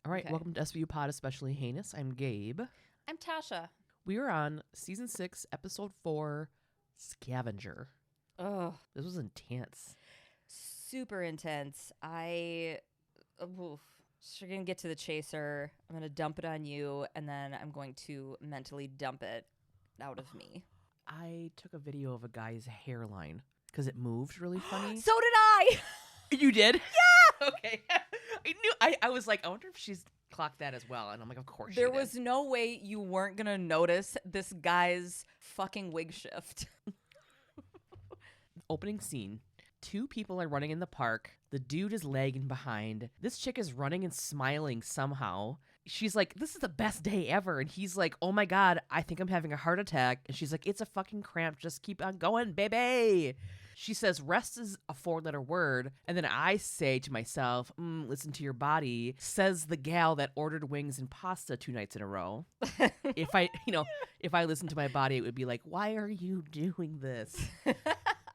All right, Okay. welcome to SVU Pod, Especially Heinous. I'm Gabe. I'm Tasha. We are on Season 6, Episode 4, Scavenger. Oh, This was intense. super intense. Oof. So we're going to get to the chaser. I'm going to dump it on you, and then I'm going to mentally dump it out of me. I took a video of a guy's hairline because it moved really funny. So did I! You did? Yeah! Okay. I was like, I wonder if she's clocked that as well. And I'm like, of course There she did. was no way you weren't going to notice this guy's fucking wig shift. Opening scene. 2 people are running in the park. The dude is lagging behind. This chick is running and smiling somehow. She's like, this is the best day ever. And he's like, oh my God, I think I'm having a heart attack. And she's like, it's a fucking cramp. Just keep on going, baby. She says, rest is a 4-letter word. And then I say to myself, listen to your body, says the gal that ordered wings and pasta 2 nights in a row. If I listened to my body, it would be like, why are you doing this?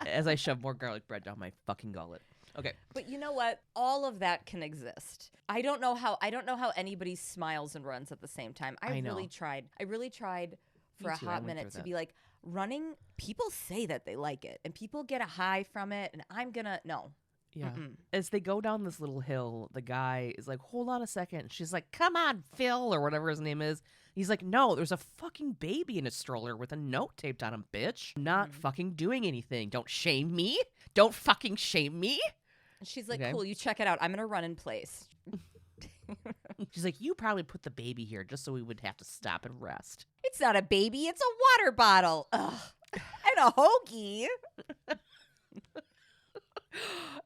As I shove more garlic bread down my fucking gullet. Okay. But you know what? All of that can exist. I don't know how anybody smiles and runs at the same time. I know. really tried. I really tried for Me a too. I hot went minute through to that. be like, running, people say that they like it and people get a high from it, and I'm gonna no. Yeah. Mm-mm. As they go down this little hill, the guy is like, hold on a second. She's like, come on, Phil, or whatever his name is. He's like, no, there's a fucking baby in a stroller with a note taped on him, bitch. Not fucking doing anything. Don't shame me. Don't fucking shame me. And she's like, Okay. cool, you check it out. I'm gonna run in place. She's like, you probably put the baby here just so we would have to stop and rest. It's not a baby, it's a water bottle. Ugh. And a hoagie.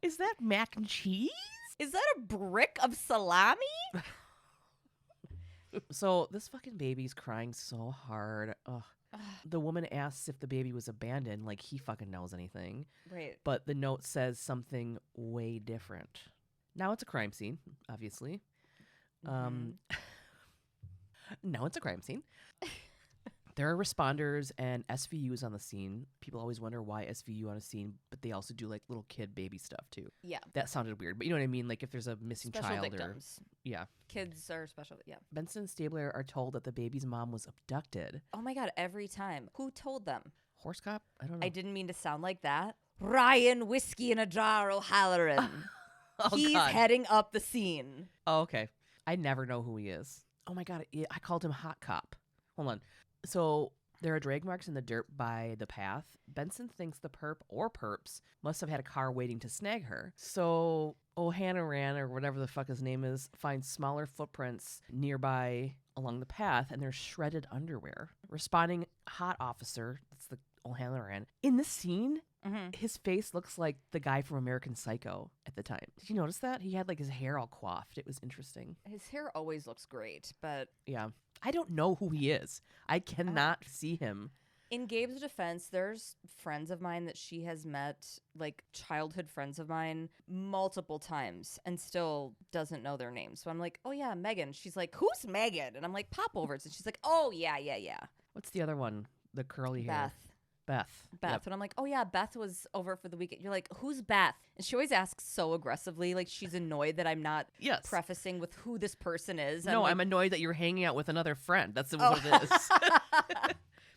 Is that mac and cheese? Is that a brick of salami? So this fucking baby's crying so hard. Ugh. The woman asks if the baby was abandoned, like he fucking knows anything. Right. But the note says something way different. Now it's a crime scene, obviously. Now it's a crime scene. There are responders and SVUs on the scene. People always wonder why SVU on a scene, but they also do like little kid baby stuff too. Yeah. That sounded weird, but you know what I mean? Like if there's a missing Special child victims. Yeah. Kids are special. Yeah. Benson and Stabler are told that the baby's mom was abducted. Oh my God, every time. Who told them? Horse cop? I don't know. I didn't mean to sound like that. Ryan Whiskey in a Jar O'Halloran. Oh, He's God. heading up the scene. Oh, okay. I never know who he is. Oh my God, I called him Hot Cop. Hold on. So there are drag marks in the dirt by the path. Benson thinks the perp or perps must have had a car waiting to snag her. So Aaaaaand, or whatever the fuck his name is, finds smaller footprints nearby along the path, and there's shredded underwear. Responding hot officer, that's the Aaaaaand. In this scene, his face looks like the guy from American Psycho at the time. Did you notice that? He had like his hair all coiffed. It was interesting. His hair always looks great, but Yeah. I don't know who he is. I cannot see him. in Gabe's defense, there's friends of mine that she has met, like childhood friends of mine, multiple times and still doesn't know their names. So I'm like, oh yeah, Megan. She's like, who's Megan? And I'm like, Popovers. And she's like, oh yeah. What's the other one? The curly hair. Beth. Yep. And I'm like, oh yeah, Beth was over for the weekend. You're like, who's Beth? And she always asks so aggressively, like she's annoyed that I'm not Yes. prefacing with who this person is. No, like, I'm annoyed that you're hanging out with another friend. That's what it is.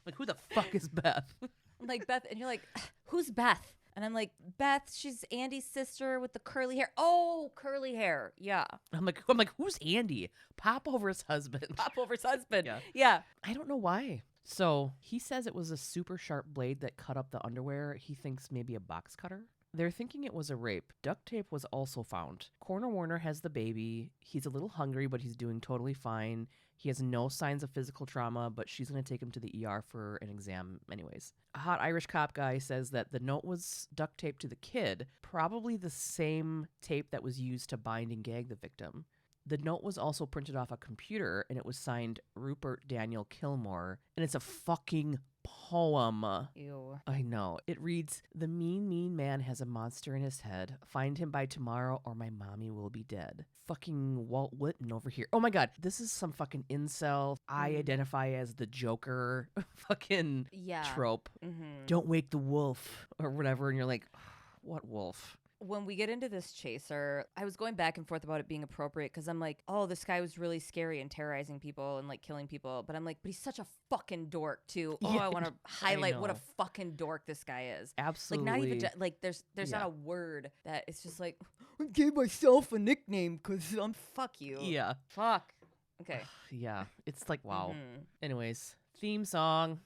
Like, who the fuck is Beth? I'm like, Beth, and you're like, who's Beth? And I'm like, Beth, she's Andy's sister with the curly hair. Oh, curly hair. Yeah. I'm like, who's Andy? Popover's husband. Popover's husband. Yeah. Yeah. I don't know why. So he says it was a super sharp blade that cut up the underwear. He thinks maybe a box cutter. They're thinking it was a rape. Duct tape was also found. Corner Warner has the baby. He's a little hungry, but he's doing totally fine. He has no signs of physical trauma, but she's going to take him to the ER for an exam anyways. A hot Irish cop guy says that the note was duct taped to the kid, probably the same tape that was used to bind and gag the victim. The note was also printed off a computer, and it was signed Rupert Daniel Kilmore, and it's a fucking poem. Ew. I know. It reads, "The mean man has a monster in his head. Find him by tomorrow or my mommy will be dead." Fucking Walt Whitman over here. Oh my God. This is some fucking incel. I identify as the Joker fucking Yeah. trope. Mm-hmm. Don't wake the wolf or whatever. And you're like, what wolf? when we get into this chaser, I was going back and forth about it being appropriate because I'm like, oh, this guy was really scary and terrorizing people and like killing people. But I'm like, but he's such a fucking dork too. Oh, Yeah, I want to highlight what a know. fucking dork this guy is. Absolutely. Like not even like there's Yeah. not a word that it's just like I gave myself a nickname because I'm fuck you. Yeah. Fuck. Okay. Yeah. It's like, wow. Mhm. Anyways, theme song.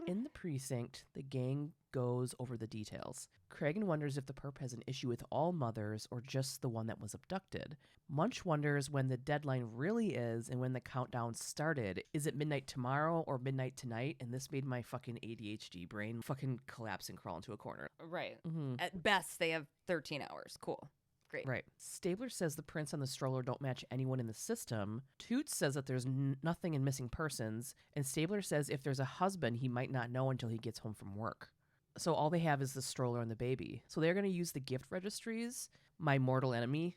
In the precinct, the gang goes over the details. Cragen wonders if the perp has an issue with all mothers or just the one that was abducted. Munch wonders when the deadline really is and when the countdown started. Is it midnight tomorrow or midnight tonight? And this made my fucking ADHD brain fucking collapse and crawl into a corner. Right. Mm-hmm. At best, they have 13 hours. Cool. Great. Right. Stabler says the prints on the stroller don't match anyone in the system. Toots says that there's nothing in missing persons. And Stabler says if there's a husband, he might not know until he gets home from work. So all they have is the stroller and the baby. So they're going to use the gift registries, my mortal enemy,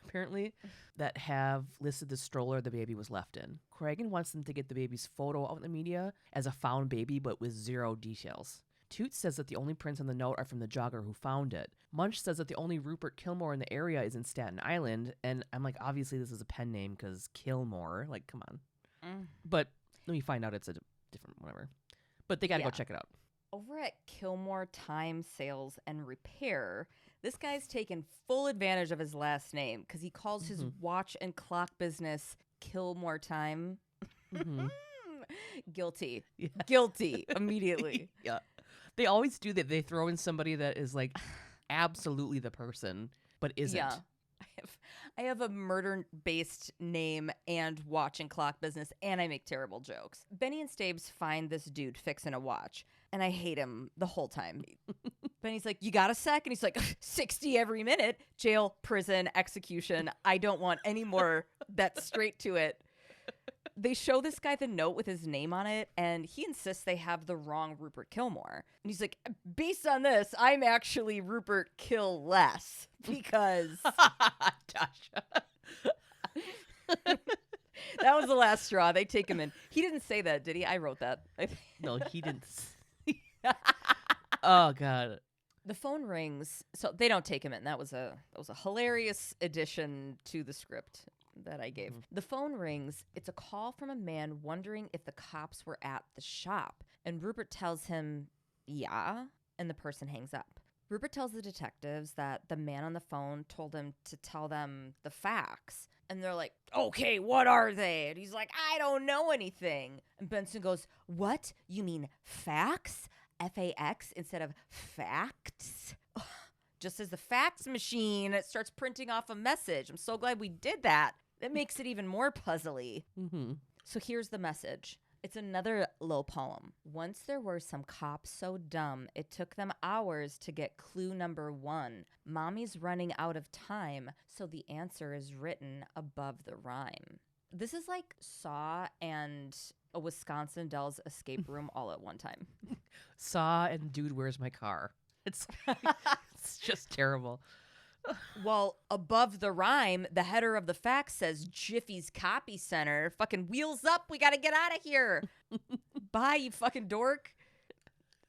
apparently, that have listed the stroller the baby was left in. Cragen wants them to get the baby's photo out in the media as a found baby, but with zero details. Toots says that the only prints on the note are from the jogger who found it. Munch says that the only Rupert Kilmore in the area is in Staten Island. And I'm like, obviously this is a pen name because Kilmore. Like, come on. But let me find out it's a different whatever. But they got to go check it out. Over at Kilmore Time Sales and Repair, this guy's taken full advantage of his last name because he calls his watch and clock business Kilmore Time. Mm-hmm. Guilty. Yeah. Guilty immediately. Yeah. They always do that. They throw in somebody that is like absolutely the person, but isn't. Yeah. I have a murder-based name and watch and clock business, and I make terrible jokes. Benny and Stabes find this dude fixing a watch, and I hate him the whole time. Benny's like, you got a sec? And he's like, 60 every minute. Jail, prison, execution. I don't want any more. That's straight to it. They show this guy the note with his name on it, and he insists they have the wrong Rupert Kilmore. And he's like, based on this, I'm actually Rupert Kill Less because Tasha. that was the last straw. They take him in. He didn't say that, did he? I wrote that. No, he didn't. Oh God. The phone rings, so they don't take him in. That was a hilarious addition to the script that I gave. The phone rings. It's a call from a man wondering if the cops were at the shop. And Rupert tells him, yeah, and the person hangs up. Rupert tells the detectives that the man on the phone told him to tell them the facts. And they're like, okay, what are they? And he's like, I don't know anything. And Benson goes, what? You mean facts? F-A-X instead of facts? Just as the fax machine starts printing off a message. I'm so glad we did that. That makes it even more puzzly. Mm-hmm. So here's the message. It's another low poem. Once there were some cops so dumb, it took them hours to get clue number 1. Mommy's running out of time, so the answer is written above the rhyme. This is like Saw and a Wisconsin Dells escape room all at one time. Saw and Dude, Where's My Car? It's just terrible. Well, above the rhyme, the header of the fax says Jiffy's Copy Center. Fucking wheels up. We got to get out of here. Bye, you fucking dork.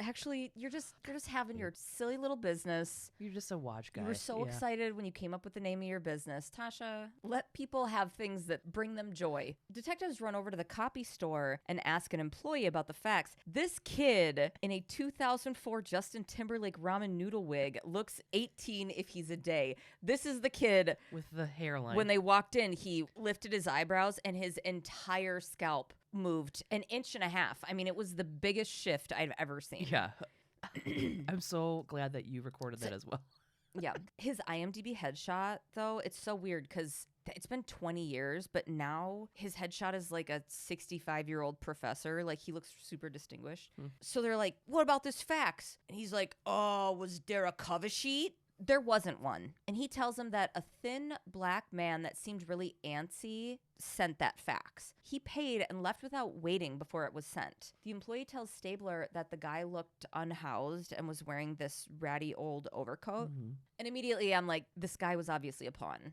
Actually, you're just having your silly little business. You're just a watch guy. You were so excited when you came up with the name of your business. Tasha, let people have things that bring them joy. Detectives run over to the copy store and ask an employee about the facts. This kid in a 2004 Justin Timberlake ramen noodle wig looks 18 if he's a day. This is the kid with the hairline. When they walked in, he lifted his eyebrows and his entire scalp moved 1.5 inches. I mean, it was the biggest shift I've ever seen. Yeah. I'm so glad that you recorded that as well. Yeah. His IMDb headshot, though, it's so weird because it's been 20 years, but now his headshot is like a 65-year-old professor. Like, he looks super distinguished. So they're like, what about this fax? And he's like, oh, was there a cover sheet? There wasn't one. And he tells him that a thin black man that seemed really antsy sent that fax. He paid and left without waiting before it was sent. The employee tells Stabler that the guy looked unhoused and was wearing this ratty old overcoat. And immediately I'm like, this guy was obviously a pawn.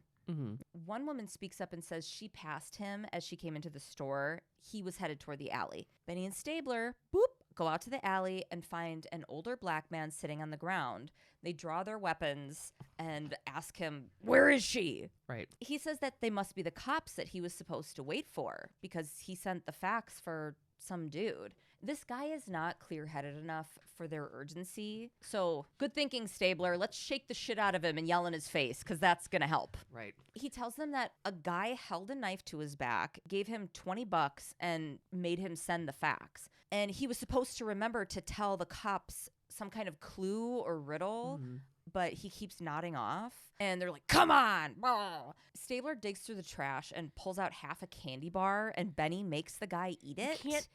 One woman speaks up and says she passed him as she came into the store. He was headed toward the alley. Benny and Stabler, boop, go out to the alley and find an older black man sitting on the ground. They draw their weapons and ask him, where is she? Right. He says that they must be the cops that he was supposed to wait for because he sent the fax for some dude. This guy is not clear-headed enough for their urgency. So good thinking, Stabler. Let's shake the shit out of him and yell in his face because that's going to help. Right. He tells them that a guy held a knife to his back, gave him $20 and made him send the fax. And he was supposed to remember to tell the cops some kind of clue or riddle. Mm-hmm. But he keeps nodding off. And they're like, come on. Blah. Stabler digs through the trash and pulls out half a candy bar. And Benny makes the guy eat it. You can't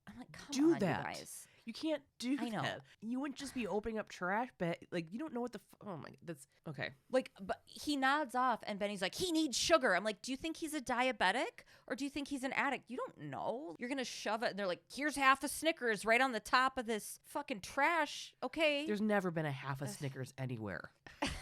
I'm like, come do on, that. you guys. You can't do I know. that. You wouldn't just be opening up trash, but like you don't know what the. Oh my, that's okay. Like, but he nods off, and Benny's like, he needs sugar. I'm like, do you think he's a diabetic, or do you think he's an addict? You don't know. You're gonna shove it, and they're like, here's half a Snickers right on the top of this fucking trash. Okay. There's never been a half a Snickers anywhere.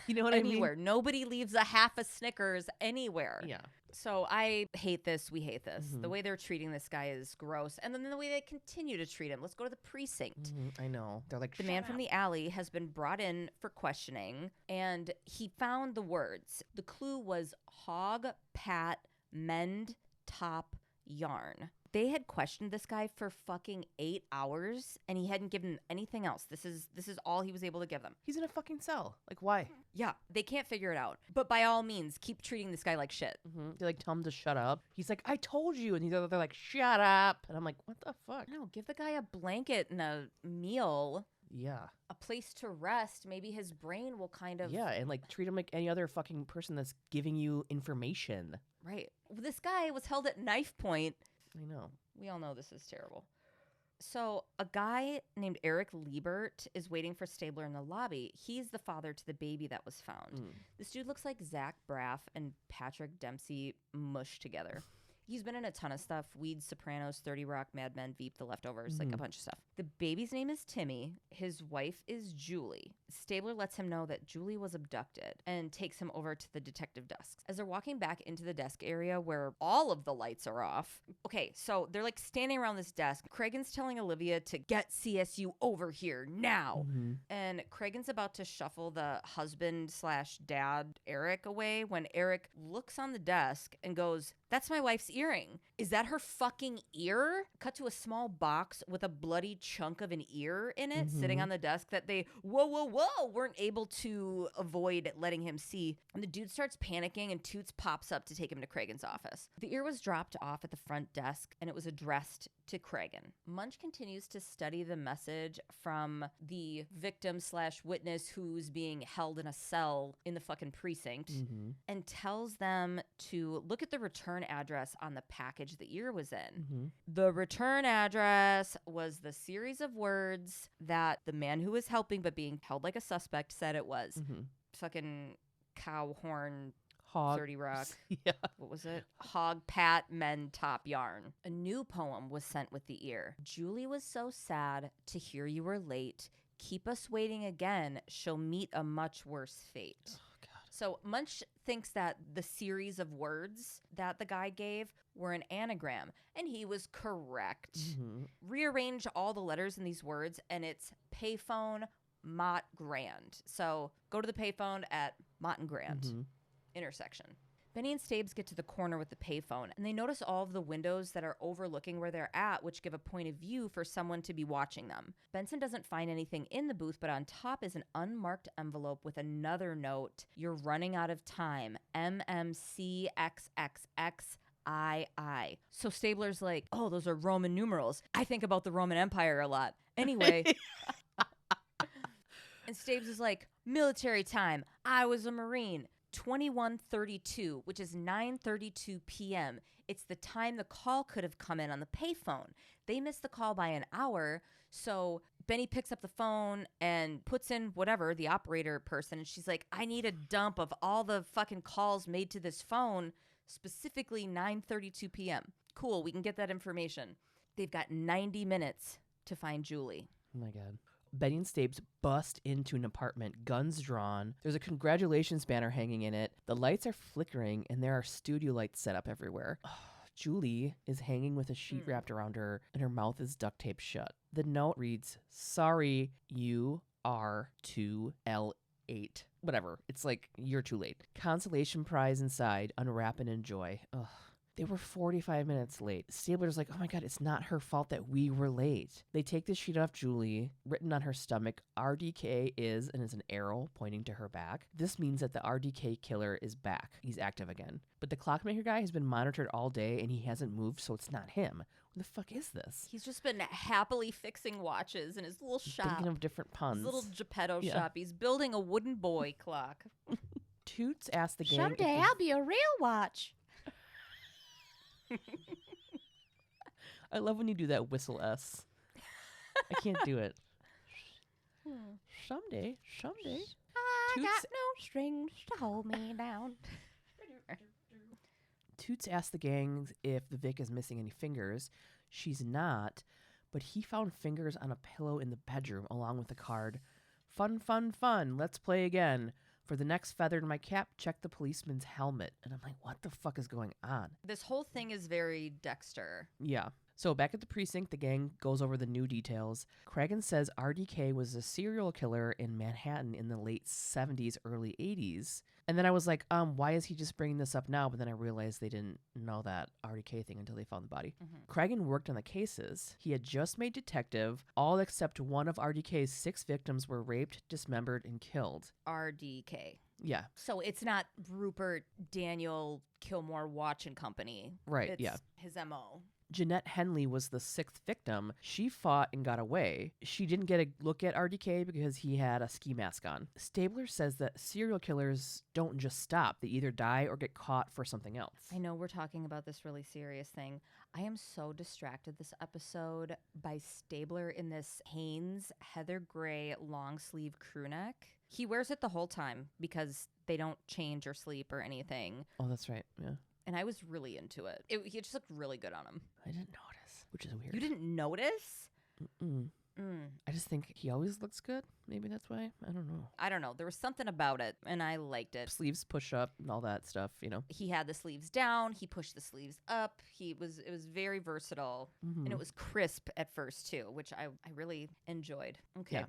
You know what I mean? Anywhere. Nobody leaves a half a Snickers anywhere. Yeah. So I hate this. We hate this. Mm-hmm. The way they're treating this guy is gross. And then the way they continue to treat him. Let's go to the precinct. I know. They're like, The man from the alley has been brought in for questioning, and he found the words. The clue was hog, pat, mend, top, yarn. They had questioned this guy for fucking 8 hours, and he hadn't given anything else. This is all he was able to give them. He's in a fucking cell. Like, why? Yeah, they can't figure it out. But by all means, keep treating this guy like shit. Mm-hmm. They like tell him to shut up. He's like, I told you. And they're like, shut up. And I'm like, what the fuck? No, give the guy a blanket and a meal, Yeah. a place to rest. Maybe his brain will kind of... Yeah, and like treat him like any other fucking person that's giving you information. Right. This guy was held at knife point. I know. We all know this is terrible. So a guy named Eric Liebert is waiting for Stabler in the lobby. He's the father to the baby that was found. This dude looks like Zach Braff and Patrick Dempsey mushed together. He's been in a ton of stuff. Weeds, Sopranos, 30 Rock, Mad Men, Veep, The Leftovers, like a bunch of stuff. The baby's name is Timmy. His wife is Julie. Stabler lets him know that Julie was abducted and takes him over to the detective desk. As they're walking back into the desk area where all of the lights are off. Okay, so they're like standing around this desk. Cragen's telling Olivia to get CSU over here now. And Cragen's about to shuffle the husband/dad Eric away when Eric looks on the desk and goes, that's my wife's earring. Is that her fucking ear? Cut to a small box with a bloody chunk of an ear in it sitting on the desk that they, whoa, weren't able to avoid letting him see. And the dude starts panicking and Toots pops up to take him to Cragen's office. The ear was dropped off at the front desk and it was addressed to Cragen. Munch continues to study the message from the victim/witness who's being held in a cell in the fucking precinct and tells them to look at the return address on the package the ear was in. The return address was the series of words that the man who was helping but being held like a suspect said it was. Fucking cow horn, Hog. 30 Rock. Yeah. What was it? Hog, pat, men, top, yarn. A new poem was sent with the ear. Julie was so sad to hear you were late. Keep us waiting again. She'll meet a much worse fate. Oh, God. So Munch thinks that the series of words that the guy gave were an anagram, and he was correct. Rearrange all the letters in these words, and it's payphone, Mott, Grand. So go to the payphone at Mott and Grand intersection. Benny and Stabes get to the corner with the payphone, and they notice all of the windows that are overlooking where they're at, which give a point of view for someone to be watching them. Benson doesn't find anything in the booth, but on top is an unmarked envelope with another note. You're running out of time. MMCXXXII. So Stabler's like, oh, those are Roman numerals. I think about the Roman Empire a lot. Anyway. And Stabes is like, military time. I was a Marine. 21:32, which is 9:32 p.m. It's the time the call could have come in on the payphone. They missed the call by an hour, so Benny picks up the phone and puts in whatever, the operator person, and she's like, I need a dump of all the fucking calls made to this phone, specifically 9:32 p.m. Cool, we can get that information. They've got 90 minutes to find Julie. Oh my God. Benny and Stabes bust into an apartment, guns drawn. There's a congratulations banner hanging in it. The lights are flickering, and there are studio lights set up everywhere. Oh, Julie is hanging with a sheet wrapped around her, and her mouth is duct taped shut. The note reads, "Sorry, you are too L8." Whatever. It's like, you're too late. Consolation prize inside. Unwrap and enjoy. Ugh. They were 45 minutes late. Stabler's like, oh my God, it's not her fault that we were late. They take the sheet off Julie. Written on her stomach, RDK is, and it's an arrow pointing to her back. This means that the RDK killer is back. He's active again. But the clockmaker guy has been monitored all day and he hasn't moved, so it's not him. What the fuck is this? He's just been happily fixing watches in his little shop. Thinking of different puns. His little Geppetto shop. He's building a wooden boy clock. Toots asked the gang. Someday I'll be a real watch. I love when you do that whistle S. I can't do it. Someday. I got no strings to hold me down. Toots asked the gang if the Vic is missing any fingers. She's not, but he found fingers on a pillow in the bedroom along with a card. Fun, fun, fun. Let's play again. For the next feather in my cap, check the policeman's helmet. And I'm like, what the fuck is going on? This whole thing is very Dexter. Yeah. So back at the precinct, the gang goes over the new details. Cragen says RDK was a serial killer in Manhattan in the late 70s, early 80s. And then I was like, why is he just bringing this up now? But then I realized they didn't know that RDK thing until they found the body. Cragen worked on the cases. He had just made detective. All except one of RDK's 6 victims were raped, dismembered, and killed. RDK. Yeah. So it's not Rupert Daniel Kilmore Watch and Company. Right, It's yeah. his MO. Jeanette Henley was the 6th victim. She fought and got away. She didn't get a look at RDK because he had a ski mask on. Stabler says that serial killers don't just stop. They either die or get caught for something else. I know we're talking about this really serious thing. I am so distracted this episode by Stabler in this Hanes heather gray long sleeve crew neck. He wears it the whole time because they don't change or sleep or anything. Oh, that's right. Yeah. And I was really into it. He just looked really good on him. I didn't notice, which is weird. You didn't notice? I just think he always looks good. Maybe that's why. I don't know. I don't know. There was something about it, and I liked it. Sleeves push up and all that stuff, you know. He had the sleeves down. He pushed the sleeves up. It was very versatile, and it was crisp at first too, which I really enjoyed. Okay. Yeah.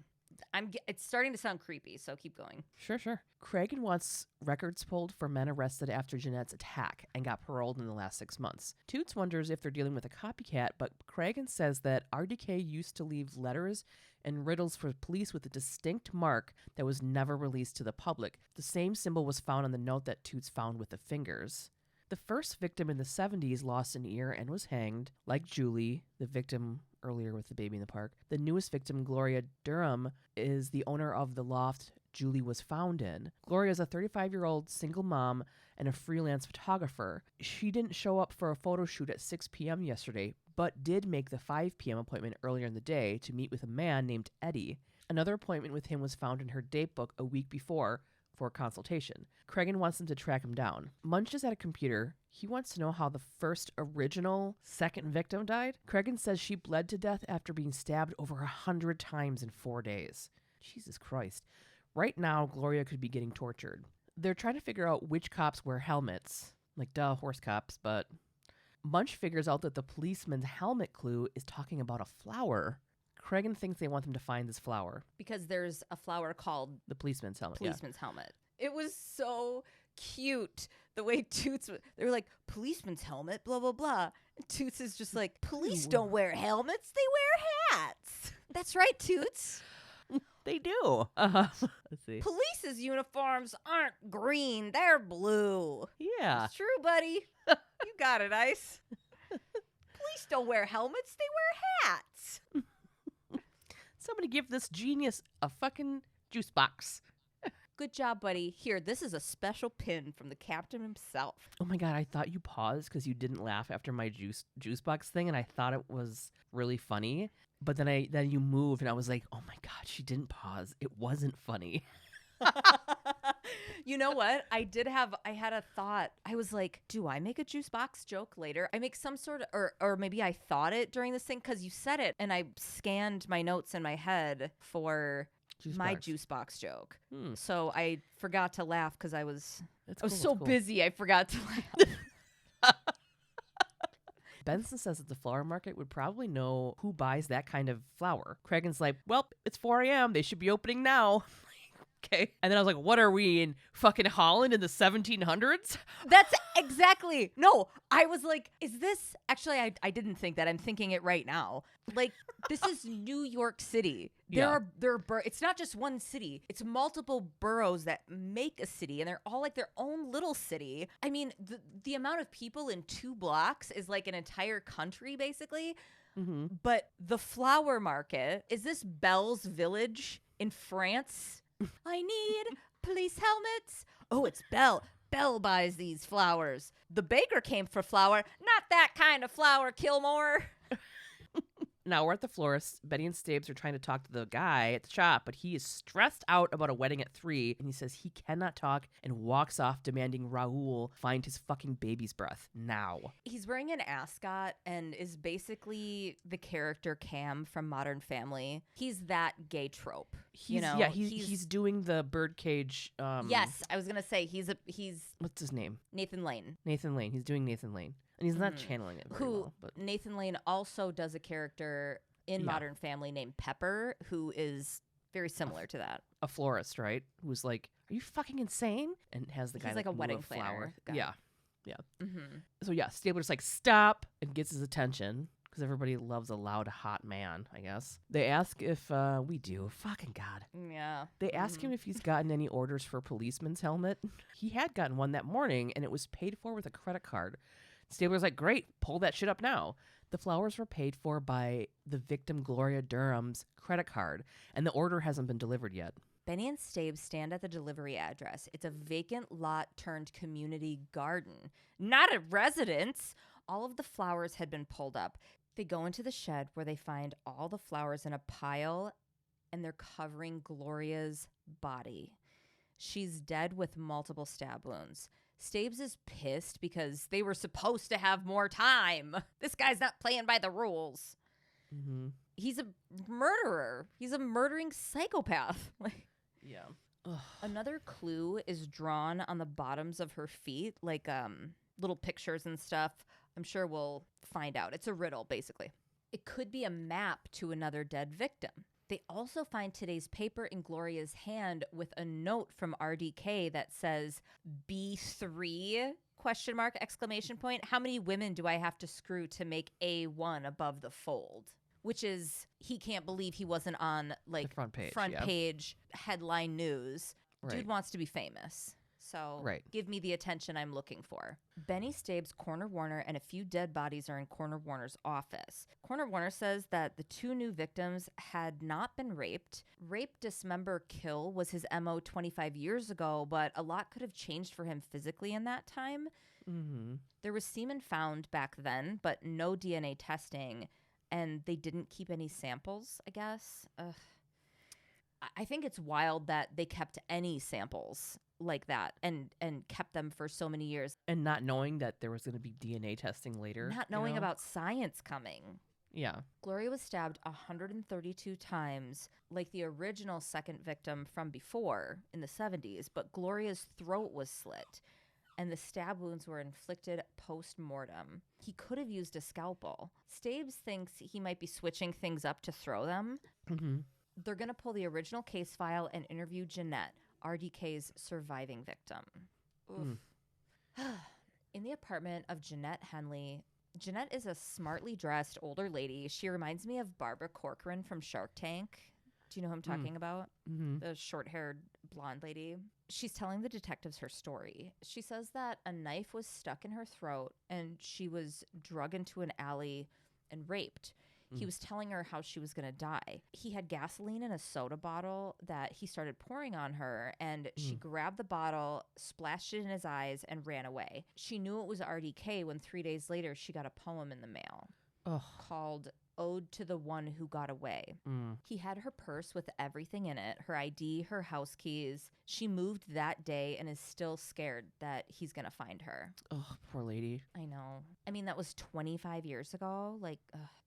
It's starting to sound creepy, so keep going. Sure. Cragen wants records pulled for men arrested after Jeanette's attack and got paroled in the last 6 months. Toots wonders if they're dealing with a copycat, but Cragen says that RDK used to leave letters and riddles for police with a distinct mark that was never released to the public. The same symbol was found on the note that Toots found with the fingers. The first victim in the 70s lost an ear and was hanged, like Julie, the victim earlier with the baby in the park. The newest victim, Gloria Durham, is the owner of the loft Julie was found in. Gloria is a 35-year-old single mom and a freelance photographer. She didn't show up for a photo shoot at 6 p.m. yesterday, but did make the 5 p.m. appointment earlier in the day to meet with a man named Eddie. Another appointment with him was found in her date book a week before for a consultation. Cragen wants them to track him down. Munch is at a computer. He wants to know how the first original second victim died. Cragen says she bled to death after being stabbed over 100 times in 4 days. Jesus Christ. Right now, Gloria could be getting tortured. They're trying to figure out which cops wear helmets. Like, duh, horse cops, but Munch figures out that the policeman's helmet clue is talking about a flower. Cragen thinks they want them to find this flower. Because there's a flower called the policeman's helmet. Helmet. It was so cute the way Toots, they were like, policeman's helmet, blah, blah, blah. And Toots is just like, police don't wear helmets, they wear hats. That's right, Toots. They do. Let's see. Police's uniforms aren't green, they're blue. Yeah. It's true, buddy. You got it, Ice. Police don't wear helmets, they wear hats. Somebody give this genius a fucking juice box. Good job, buddy. Here, this is a special pin from the captain himself. Oh my God, I thought you paused because you didn't laugh after my juice box thing, and I thought it was really funny. But then you moved, and I was like, oh my God, she didn't pause. It wasn't funny. You know what? I had a thought. I was like, do I make a juice box joke later? I make some sort of, or maybe I thought it during this thing because you said it, and I scanned my notes in my head for juice box joke. So I forgot to laugh because I was so busy I forgot to laugh. Benson says that the flower market would probably know who buys that kind of flower. Cragen's like, well, it's 4 a.m. They should be opening now. Okay. And then I was like, what are we in fucking Holland in the 1700s? That's exactly. No, I was like, is this actually, I didn't think that. I'm thinking it right now. Like, this is New York City. It's not just one city. It's multiple boroughs that make a city, and they're all like their own little city. I mean, the amount of people in 2 blocks is like an entire country, basically. Mm-hmm. But the flower market, is this Belle's village in France? I need police helmets. Oh, it's Belle. Belle buys these flowers. The baker came for flour. Not that kind of flour, Kilmore. Now we're at the florist. Betty and Stabes are trying to talk to the guy at the shop, but he is stressed out about a wedding at 3, and he says he cannot talk and walks off demanding Raoul find his fucking baby's breath now. He's wearing an ascot and is basically the character Cam from Modern Family. He's that gay trope. He's doing the birdcage. Yes, I was gonna say he's what's his name? Nathan Lane. Nathan Lane. He's doing Nathan Lane. And he's not channeling it very well. But Nathan Lane also does a character in Modern Family named Pepper, who is very similar to that. A florist, right? Who's like, are you fucking insane? And has the guy like a wedding flower. planner guy. Yeah. Mm-hmm. So Stabler's like, stop, and gets his attention. Because everybody loves a loud, hot man, I guess. They ask if we do. Fucking God. Yeah. They ask him if he's gotten any orders for a policeman's helmet. He had gotten one that morning, and it was paid for with a credit card. Stabler's like, great, pull that shit up now. The flowers were paid for by the victim Gloria Durham's credit card, and the order hasn't been delivered yet. Benny and Stabes stand at the delivery address. It's a vacant lot turned community garden, not a residence. All of the flowers had been pulled up. They go into the shed where they find all the flowers in a pile, and they're covering Gloria's body. She's dead with multiple stab wounds. Stabes is pissed because they were supposed to have more time. This guy's not playing by the rules. Mm-hmm. He's a murderer. He's a murdering psychopath. Yeah. Another clue is drawn on the bottoms of her feet, like little pictures and stuff. I'm sure we'll find out. It's a riddle, basically. It could be a map to another dead victim. They also find today's paper in Gloria's hand with a note from RDK that says B3 ? How many women do I have to screw to make A1 above the fold? Which is, he can't believe he wasn't on like the front page headline news. Right. Dude wants to be famous. So give me the attention I'm looking for. Benny Stabes, Corner Warner, and a few dead bodies are in Corner Warner's office. Corner Warner says that the 2 new victims had not been raped. Rape, dismember, kill was his MO 25 years ago, but a lot could have changed for him physically in that time. Mm-hmm. There was semen found back then, but no DNA testing, and they didn't keep any samples, I guess. I think it's wild that they kept any samples like that and kept them for so many years. And not knowing that there was going to be DNA testing later. Not knowing about science coming. Yeah. Gloria was stabbed 132 times, like the original second victim from before in the 70s, but Gloria's throat was slit, and the stab wounds were inflicted post-mortem. He could have used a scalpel. Stabes thinks he might be switching things up to throw them. Mm-hmm. They're going to pull the original case file and interview Jeanette, RDK's surviving victim. In the apartment of Jeanette Henley, Jeanette is a smartly dressed older lady. She reminds me of Barbara Corcoran from Shark Tank. Do you know who I'm talking about? Mm-hmm. The short-haired blonde lady. She's telling the detectives her story. She says that a knife was stuck in her throat and she was drugged into an alley and raped. He was telling her how she was going to die. He had gasoline in a soda bottle that he started pouring on her, and she grabbed the bottle, splashed it in his eyes, and ran away. She knew it was RDK when 3 days later she got a poem in the mail called ode to the one who got away. He had her purse with everything in it, her ID, her house keys. She moved that day and is still scared that he's going to find her. Oh, poor lady. I know. I mean, that was 25 years ago. Like,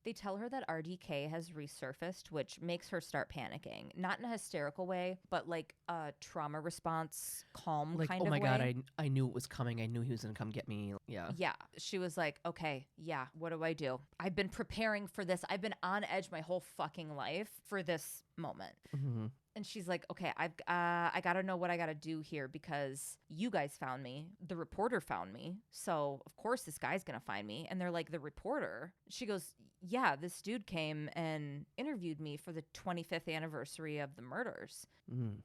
they tell her that RDK has resurfaced, which makes her start panicking. Not in a hysterical way, but like a trauma response, calm Like, kind oh of my way. God, I knew it was coming. I knew he was going to come get me. Yeah. Yeah. She was like, okay, yeah, what do I do? I've been preparing for this. I've been on edge my whole fucking life for this moment. Mm-hmm. And she's like, okay, I got to know what I got to do here because you guys found me. The reporter found me. So, of course, this guy's going to find me. And they're like, the reporter? She goes, yeah, this dude came and interviewed me for the 25th anniversary of the murders.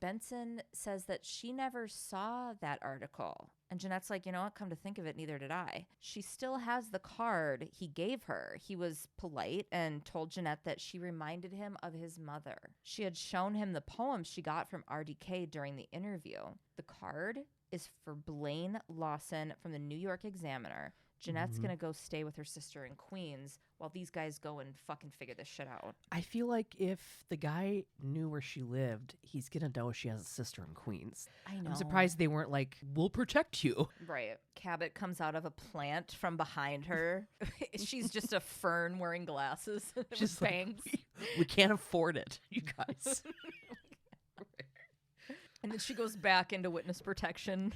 Benson says that she never saw that article. And Jeanette's like, you know what? Come to think of it, neither did I. She still has the card he gave her. He was polite and told Jeanette that she reminded him of his mother. She had shown him the poem she got from RDK during the interview. The card is for Blaine Lawson from the New York Examiner. Jeanette's going to go stay with her sister in Queens while these guys go and fucking figure this shit out. I feel like if the guy knew where she lived, he's going to know she has a sister in Queens. I know. I'm surprised they weren't like, we'll protect you. Right. Cabot comes out of a plant from behind her. She's just a fern wearing glasses with Just bangs. like, we can't afford it, you guys. And then she goes back into witness protection.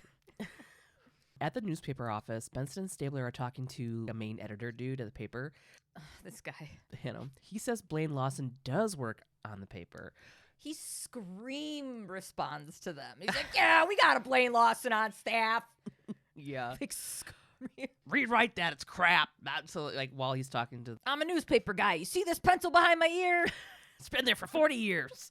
At the newspaper office, Benson and Stabler are talking to a main editor dude at the paper. This guy. He says Blaine Lawson does work on the paper. He responds to them. He's like, yeah, we got a Blaine Lawson on staff. Yeah. Like, scream. Rewrite that. It's crap. So, like, while he's talking to... I'm a newspaper guy. You see this pencil behind my ear? It's been there for 40 years.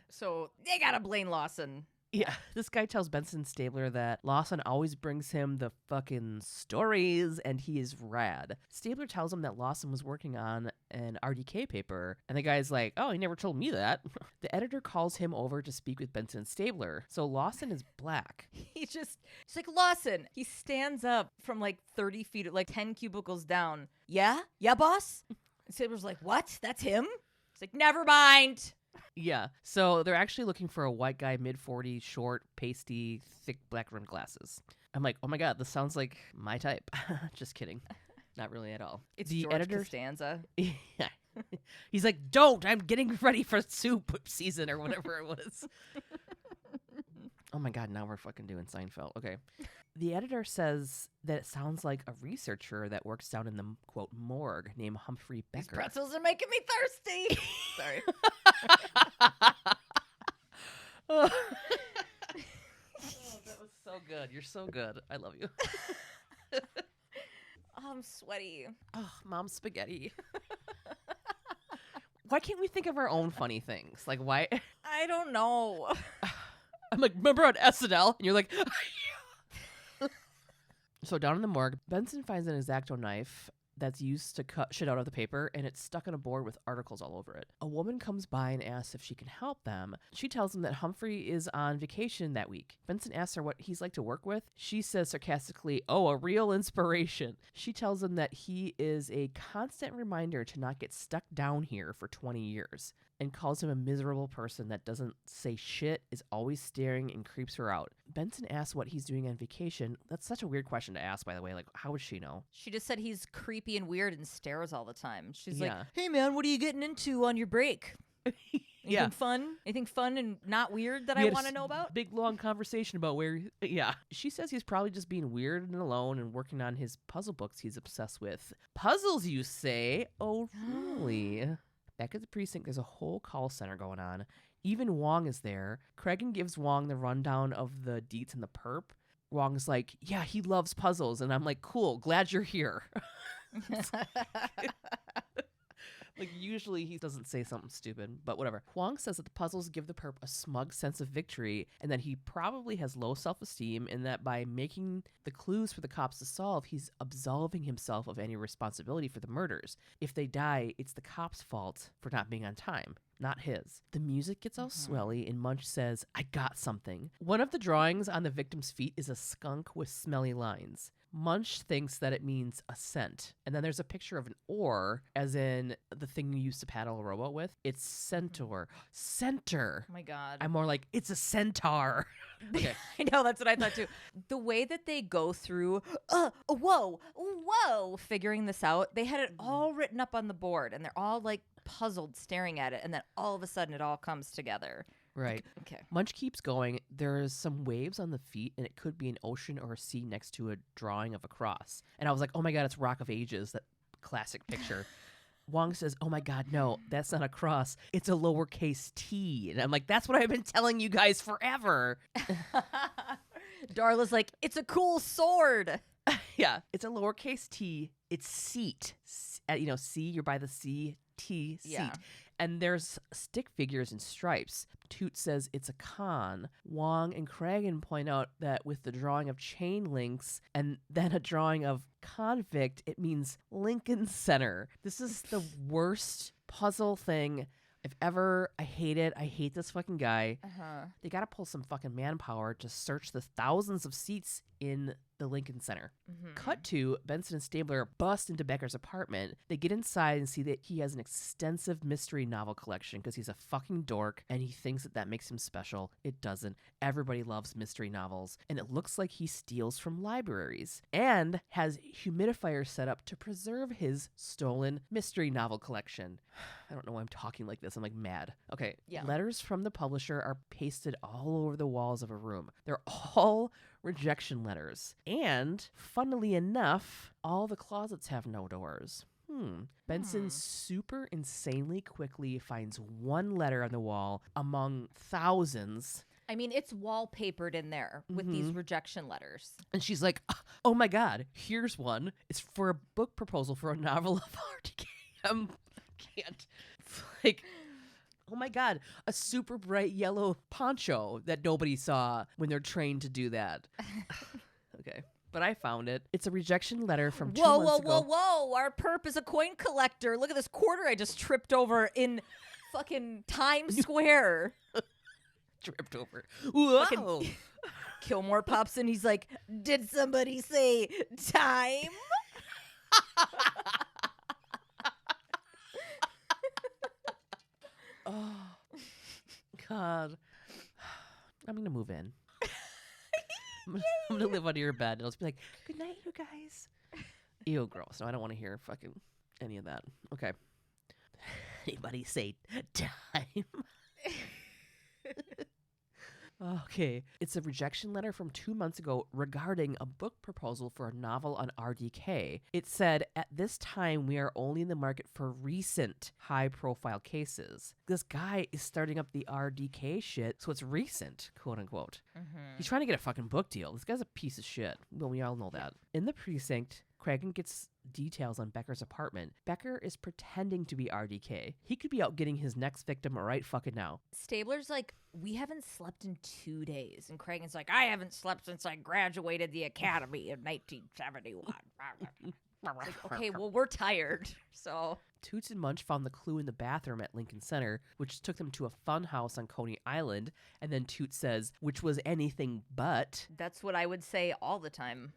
So they got a Blaine Lawson. Yeah, this guy tells Benson Stabler that Lawson always brings him the fucking stories and he is rad. Stabler tells him that Lawson was working on an RDK paper, and the guy's like, oh, he never told me that. The editor calls him over to speak with Benson Stabler. So Lawson is black. He's like, Lawson. He stands up from like 30 feet, like 10 cubicles down. Yeah? Yeah, boss? And Stabler's like, what? That's him? He's like, never mind. Yeah, so they're actually looking for a white guy, mid-40s, short, pasty, thick black rimmed glasses. I'm like, oh my God, this sounds like my type. Just kidding. Not really at all. It's the George editor. Costanza. Yeah. He's like, don't, I'm getting ready for soup season or whatever it was. Oh my God, now we're fucking doing Seinfeld. Okay. The editor says that it sounds like a researcher that works down in the, quote, morgue named Humphrey Becker. These pretzels are making me thirsty. Sorry. Oh, that was so good. You're so good. I love you. Oh, I'm sweaty. Oh, mom's spaghetti. Why can't we think of our own funny things? Like, why? I don't know. I'm like, remember on SNL? And you're like, So down in the morgue, Benson finds an X-Acto knife that's used to cut shit out of the paper, and it's stuck on a board with articles all over it. A woman comes by and asks if she can help them. She tells him that Humphrey is on vacation that week. Benson asks her what he's like to work with. She says sarcastically, oh, a real inspiration. She tells him that he is a constant reminder to not get stuck down here for 20 years, and calls him a miserable person that doesn't say shit, is always staring, and creeps her out. Benson asks what he's doing on vacation. That's such a weird question to ask, by the way. Like, how would she know? She just said he's creepy and weird and stares all the time. She's Yeah. like, hey, man, what are you getting into on your break? Yeah. Anything fun? Anything fun and not weird that We I had a want to know about? Big, long conversation about where... Yeah. She says he's probably just being weird and alone and working on his puzzle books he's obsessed with. Puzzles, you say? Oh, really? Back at the precinct, there's a whole call center going on. Even Wong is there. Cregan gives Wong the rundown of the deets in the perp. Wong's like, yeah, he loves puzzles. And I'm like, cool, glad you're here. Like, usually he doesn't say something stupid, but whatever. Huang says that the puzzles give the perp a smug sense of victory and that he probably has low self-esteem, and that by making the clues for the cops to solve, he's absolving himself of any responsibility for the murders. If they die, it's the cops' fault for not being on time, not his. The music gets all swelly, and Munch says, I got something. One of the drawings on the victim's feet is a skunk with smelly lines. Munch thinks that it means ascent. And then there's a picture of an oar, as in the thing you used to paddle a rowboat with. It's centaur. Center. Oh my God. I'm more like, it's a centaur. Okay. I know, that's what I thought too. The way that they go through, whoa, figuring this out, they had it all written up on the board and they're all like puzzled staring at it. And then all of a sudden it all comes together. Right. Okay. Munch keeps going. There's some waves on the feet, and it could be an ocean or a sea next to a drawing of a cross. And I was like, oh my God, it's Rock of Ages, that classic picture. Wong says, oh my God, no, that's not a cross. It's a lowercase t. And I'm like, that's what I've been telling you guys forever. Darla's like, it's a cool sword. Yeah, it's a lowercase t. It's seat. C, you're by the sea. T, seat. Yeah. And there's stick figures and stripes. Toot says it's a con. Wong and Cragen point out that with the drawing of chain links and then a drawing of convict, it means Lincoln Center. This is the worst puzzle thing I've ever. I hate it. I hate this fucking guy. They got to pull some fucking manpower to search the thousands of seats in the Lincoln Center. Cut to Benson and Stabler bust into Becker's apartment. They get inside and see that he has an extensive mystery novel collection because he's a fucking dork and he thinks that makes him special. It doesn't. Everybody loves mystery novels, and it looks like he steals from libraries and has humidifiers set up to preserve his stolen mystery novel collection. I don't know why I'm talking like this. I'm like mad. Okay. Yeah. Letters from the publisher are pasted all over the walls of a room. They're all rejection letters. And funnily enough, all the closets have no doors. Benson super insanely quickly finds one letter on the wall among thousands. I mean, it's wallpapered in there with these rejection letters. And she's like, oh my God, here's one. It's for a book proposal for a novel of RDK. Can't. Like, oh my God, a super bright yellow poncho that nobody saw when they're trained to do that. Okay. But I found it. It's a rejection letter from 2 months ago. Whoa. Our perp is a coin collector. Look at this quarter I just tripped over in fucking Times Square. Tripped over. Whoa. Fucking Kilmore pops in. He's like, did somebody say time? Oh, God. I'm going to move in. I'm going to live under your bed. And I'll just be like, good night, you guys. Ew, gross. No, I don't want to hear fucking any of that. Okay. Anybody say time? Okay. It's a rejection letter from 2 months ago regarding a book proposal for a novel on RDK. It said, at this time, we are only in the market for recent high-profile cases. This guy is starting up the RDK shit, so it's recent, quote-unquote. He's trying to get a fucking book deal. This guy's a piece of shit. Well, we all know that. In the precinct, Cragen gets details on Becker's apartment. Becker is pretending to be RDK. He could be out getting his next victim right fucking now. Stabler's like, we haven't slept in 2 days. And Cragen's like, I haven't slept since I graduated the academy in 1971. Like, okay, well, we're tired, so... Toots and Munch found the clue in the bathroom at Lincoln Center, which took them to a fun house on Coney Island. And then Toots says, which was anything but. That's what I would say all the time.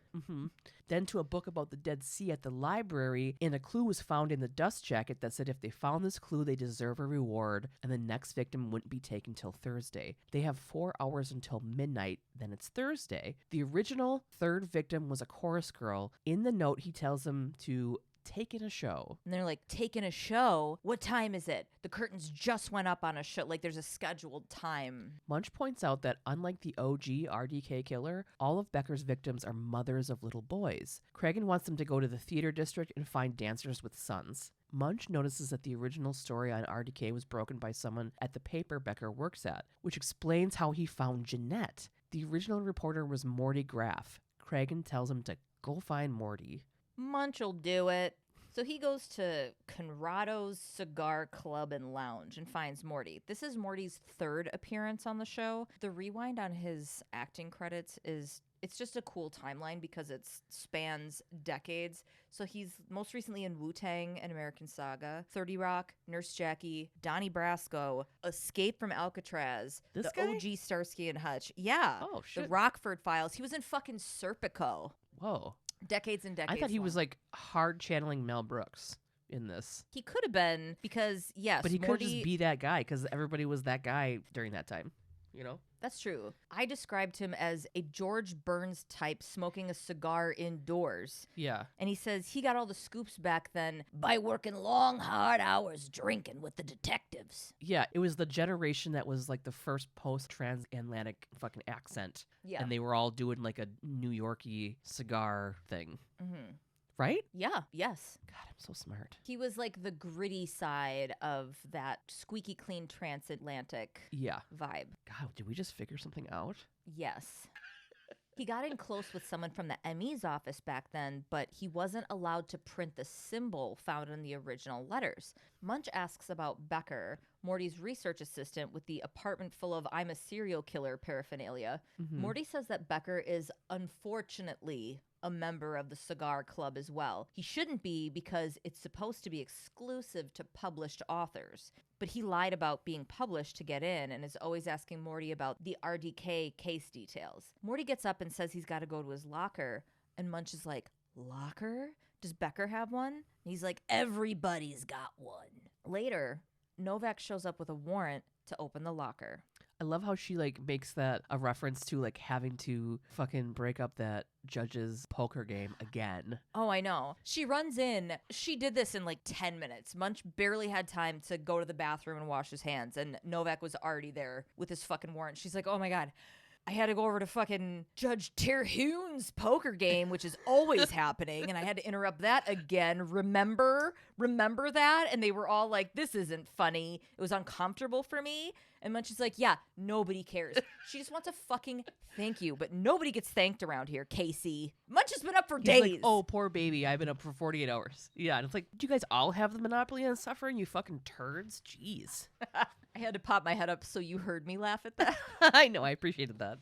Then to a book about the Dead Sea at the library, and a clue was found in the dust jacket that said if they found this clue, they deserve a reward, and the next victim wouldn't be taken till Thursday. They have 4 hours until midnight, then it's Thursday. The original third victim was a chorus girl. In the note, he tells them to take in a show. And they're like, take in a show? What time is it? The curtains just went up on a show. Like, there's a scheduled time. Munch points out that unlike the OG RDK killer, all of Becker's victims are mothers of little boys. Cragen wants them to go to the theater district and find dancers with sons. Munch notices that the original story on RDK was broken by someone at the paper Becker works at, which explains how he found Jeanette. The original reporter was Morty Graff. Cragen tells him to go find Morty. Munch will do it. So he goes to Conrado's Cigar Club and Lounge and finds Morty. This is Morty's third appearance on the show. The rewind on his acting credits it's just a cool timeline because it spans decades. So he's most recently in Wu-Tang and American Saga, 30 Rock, Nurse Jackie, Donnie Brasco, Escape from Alcatraz, This the guy? OG Starsky and Hutch. Yeah. Oh, shit. The Rockford Files. He was in fucking Serpico. Whoa. Decades and decades. I thought he was long. like hard channeling Mel Brooks in this. He could have been, because yes, But he could Morty, just be that guy because everybody was that guy during that time, you know? That's true. I described him as a George Burns type smoking a cigar indoors. Yeah. And he says he got all the scoops back then by working long, hard hours drinking with the detectives. Yeah, it was the generation that was like the first post-transatlantic fucking accent. Yeah. And they were all doing like a New Yorkie cigar thing. Mm-hmm. Right? Yeah. Yes. God, I'm so smart. He was like the gritty side of that squeaky clean transatlantic Yeah. vibe. God, did we just figure something out? Yes. He got in close with someone from the ME's office back then, but he wasn't allowed to print the symbol found in the original letters. Munch asks about Becker, Morty's research assistant with the apartment full of I'm a serial killer paraphernalia. Mhm. Morty says that Becker is unfortunately a member of the cigar club as well. He shouldn't be because it's supposed to be exclusive to published authors. But he lied about being published to get in and is always asking Morty about the RDK case details. Morty gets up and says he's got to go to his locker, and Munch is like, locker? Does Becker have one? And he's like, everybody's got one. Later, Novak shows up with a warrant to open the locker. I love how she like makes that a reference to like having to fucking break up that judge's poker game again. Oh, I know. She runs in. She did this in like 10 minutes. Munch barely had time to go to the bathroom and wash his hands, and Novak was already there with his fucking warrant. She's like, oh my God, I had to go over to fucking Judge Terhune's poker game, which is always happening, and I had to interrupt that again. Remember that? And they were all like, this isn't funny. It was uncomfortable for me. And Munch is like, yeah, nobody cares. She just wants a fucking thank you, but nobody gets thanked around here, Casey. Munch has been up for He's days. like, oh, poor baby, I've been up for 48 hours. Yeah, and it's like, do you guys all have the monopoly on suffering, you fucking turds? Jeez. I had to pop my head up so you heard me laugh at that. I know, I appreciated that.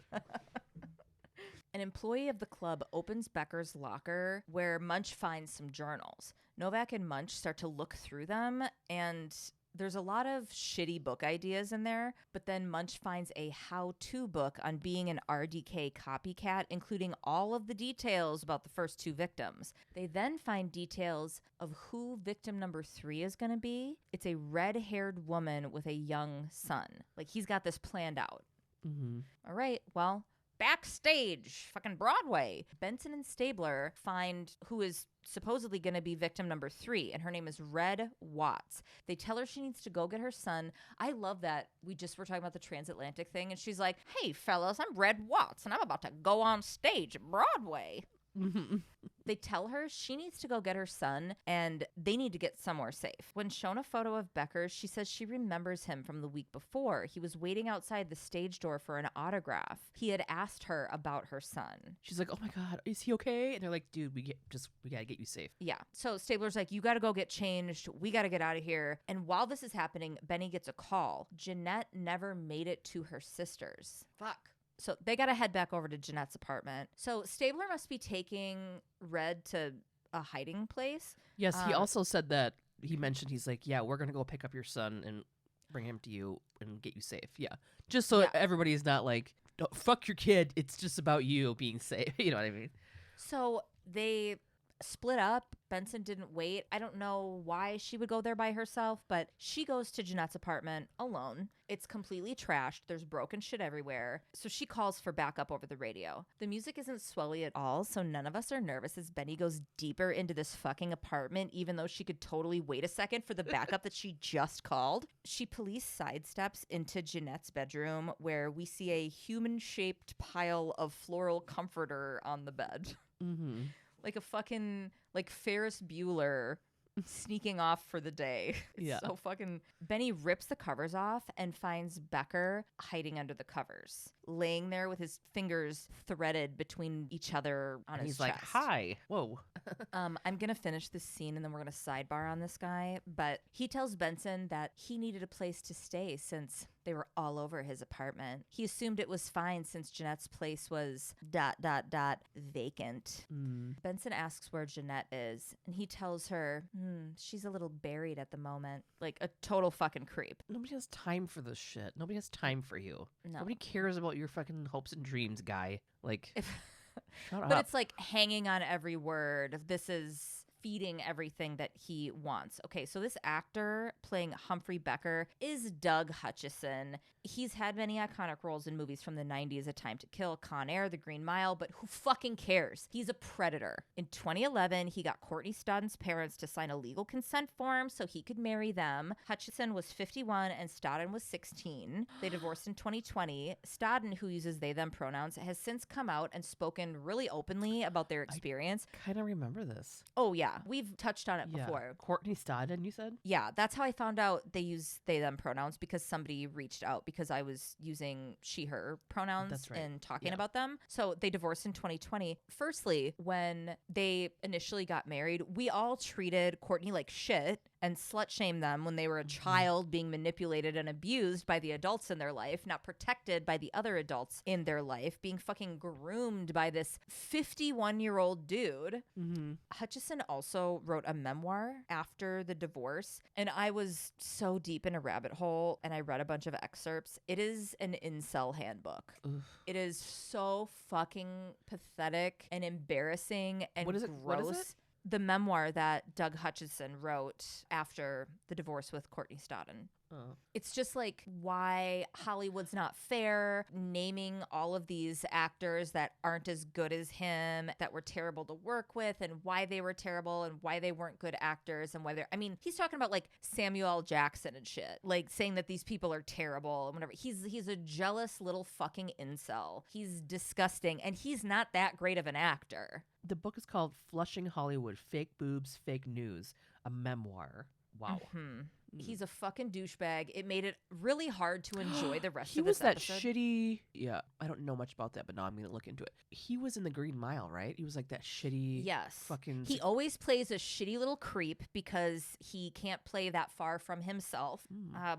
An employee of the club opens Becker's locker where Munch finds some journals. Novak and Munch start to look through them, and there's a lot of shitty book ideas in there, but then Munch finds a how-to book on being an RDK copycat, including all of the details about the first two victims. They then find details of who victim number 3 is going to be. It's a red-haired woman with a young son. Like, he's got this planned out. Mm-hmm. All right, well, backstage, fucking Broadway. Benson and Stabler find who is supposedly going to be victim number 3, and her name is Red Watts. They tell her she needs to go get her son. I love that we just were talking about the transatlantic thing, and she's like, hey, fellas, I'm Red Watts, and I'm about to go on stage at Broadway. They tell her she needs to go get her son, and they need to get somewhere safe. When shown a photo of Becker, she says she remembers him from the week before. He was waiting outside the stage door for an autograph. He had asked her about her son. She's like, oh my God, is he okay? And they're like, dude, we gotta get you safe. Yeah. So Stabler's like, you gotta go get changed. We gotta get out of here. And while this is happening, Benny gets a call. Jeanette never made it to her sister's. Fuck. So they got to head back over to Jeanette's apartment. So Stabler must be taking Red to a hiding place. Yes, he also said that he mentioned, he's like, yeah, we're going to go pick up your son and bring him to you and get you safe. Yeah. Just so everybody's not like, don't, fuck your kid. It's just about you being safe. You know what I mean? So they split up. Benson didn't wait. I don't know why she would go there by herself, but she goes to Jeanette's apartment alone. It's completely trashed. There's broken shit everywhere. So she calls for backup over the radio. The music isn't swelly at all, so none of us are nervous as Benny goes deeper into this fucking apartment, even though she could totally wait a second for the backup that she just called. She police sidesteps into Jeanette's bedroom, where we see a human-shaped pile of floral comforter on the bed. Mm-hmm. Like a fucking, like Ferris Bueller sneaking off for the day. It's so fucking... Benny rips the covers off and finds Becker hiding under the covers, laying there with his fingers threaded between each other on his chest. He's like, hi. Whoa. I'm going to finish this scene and then we're going to sidebar on this guy. But he tells Benson that he needed a place to stay since they were all over his apartment. He assumed it was fine since Jeanette's place was ... vacant. Benson asks where Jeanette is, and he tells her, she's a little buried at the moment. Like a total fucking creep. Nobody has time for this shit. Nobody has time for you. No. Nobody cares about your fucking hopes and dreams, guy. Like... Shut But up. it's like hanging on every word. This is feeding everything that he wants. Okay, so this actor playing Humphrey Becker is Doug Hutchison. He's had many iconic roles in movies from the 90s, A Time to Kill, Con Air, The Green Mile, but who fucking cares? He's a predator. In 2011, he got Courtney Stodden's parents to sign a legal consent form so he could marry them. Hutchison was 51 and Stodden was 16. They divorced in 2020. Stodden, who uses they, them pronouns, has since come out and spoken really openly about their experience. Kind of remember this. Oh, yeah. We've touched on it before. Courtney Stodden, you said? Yeah, that's how I found out they use they, them pronouns because somebody reached out because I was using she, her pronouns That's right. and talking about them. So they divorced in 2020. Firstly, when they initially got married, we all treated Courtney like shit and slut shamed them when they were a child being manipulated and abused by the adults in their life, not protected by the other adults in their life, being fucking groomed by this 51-year-old dude. Mm-hmm. Hutchison also wrote a memoir after the divorce, and I was so deep in a rabbit hole and I read a bunch of excerpts. It is an incel handbook. Oof. It is so fucking pathetic and embarrassing and What is it? gross. What is it? The memoir that Doug Hutchison wrote after the divorce with Courtney Stodden. Oh. It's just like why Hollywood's not fair, naming all of these actors that aren't as good as him, that were terrible to work with, and why they were terrible and why they weren't good actors and why they're, I mean, he's talking about like Samuel L. Jackson and shit, like saying that these people are terrible and whatever. He's a jealous little fucking incel. He's disgusting and he's not that great of an actor. The book is called Flushing Hollywood, Fake Boobs, Fake News, a memoir. Wow. Mm-hmm. He's a fucking douchebag. It made it really hard to enjoy the rest He of was this that episode. shitty. Yeah, I don't know much about that, but now I'm going to look into it. He was in The Green Mile, right? He was like that shitty. Yes. Fucking. He always plays a shitty little creep because he can't play that far from himself.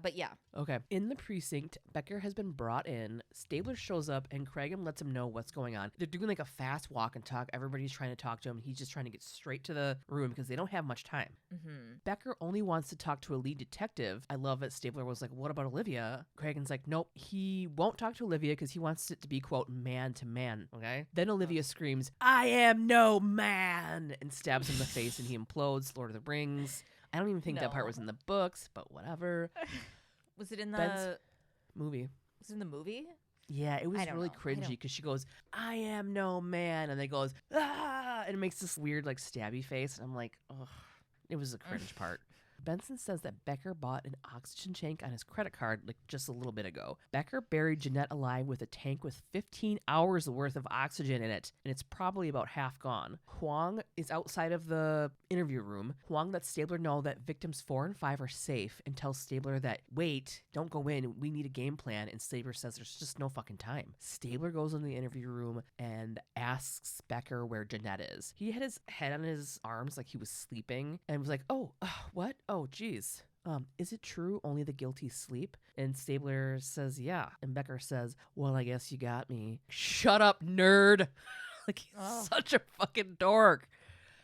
But yeah. Okay. In the precinct, Becker has been brought in. Stabler shows up and Cragen lets him know what's going on. They're doing like a fast walk and talk. Everybody's trying to talk to him. He's just trying to get straight to the room because they don't have much time. Mm-hmm. Becker only wants to talk to a lead detective. I love it. Stabler was like, what about Olivia? Cragen's like, nope, he won't talk to Olivia because he wants it to be, quote, man to man. Okay. Then Olivia screams, I am no man, and stabs him in the face and he implodes. Lord of the Rings. I don't even think that part No. was in the books, but whatever. Was it in Ben's- the Movie. Was it in the movie? Yeah, it was I don't really know. I don't- cringy because she goes, I am no man. And then goes, ah, and it makes this weird, like, stabby face. And I'm like, ugh. It was a cringe part. Benson says that Becker bought an oxygen tank on his credit card like just a little bit ago. Becker buried Jeanette alive with a tank with 15 hours worth of oxygen in it, and it's probably about half gone. Huang is outside of the interview room. Huang lets Stabler know that victims 4 and 5 are safe and tells Stabler that, wait, don't go in, we need a game plan, and Stabler says there's just no fucking time. Stabler goes in the interview room and asks Becker where Jeanette is. He had his head on his arms like he was sleeping and was like, what? Oh, geez. Is it true only the guilty sleep? And Stabler says, yeah. And Becker says, well, I guess you got me. Shut up, nerd. Like, he's such a fucking dork.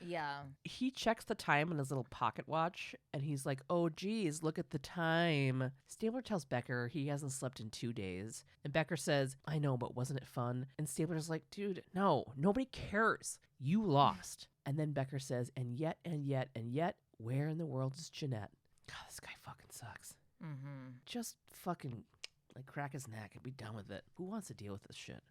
Yeah. He checks the time on his little pocket watch, and he's like, oh, geez, look at the time. Stabler tells Becker he hasn't slept in 2 days. And Becker says, I know, but wasn't it fun? And Stabler's like, dude, no, nobody cares. You lost. And then Becker says, and yet, where in the world is Jeanette? God, this guy fucking sucks. Mm-hmm. Just fucking, like, crack his neck and be done with it. Who wants to deal with this shit?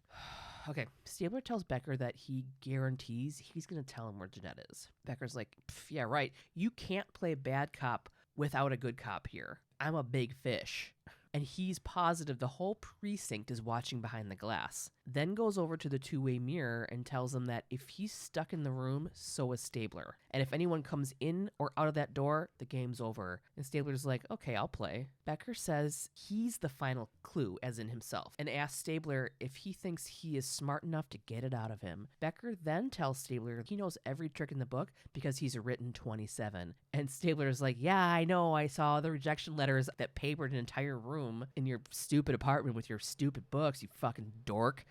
Okay, Stabler tells Becker that he guarantees he's going to tell him where Jeanette is. Becker's like, yeah, right. You can't play bad cop without a good cop here. I'm a big fish. And he's positive the whole precinct is watching behind the glass. Then goes over to the two-way mirror and tells them that if he's stuck in the room, so is Stabler. And if anyone comes in or out of that door, the game's over. And Stabler's like, okay, I'll play. Becker says he's the final clue, as in himself, and asks Stabler if he thinks he is smart enough to get it out of him. Becker then tells Stabler he knows every trick in the book because he's written 27. And Stabler's like, yeah, I know, I saw the rejection letters that papered an entire room in your stupid apartment with your stupid books, you fucking dork.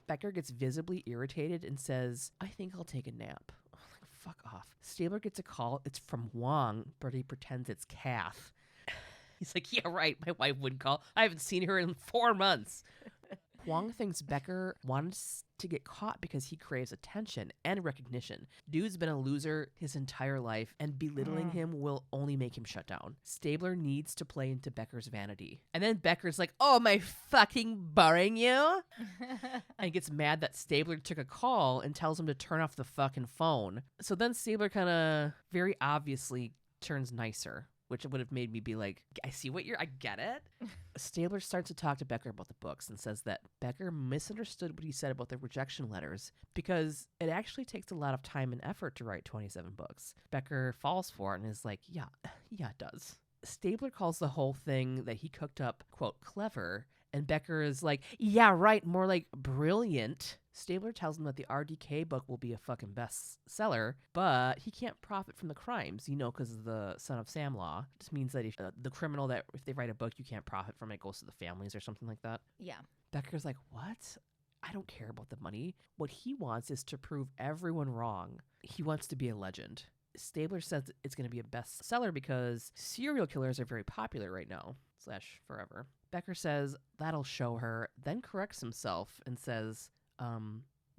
Becker gets visibly irritated and says, I think I'll take a nap. Oh, like, fuck off. Stabler gets a call. It's from Huang, but he pretends it's Kath. He's like, yeah, right. My wife wouldn't call. I haven't seen her in 4 months. Huang thinks Becker wanted to get caught because he craves attention and recognition. Dude's been a loser his entire life, and belittling him will only make him shut down. Stabler needs to play into Becker's vanity. And then Becker's like, oh, am I fucking boring you? And gets mad that Stabler took a call and tells him to turn off the fucking phone. So then Stabler kind of very obviously turns nicer, which would have made me be like, I get it. Stabler starts to talk to Becker about the books and says that Becker misunderstood what he said about the rejection letters because it actually takes a lot of time and effort to write 27 books. Becker falls for it and is like, yeah, it does. Stabler calls the whole thing that he cooked up, quote, clever, and Becker is like, yeah, right, more like brilliant. Stabler tells him that the RDK book will be a fucking bestseller, but he can't profit from the crimes, because of the Son of Sam law. It just means that if the criminal that if they write a book, you can't profit from it, goes to the families or something like that. Yeah. Becker's like, what? I don't care about the money. What he wants is to prove everyone wrong. He wants to be a legend. Stabler says it's going to be a bestseller because serial killers are very popular right now, / forever. Becker says that'll show her, then corrects himself and says,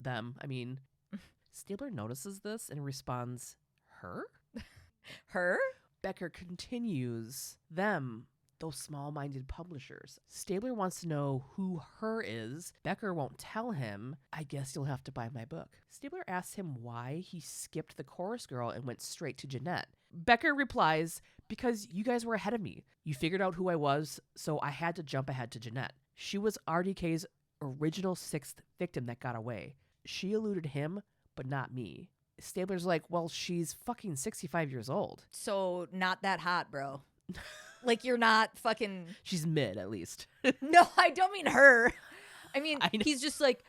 them. I mean, Stabler notices this and responds, her? Her? Becker continues, them, those small-minded publishers. Stabler wants to know who her is. Becker won't tell him. I guess you'll have to buy my book. Stabler asks him why he skipped the chorus girl and went straight to Jeanette. Becker replies, because you guys were ahead of me. You figured out who I was, so I had to jump ahead to Jeanette. She was RDK's original 6th victim that got away. She eluded him, but not me. Stabler's like, well, she's fucking 65 years old. So not that hot, bro. Like, you're not fucking... She's mid, at least. No, I don't mean her. I mean, he's just like,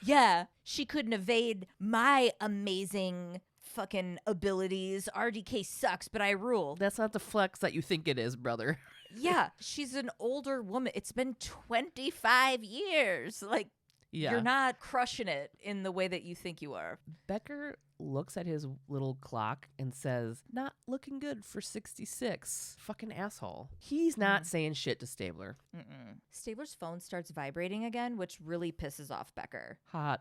yeah, she couldn't evade my amazing fucking abilities. RDK sucks, but I rule. That's not the flex that you think it is, brother. Yeah, she's an older woman. It's been 25 years. Like, you're not crushing it in the way that you think you are. Becker looks at his little clock and says, not looking good for 66. Fucking asshole. He's not saying shit to Stabler. Stabler's phone starts vibrating again, which really pisses off Becker. Hot.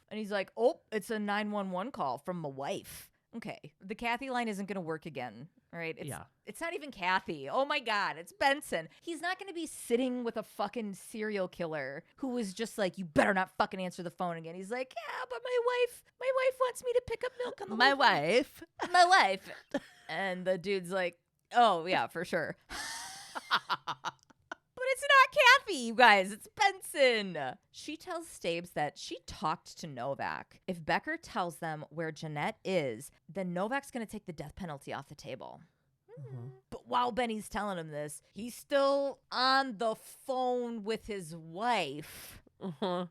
And he's like, oh, it's a 911 call from my wife. Okay. The Kathy line isn't going to work again. All right. It's not even Kathy. Oh my God. It's Benson. He's not going to be sitting with a fucking serial killer who is just like, you better not fucking answer the phone again. He's like, yeah, but my wife wants me to pick up milk on the My way. My wife. And the dude's like, oh yeah, for sure. But it's not Kathy, you guys. It's Benson. She tells Stabes that she talked to Novak. If Becker tells them where Jeanette is, then Novak's going to take the death penalty off the table. But while Benny's telling him this, he's still on the phone with his wife.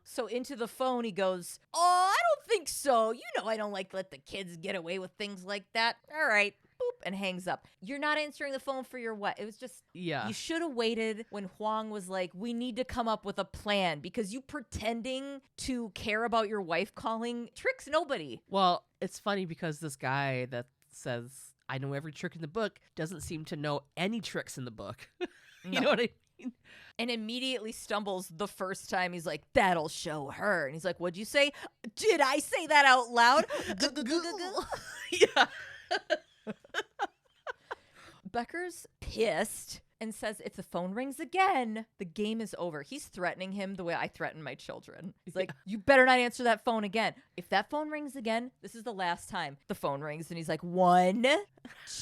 So into the phone he goes, oh, I don't think so. You know I don't like to let the kids get away with things like that. All right. Boop, and hangs up. You're not answering the phone for your what? It was just, you should have waited when Huang was like, we need to come up with a plan, because you pretending to care about your wife calling tricks nobody. Well, it's funny because this guy that says, I know every trick in the book, doesn't seem to know any tricks in the book. You know what I mean? And immediately stumbles the first time. He's like, that'll show her. And he's like, what'd you say? Did I say that out loud? Yeah. Becker's pissed and says if the phone rings again, the game is over. He's threatening him the way I threaten my children. He's like, you better not answer that phone again. If that phone rings again, this is the last time. The phone rings and he's like, 1,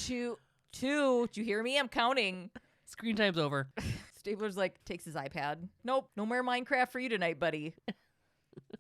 2. Do you hear me? I'm counting. Screen time's over. Stabler's like, takes his iPad. Nope, no more Minecraft for you tonight, buddy.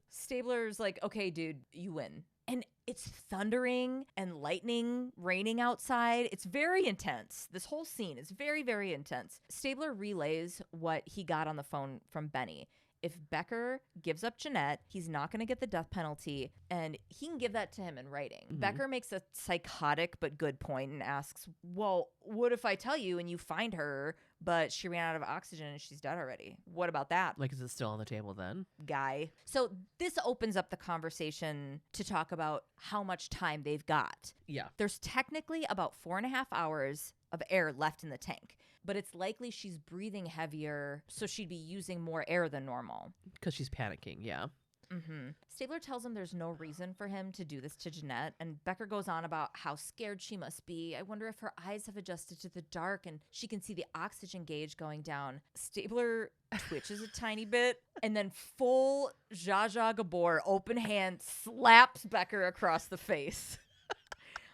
Stabler's like, okay, dude, you win. And it's thundering and lightning, raining outside. It's very intense. This whole scene is very, very intense. Stabler relays what he got on the phone from Benny. If Becker gives up Jeanette, he's not going to get the death penalty, and he can give that to him in writing. Becker makes a psychotic but good point and asks, well, what if I tell you and you find her, but she ran out of oxygen and she's dead already? What about that? Like, is it still on the table then? Guy. So this opens up the conversation to talk about how much time they've got. Yeah. There's technically about 4.5 hours of air left in the tank, but it's likely she's breathing heavier, so she'd be using more air than normal. Because she's panicking, yeah. Mm-hmm. Stabler tells him there's no reason for him to do this to Jeanette, and Becker goes on about how scared she must be. I wonder if her eyes have adjusted to the dark and she can see the oxygen gauge going down. Stabler twitches a tiny bit and then full Zsa Zsa Gabor open hand slaps Becker across the face.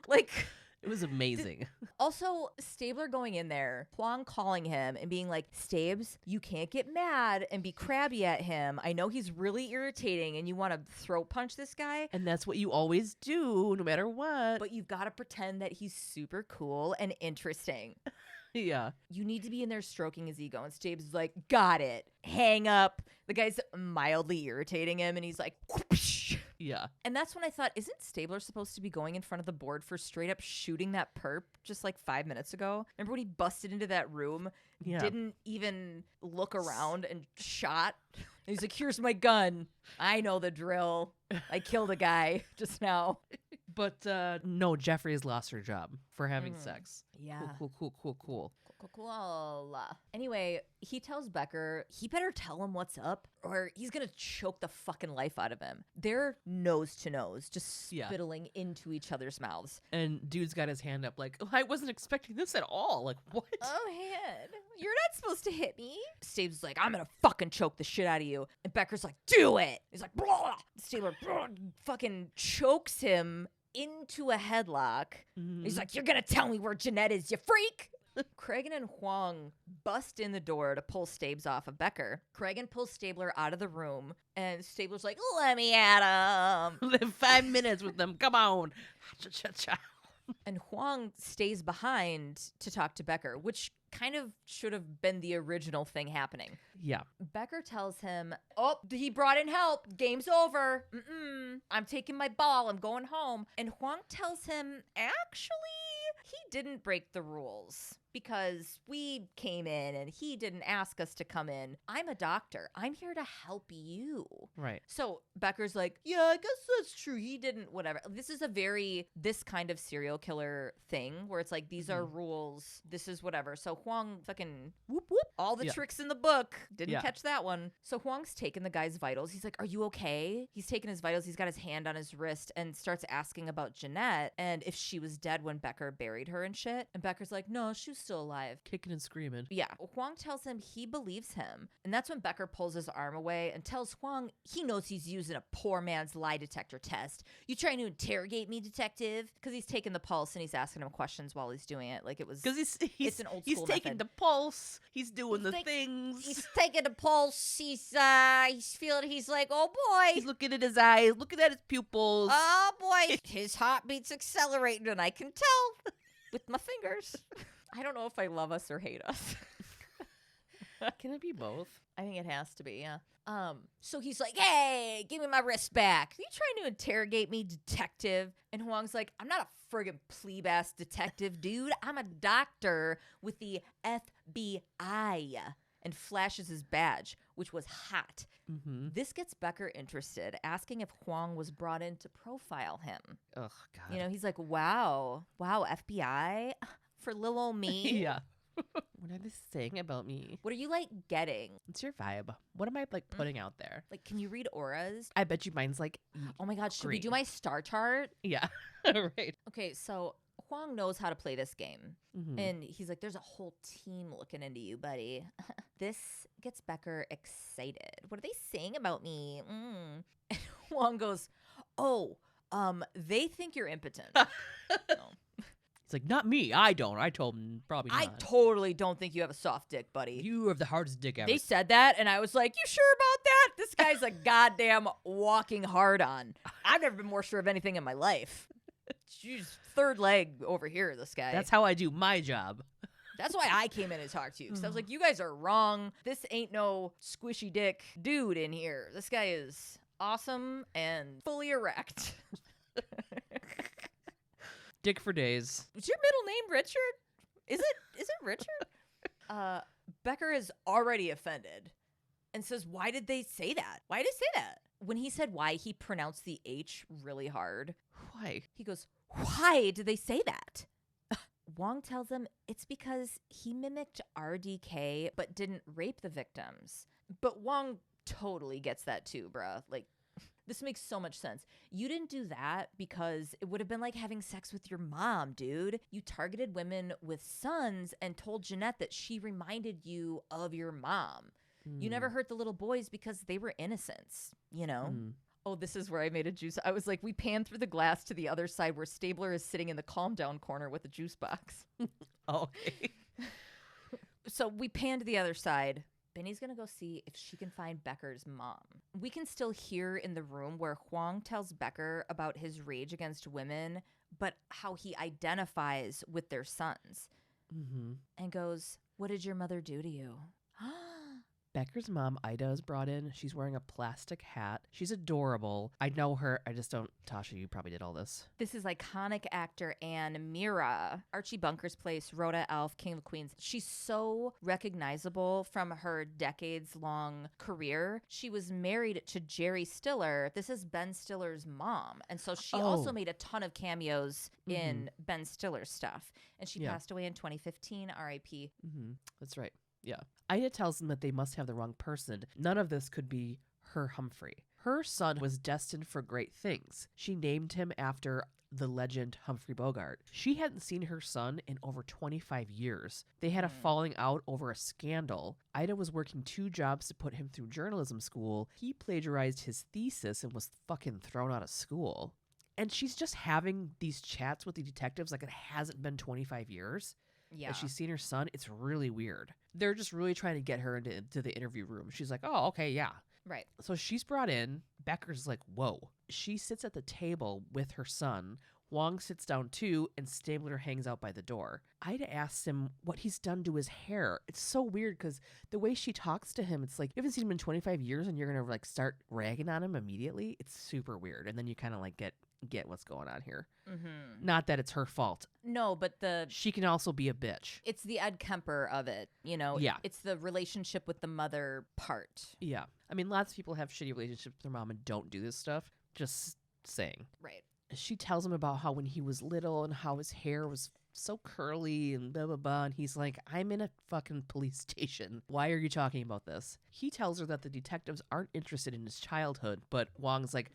Like... It was amazing. Also, Stabler going in there, Huang calling him and being like, Stabes, you can't get mad and be crabby at him. I know he's really irritating and you want to throat punch this guy. And that's what you always do, no matter what. But you've got to pretend that he's super cool and interesting. Yeah. You need to be in there stroking his ego. And Stabes is like, got it. Hang up. The guy's mildly irritating him and he's like, whoosh. Yeah. And that's when I thought, isn't Stabler supposed to be going in front of the board for straight up shooting that perp just like 5 minutes ago? Remember when he busted into that room, didn't even look around and shot? And he's like, here's my gun. I know the drill. I killed a guy just now. But no, Jeffrey's lost her job for having sex. Yeah. Cool. Cool. Anyway, he tells Becker he better tell him what's up or he's going to choke the fucking life out of him. They're nose to nose, just spittling into each other's mouths. And dude's got his hand up like, oh, I wasn't expecting this at all. Like, what? Oh, hand. You're not supposed to hit me. Stave's like, I'm going to fucking choke the shit out of you. And Becker's like, do it. He's like, blah. Stabler fucking chokes him into a headlock. Mm-hmm. He's like, you're going to tell me where Jeanette is, you freak. Cragen and Huang bust in the door to pull Stabes off of Becker. Cragen pulls Stabler out of the room, and Stabler's like, let me at him. Live 5 minutes with them. Come on. And Huang stays behind to talk to Becker, which kind of should have been the original thing happening. Yeah. Becker tells him, oh, he brought in help. Game's over. I'm taking my ball. I'm going home. And Huang tells him, actually, he didn't break the rules because we came in and he didn't ask us to come in. I'm a doctor. I'm here to help you. Right. So Becker's like, yeah, I guess that's true. He didn't, whatever. This is this kind of serial killer thing where it's like, these are rules. This is whatever. So Huang fucking whoop, whoop. All the tricks in the book. Didn't catch that one. So Huang's taking the guy's vitals. He's like, are you okay? He's taking his vitals. He's got his hand on his wrist and starts asking about Jeanette and if she was dead when Becker buried her and shit. And Becker's like, no, she was still alive. Kicking and screaming. Yeah. Huang tells him he believes him. And that's when Becker pulls his arm away and tells Huang he knows he's using a poor man's lie detector test. You trying to interrogate me, detective? Because he's taking the pulse and he's asking him questions while he's doing it. Like it was. Because it's an old school He's taking method. the pulse. He's doing the things. He's taking the pulse. He's feeling. He's like, oh boy. He's looking at his eyes, looking at his pupils. Oh boy. His heartbeat's accelerating, and I can tell with my fingers. I don't know if I love us or hate us. Can it be both? I think it has to be, yeah. So he's like, hey, give me my wrist back. Are you trying to interrogate me, detective? And Huang's like, I'm not a friggin' plebe-ass detective, dude. I'm a doctor with the FBI. And flashes his badge, which was hot. Mm-hmm. This gets Becker interested, asking if Huang was brought in to profile him. Oh, God. You know, he's like, wow, FBI? For little old me? Yeah. What are they saying about me? What are you, like, getting? What's your vibe? What am I, like, putting out there? Like, can you read auras? I bet you mine's, like, oh, my God. Should green. we do my star chart? Yeah. Right. Okay, so Huang knows how to play this game. Mm-hmm. And he's like, there's a whole team looking into you, buddy. This gets Becker excited. What are they saying about me? And Huang goes, they think you're impotent. No. It's like, not me. I don't. I told him probably not. I totally don't think you have a soft dick, buddy. You have the hardest dick ever. They said that, and I was like, you sure about that? This guy's a goddamn walking hard on. I've never been more sure of anything in my life. Jeez, third leg over here, this guy. That's how I do my job. That's why I came in to talk to you. Because I was like, you guys are wrong. This ain't no squishy dick dude in here. This guy is awesome and fully erect. Dick for days. Is your middle name Richard? Is it Richard? Becker is already offended and says, why did they say that? Why did they say that? When he said why, he pronounced the H really hard. Why? He goes, why did they say that? Wong tells him it's because he mimicked RDK but didn't rape the victims. But Wong totally gets that too, bruh. Like, This makes so much sense. You didn't do that because it would have been like having sex with your mom, dude. You targeted women with sons and told Jeanette that she reminded you of your mom. You never hurt the little boys because they were innocents, you know? Oh, this is where I made a juice. I was like, we pan through the glass to the other side where Stabler is sitting in the calm down corner with a juice box. Okay. So we pan to the other side. Benny's going to go see if she can find Becker's mom. We can still hear in the room where Huang tells Becker about his rage against women, but how he identifies with their sons. And goes, what did your mother do to you? Becker's mom, Ida, is brought in. She's wearing a plastic hat. She's adorable. I know her. I just don't. Tasha, you probably did all this. This is iconic actor Anne Mira. Archie Bunker's Place, Rhoda, Alf, King of Queens. She's so recognizable from her decades-long career. She was married to Jerry Stiller. This is Ben Stiller's mom. And so she also made a ton of cameos in Ben Stiller's stuff. And she passed away in 2015, R.I.P. That's right. Yeah. Ida tells them that they must have the wrong person. None of this could be her Humphrey. Her son was destined for great things. She named him after the legend Humphrey Bogart. She hadn't seen her son in over 25 years. They had a falling out over a scandal. Ida was working 2 jobs to put him through journalism school. He plagiarized his thesis and was fucking thrown out of school. And she's just having these chats with the detectives like it hasn't been 25 years. Yeah. She's seen her son. It's really weird. They're just really trying to get her into the interview room. She's like, oh, okay, yeah. Right. So she's brought in. Becker's like, whoa. She sits at the table with her son. Wong sits down too, and Stabler hangs out by the door. Ida asks him what he's done to his hair. It's so weird because the way she talks to him, it's like, you haven't seen him in 25 years and you're going to like start ragging on him immediately. It's super weird. And then you kind of like get what's going on here. Not that it's her fault. No, but she can also be a bitch. It's the Ed Kemper of it, you know? Yeah. It's the relationship with the mother part. Yeah. I mean, lots of people have shitty relationships with their mom and don't do this stuff. Just saying. Right. She tells him about how when he was little and how his hair was so curly and blah, blah, blah. And he's like, I'm in a fucking police station. Why are you talking about this? He tells her that the detectives aren't interested in his childhood, but Wong's like,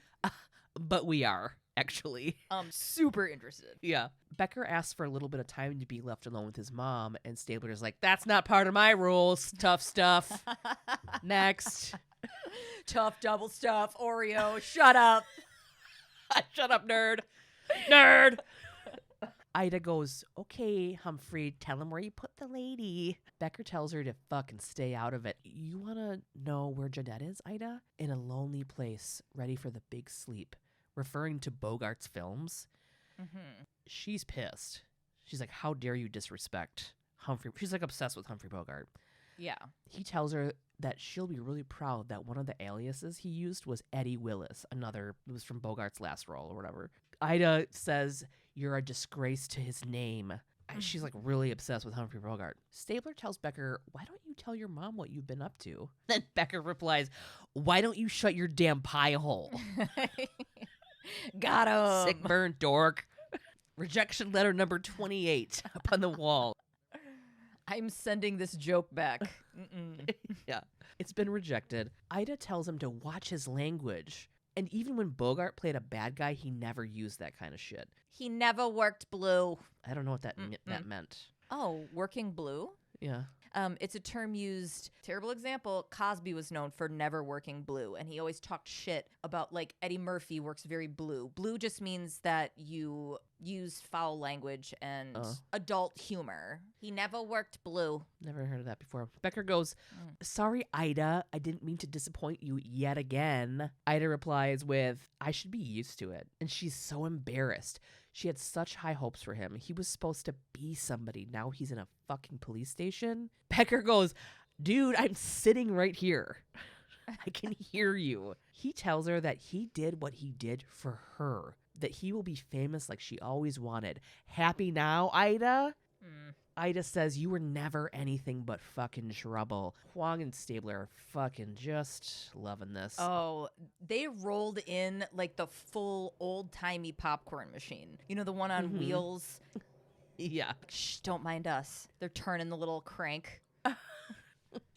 but we are. Actually. Super interested. Yeah. Becker asks for a little bit of time to be left alone with his mom, and Stabler's like, that's not part of my rules. Tough stuff. Next. Tough double stuff. Oreo. Shut up. Shut up, nerd. Nerd. Ida goes, okay, Humphrey, tell him where you put the lady. Becker tells her to fucking stay out of it. You want to know where Jeanette is, Ida? In a lonely place, ready for the big sleep. Referring to Bogart's films. She's pissed. She's like, how dare you disrespect Humphrey? She's like obsessed with Humphrey Bogart. Yeah. He tells her that she'll be really proud that one of the aliases he used was Eddie Willis. It was from Bogart's last role or whatever. Ida says, you're a disgrace to his name. And she's like really obsessed with Humphrey Bogart. Stabler tells Becker, why don't you tell your mom what you've been up to? Then Becker replies, why don't you shut your damn pie hole? Got him. Sick burn dork. Rejection letter number 28 up on the wall. I'm sending this joke back. Yeah. It's been rejected. Ida tells him to watch his language. And even when Bogart played a bad guy, he never used that kind of shit. He never worked blue. I don't know what that meant. Oh, working blue? Yeah. It's a term used, terrible example, Cosby was known for never working blue, and he always talked shit about, like, Eddie Murphy works very blue. Blue just means that you use foul language and adult humor. He never worked blue. Never heard of that before. Becker goes, sorry, Ida, I didn't mean to disappoint you yet again. Ida replies with, I should be used to it. And she's so embarrassed. She had such high hopes for him. He was supposed to be somebody. Now he's in a fucking police station. Becker goes, dude, I'm sitting right here. I can hear you. He tells her that he did what he did for her, that he will be famous like she always wanted. Happy now, Ida? Ida says, you were never anything but fucking trouble. Huang and Stabler are fucking just loving this. Oh, they rolled in like the full old-timey popcorn machine. You know, the one on wheels? Yeah. Shh, don't mind us. They're turning the little crank.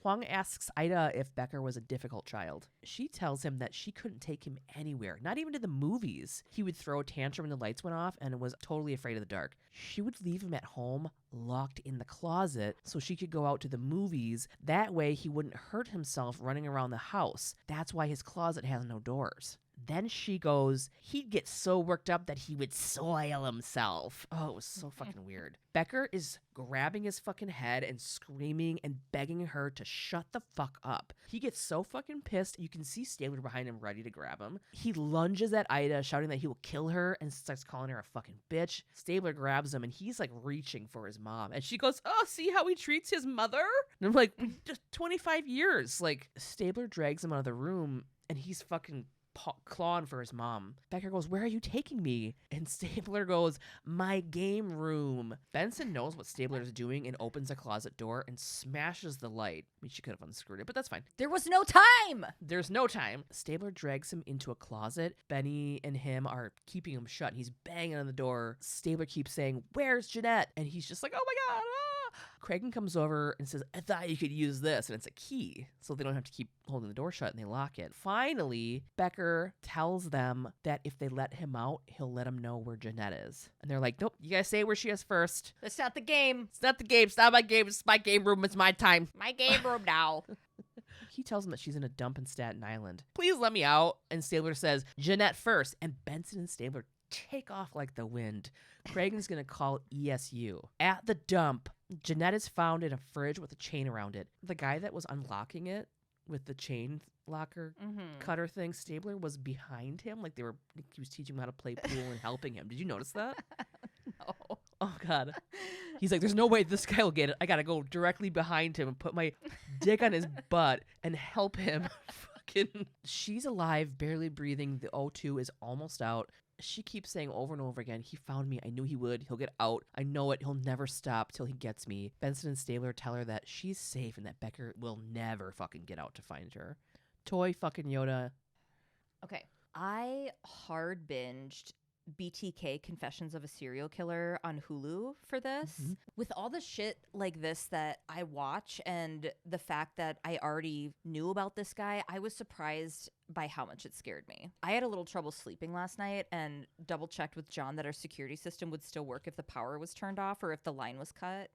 Huang asks Ida if Becker was a difficult child. She tells him that she couldn't take him anywhere, not even to the movies. He would throw a tantrum when the lights went off and was totally afraid of the dark. She would leave him at home, locked in the closet, so she could go out to the movies. That way he wouldn't hurt himself running around the house. That's why his closet has no doors. Then she goes, he'd get so worked up that he would soil himself. Oh, it was so fucking weird. Becker is grabbing his fucking head and screaming and begging her to shut the fuck up. He gets so fucking pissed. You can see Stabler behind him ready to grab him. He lunges at Ida, shouting that he will kill her and starts calling her a fucking bitch. Stabler grabs him and he's like reaching for his mom. And she goes, oh, see how he treats his mother? And I'm like, just 25 years. Like, Stabler drags him out of the room and he's fucking clawing for his mom. Becker goes, where are you taking me? And Stabler goes, my game room. Benson knows what Stabler is doing and opens a closet door and smashes the light. I mean, she could have unscrewed it, but that's fine. There was no time. There's no time. Stabler drags him into a closet. Benny and him are keeping him shut. He's banging on the door. Stabler keeps saying, where's Jeanette? And he's just like, oh my God, Cragen comes over and says, I thought you could use this. And it's a key, so they don't have to keep holding the door shut, and they lock it. Finally, Becker tells them that if they let him out, he'll let them know where Jeanette is. And they're like, nope, you guys say where she is first. That's not the game. It's not the game. It's not my game. It's my game room. It's my time. My game room now. He tells them that she's in a dump in Staten Island. Please let me out. And Stabler says, Jeanette first. And Benson and Stabler take off like the wind. Cragen's going to call ESU. At the dump, Jeanette is found in a fridge with a chain around it. The guy that was unlocking it with the chain locker cutter thing, Stabler was behind him. Like he was teaching him how to play pool and helping him. Did you notice that? No. Oh, God. He's like, there's no way this guy will get it. I got to go directly behind him and put my dick on his butt and help him. Fucking. She's alive, barely breathing. The O2 is almost out. She keeps saying over and over again, he found me. I knew he would. He'll get out. I know it. He'll never stop till he gets me. Benson and Stabler tell her that she's safe and that Becker will never fucking get out to find her. Toy fucking Yoda. Okay. I hard binged BTK Confessions of a Serial Killer on Hulu for this. Mm-hmm. With all the shit like this that I watch and the fact that I already knew about this guy, I was surprised by how much it scared me. I had a little trouble sleeping last night and double checked with John that our security system would still work if the power was turned off or if the line was cut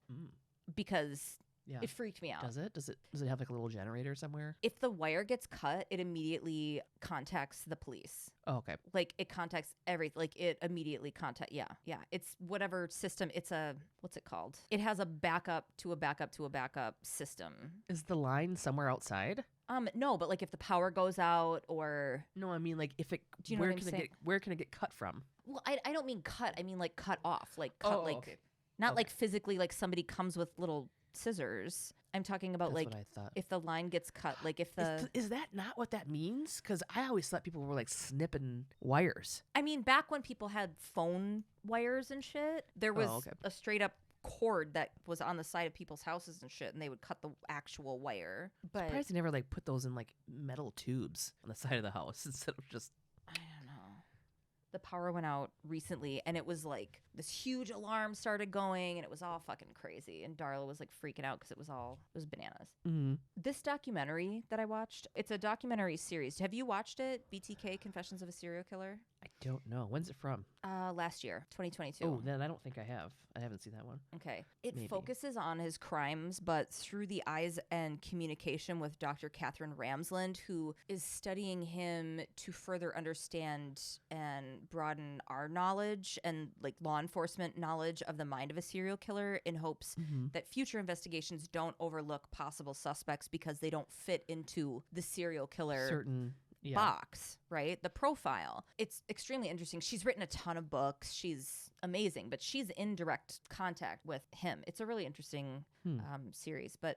because it freaked me out. Does it have like a little generator somewhere? If the wire gets cut, it immediately contacts the police. Oh, okay. Like it contacts everything. Like it immediately Yeah. It's whatever system. It's what's it called? It has a backup to a backup to a backup system. Is the line somewhere outside? No, but like if the power goes out or no, I mean like if it. Do you know what I'm saying? Where can it get cut from? Well, I don't mean cut. I mean like cut off. Like cut. Okay. Not like physically. Like somebody comes with little scissors. I'm talking about That's like what I thought. if the line gets cut, like if the is that not what that means? Because I always thought people were like snipping wires. I mean, back when people had phone wires and shit, there was a straight up cord that was on the side of people's houses and shit, and they would cut the actual wire. But I'm surprised they never like put those in like metal tubes on the side of the house instead of just. I don't know. The power went out recently, and it was like this huge alarm started going, and it was all fucking crazy. And Darla was like freaking out because it was bananas. Mm-hmm. This documentary that I watched, it's a documentary series. Have you watched it? BTK Confessions of a Serial Killer? I don't know. When's it from? Last year, 2022. Oh, then I don't think I have. I haven't seen that one. Okay. It Maybe. focuses on his crimes, but through the eyes and communication with Dr. Catherine Ramsland, who is studying him to further understand and broaden our knowledge and like law enforcement knowledge of the mind of a serial killer in hopes that future investigations don't overlook possible suspects because they don't fit into the serial killer box, right? The profile. It's extremely interesting. She's written a ton of books. She's amazing, but she's in direct contact with him. It's a really interesting series. But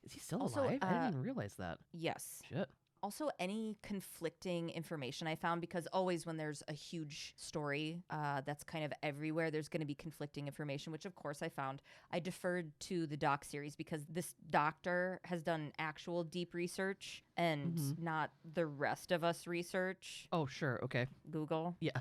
is he still also, alive? I didn't even realize that. Yes. Shit. Also, any conflicting information I found, because always when there's a huge story that's kind of everywhere, there's going to be conflicting information, which of course I found. I deferred to the doc series because this doctor has done actual deep research and not the rest of us research. Oh, sure. Okay. Google. Yeah.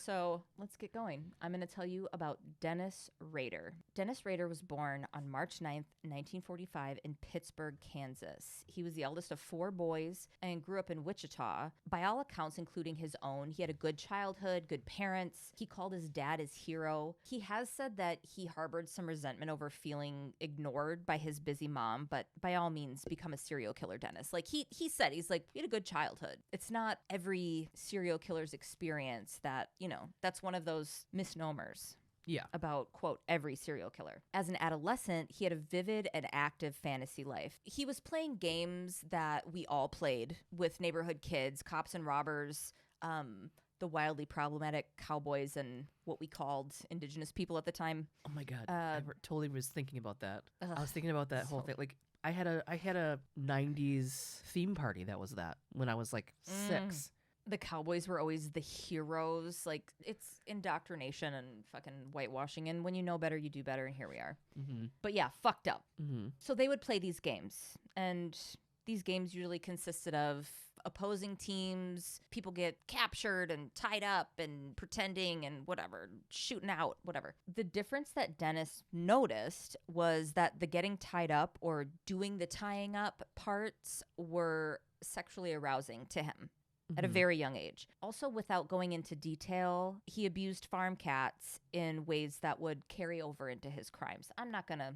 So let's get going. I'm going to tell you about Dennis Rader. Dennis Rader was born on March 9th, 1945 in Pittsburgh, Kansas. He was the eldest of 4 boys and grew up in Wichita. By all accounts, including his own, he had a good childhood, good parents. He called his dad his hero. He has said that he harbored some resentment over feeling ignored by his busy mom, but by all means, become a serial killer, Dennis. Like he said, he's like, we had a good childhood. It's not every serial killer's experience that, you know, that's one of those misnomers. Yeah. About, quote, every serial killer. As an adolescent, he had a vivid and active fantasy life. He was playing games that we all played with neighborhood kids, cops and robbers, the wildly problematic cowboys and what we called indigenous people at the time. Oh my God. I totally was thinking about that. I was thinking about that whole so- thing. Like, I had a 90s theme party that was that when I was like 6. The cowboys were always the heroes. Like, it's indoctrination and fucking whitewashing. And when you know better, you do better. And here we are. Mm-hmm. But yeah, fucked up. Mm-hmm. So they would play these games. And these games usually consisted of opposing teams. People get captured and tied up and pretending and whatever, shooting out, whatever. The difference that Dennis noticed was that the getting tied up or doing the tying up parts were sexually arousing to him. At a very young age. Also, without going into detail, he abused farm cats in ways that would carry over into his crimes. I'm not going to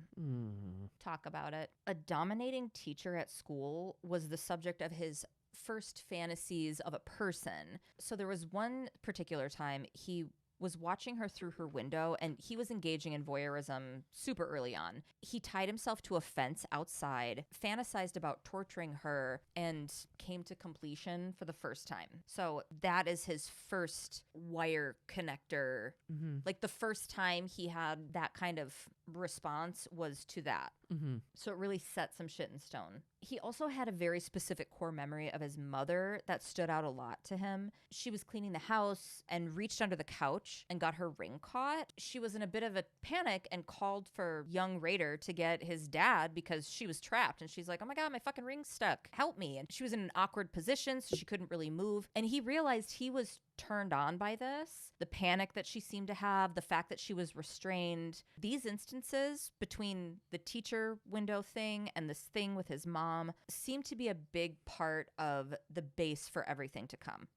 talk about it. A dominating teacher at school was the subject of his first fantasies of a person. So there was one particular time he was watching her through her window, and he was engaging in voyeurism super early on. He tied himself to a fence outside, fantasized about torturing her, and came to completion for the first time. So that is his first wire connector. Like the first time he had that kind of response was to that. So it really set some shit in stone. He also had a very specific core memory of his mother that stood out a lot to him. She was cleaning the house and reached under the couch and got her ring caught. She was in a bit of a panic and called for young Rader to get his dad because she was trapped. And she's like, oh my God, my fucking ring's stuck. Help me. And she was in an awkward position, so she couldn't really move. And he realized he was turned on by this, the panic that she seemed to have, the fact that she was restrained. These instances between the teacher window thing and this thing with his mom seemed to be a big part of the base for everything to come.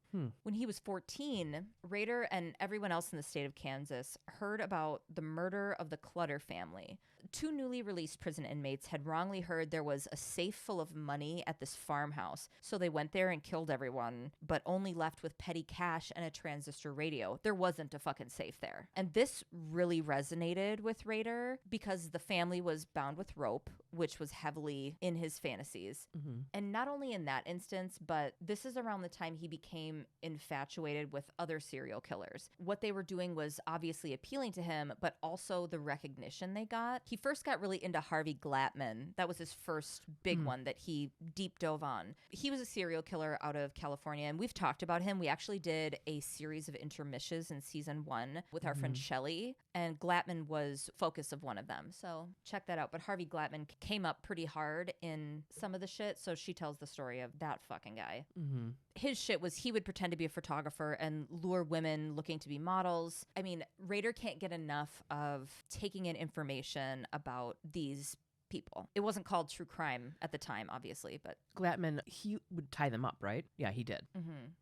When he was 14, Rader and everyone else in the state of Kansas heard about the murder of the Clutter family. 2 newly released prison inmates had wrongly heard there was a safe full of money at this farmhouse. So they went there and killed everyone, but only left with petty cash and a transistor radio. There wasn't a fucking safe there. And this really resonated with Rader because the family was bound with rope, which was heavily in his fantasies. And not only in that instance, but this is around the time he became infatuated with other serial killers. What they were doing was obviously appealing to him, but also the recognition they got. He first got really into Harvey Glattman. That was his first big one that he deep dove on. He was a serial killer out of California, and we've talked about him. We actually did a series of intermissions in season 1 with our friend Shelley, and Glattman was focus of one of them. So check that out. But Harvey Glattman came up pretty hard in some of the shit, so she tells the story of that fucking guy. His shit was he would pretend to be a photographer and lure women looking to be models. I mean, Rader can't get enough of taking in information about these people. It wasn't called true crime at the time, obviously, but Glattman, he would tie them up, right? Yeah, he did.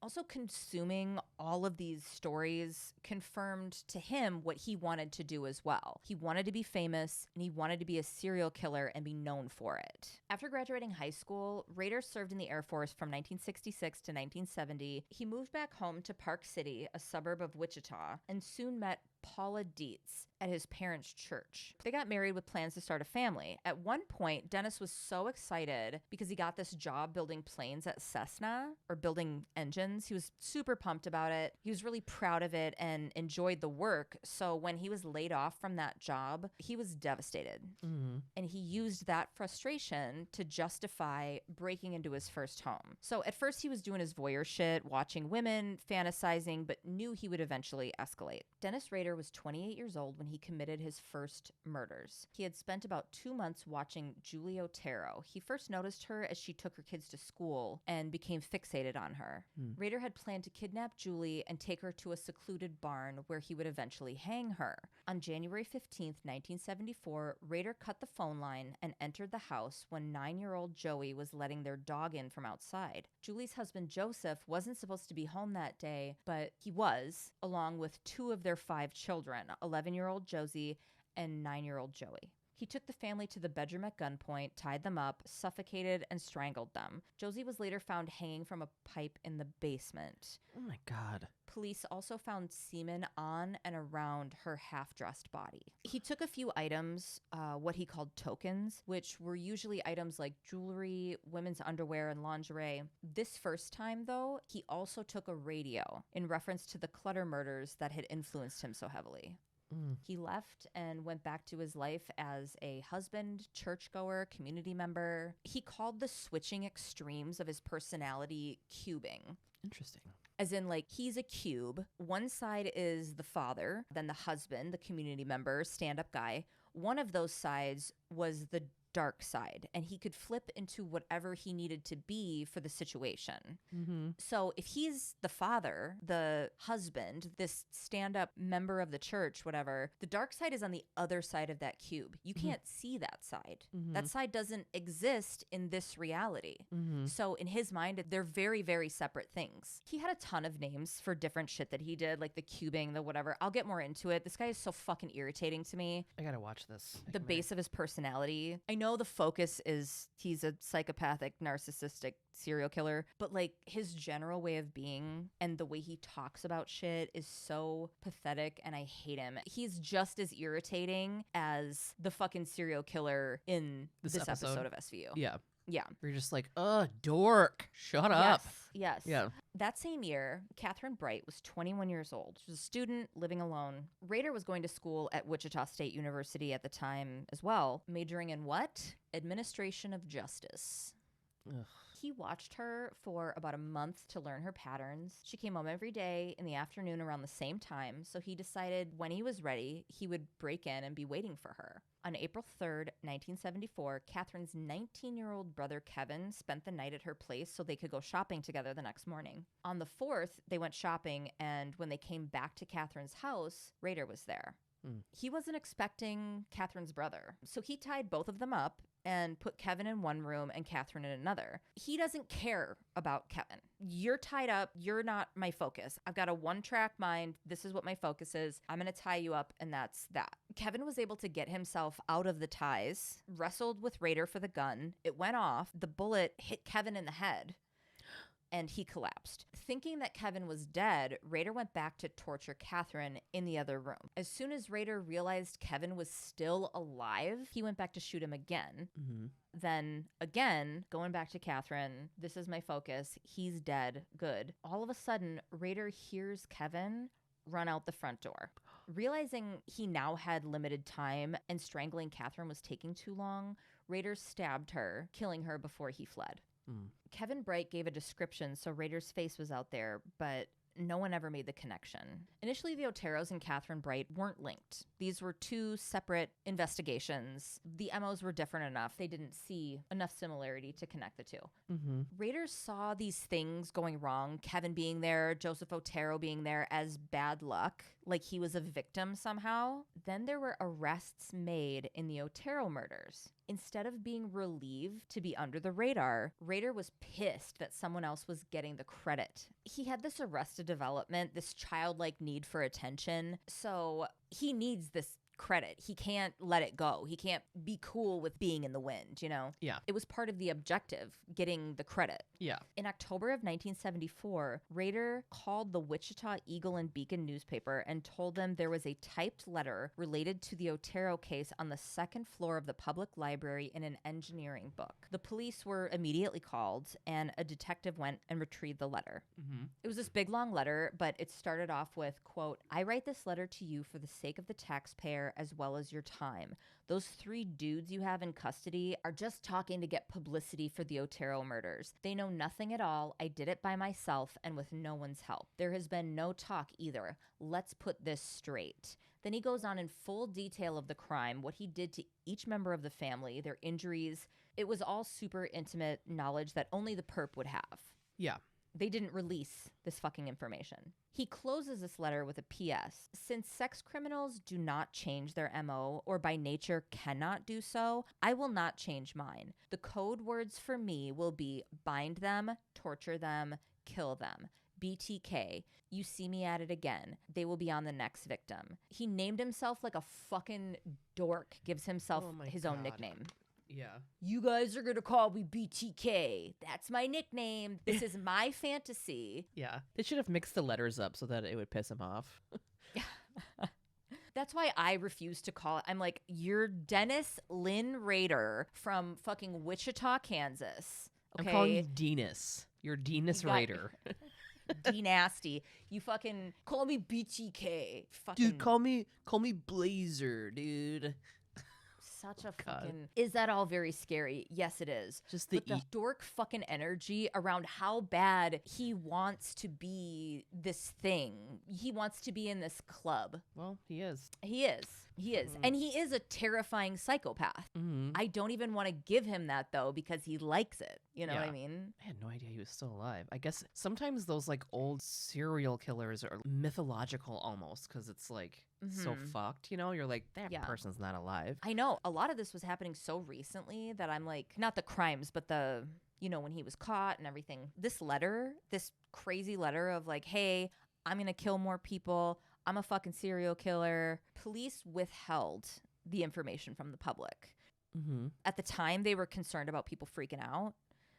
Also, consuming all of these stories confirmed to him what he wanted to do as well. He wanted to be famous, and he wanted to be a serial killer and be known for it. After graduating high school, Rader served in the Air Force from 1966 to 1970. He moved back home to Park City, a suburb of Wichita, and soon met Paula Dietz at his parents' church. They got married with plans to start a family. At one point, Dennis was so excited because he got this job building planes at Cessna, or building engines. He was super pumped about it. He was really proud of it and enjoyed the work. So when he was laid off from that job, he was devastated. And he used that frustration to justify breaking into his first home. So at first he was doing his voyeur shit, watching women, fantasizing, but knew he would eventually escalate. Dennis Rader was 28 years old when he he committed his first murders. He had spent about 2 months watching Julie Otero. He first noticed her as she took her kids to school and became fixated on her. Rader had planned to kidnap Julie and take her to a secluded barn where he would eventually hang her. On January 15th, 1974, Rader cut the phone line and entered the house when 9-year-old Joey was letting their dog in from outside. Julie's husband Joseph wasn't supposed to be home that day, but he was, along with 2 of their 5 children, 11-year-old Josie and 9-year-old Joey. He took the family to the bedroom at gunpoint, tied them up, suffocated, and strangled them. Josie was later found hanging from a pipe in the basement. Oh my God. Police also found semen on and around her half-dressed body. He took a few items, what he called tokens, which were usually items like jewelry, women's underwear, and lingerie. This first time, though, he also took a radio in reference to the Clutter murders that had influenced him so heavily. He left and went back to his life as a husband, churchgoer, community member. He called the switching extremes of his personality cubing. Interesting. As in, like, he's a cube. One side is the father, then the husband, the community member, stand-up guy. One of those sides was the dark side, and he could flip into whatever he needed to be for the situation. So if he's the father, the husband, this stand-up member of the church, whatever, the dark side is on the other side of that cube. You can't see that side. That side doesn't exist in this reality. So in his mind, they're very, very separate things. He had a ton of names for different shit that he did, like the cubing, the whatever. I'll get more into it. This guy is so fucking irritating to me. I gotta watch this. The base of his personality. I know the focus is he's a psychopathic, narcissistic serial killer, but like his general way of being and the way he talks about shit is so pathetic, and I hate him. He's just as irritating as the fucking serial killer in this episode of SVU. Yeah. Yeah. You're just like, dork. Shut up. Yes. Yeah. That same year, Catherine Bright was 21 years old. She was a student living alone. Rader was going to school at Wichita State University at the time as well, majoring in what? Administration of Justice. Ugh. He watched her for about a month to learn her patterns. She came home every day in the afternoon around the same time, so he decided when he was ready, he would break in and be waiting for her. On April 3rd, 1974, Catherine's 19-year-old brother Kevin spent the night at her place so they could go shopping together the next morning. On the 4th, they went shopping, and when they came back to Catherine's house, Rader was there. He wasn't expecting Catherine's brother, so he tied both of them up and put Kevin in one room and Catherine in another. He doesn't care about Kevin. You're tied up. You're not my focus. I've got a one-track mind. This is what my focus is. I'm going to tie you up, and that's that. Kevin was able to get himself out of the ties, wrestled with Rader for the gun. It went off. The bullet hit Kevin in the head, and he collapsed. Thinking that Kevin was dead, Rader went back to torture Catherine in the other room. As soon as Rader realized Kevin was still alive, he went back to shoot him again. Then again, going back to Catherine, this is my focus. He's dead. Good. All of a sudden, Rader hears Kevin run out the front door. Realizing he now had limited time and strangling Catherine was taking too long, Rader stabbed her, killing her before he fled. Kevin Bright gave a description, so Rader's face was out there, but no one ever made the connection. Initially, the Oteros and Catherine Bright weren't linked. These were 2 separate investigations. The MOs were different enough. They didn't see enough similarity to connect the 2. Rader saw these things going wrong, Kevin being there, Joseph Otero being there, as bad luck, like he was a victim somehow. Then there were arrests made in the Otero murders. Instead of being relieved to be under the radar, Rader was pissed that someone else was getting the credit. He had this arrested development, this childlike need for attention, so he needs this credit. He can't let it go. He can't be cool with being in the wind, you know? Yeah. It was part of the objective, getting the credit. Yeah. In October of 1974, Rader called the Wichita Eagle and Beacon newspaper and told them there was a typed letter related to the Otero case on the 2nd floor of the public library in an engineering book. The police were immediately called, and a detective went and retrieved the letter. It was this big, long letter, but it started off with, quote, "I write this letter to you for the sake of the taxpayer as well as your time. Those 3 dudes you have in custody are just talking to get publicity for the Otero murders. They know nothing at all. I did it by myself and with no one's help. There has been no talk either. Let's put this straight. Then he goes on in full detail of the crime, what he did to each member of the family, their injuries. It was all super intimate knowledge that only the perp would have. Yeah. They didn't release this fucking information. He closes this letter with a PS. Since sex criminals do not change their MO or by nature cannot do so, I will not change mine. The code words for me will be bind them, torture them, kill them. BTK. You see me at it again. They will be on the next victim. He named himself like a fucking dork, gives himself his own nickname. Yeah. You guys are going to call me BTK. That's my nickname. This is my fantasy. Yeah. They should have mixed the letters up so that it would piss him off. That's why I refuse to call it. I'm like, you're Dennis Lynn Rader from fucking Wichita, Kansas. Okay? I'm calling you Denis. You're Denis Rader. D-nasty. You fucking call me BTK. Fucking Dude, call me Blazer, dude. such a fucking... Is that all very scary? Yes, it is. Just the dork fucking energy around how bad he wants to be this thing. He wants to be in this club. Well, he is. He is. He is. And he is a terrifying psychopath. Mm-hmm. I don't even want to give him that, though, because he likes it. You know what I mean? I had no idea he was still alive. I guess sometimes those like old serial killers are mythological almost because it's like so fucked, you know? You're like, that person's not alive. I know. A lot of this was happening so recently that I'm like, not the crimes, but the, you know, when he was caught and everything. This letter, this crazy letter of like, hey, I'm going to kill more people. I'm a fucking serial killer. Police withheld the information from the public. Mm-hmm. At the time, they were concerned about people freaking out.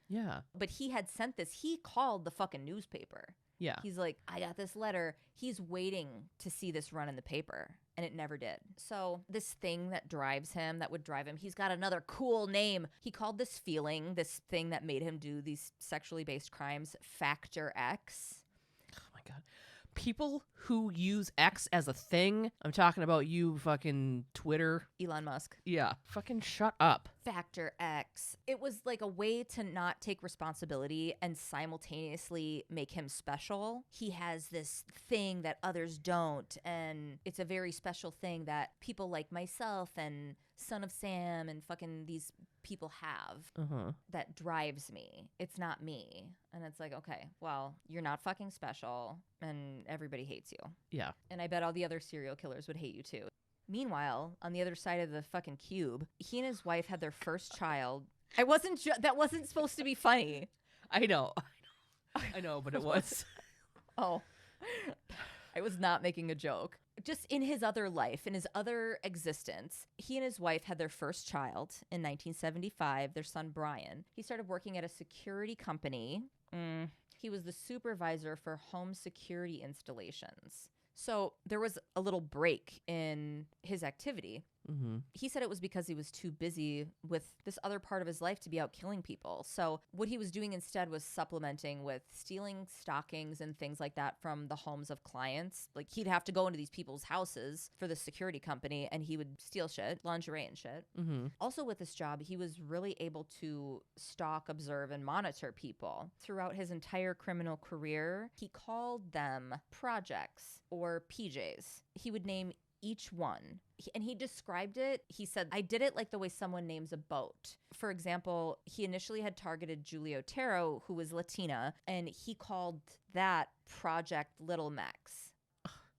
Yeah. But he had sent this. He called the fucking newspaper. Yeah. He's like, I got this letter. He's waiting to see this run in the paper. And it never did. So this thing that drives him, that would drive him, he's got another cool name. He called this feeling, this thing that made him do these sexually based crimes, Factor X. Oh my God. People who use X as a thing. I'm talking about you fucking Twitter. Elon Musk. Yeah. Fucking shut up. Factor X. It was like a way to not take responsibility and simultaneously make him special. He has this thing that others don't, and it's a very special thing that people like myself and Son of Sam and fucking these people have that drives me. It's not me. And it's like, okay, well, you're not fucking special and everybody hates you. Yeah. And I bet all the other serial killers would hate you too. Meanwhile, on the other side of the fucking cube, he and his wife had their first child. That wasn't supposed to be funny. I know, but it was. Oh, I was not making a joke. Just in his other life, in his other existence, he and his wife had their first child in 1975, their son Brian. He started working at a security company. He was the supervisor for home security installations. So there was a little break in his activity. Mm-hmm. He said it was because he was too busy with this other part of his life to be out killing people. So what he was doing instead was supplementing with stealing stockings and things like that from the homes of clients. Like he'd have to go into these people's houses for the security company and he would steal shit, lingerie and shit. Mm-hmm. Also with this job, he was really able to stalk, observe, and monitor people. Throughout his entire criminal career, he called them projects or PJs. He would name each one. And he described it. He said, I did it like the way someone names a boat. For example, he initially had targeted Julie Otero, who was Latina, and he called that Project Little Mex.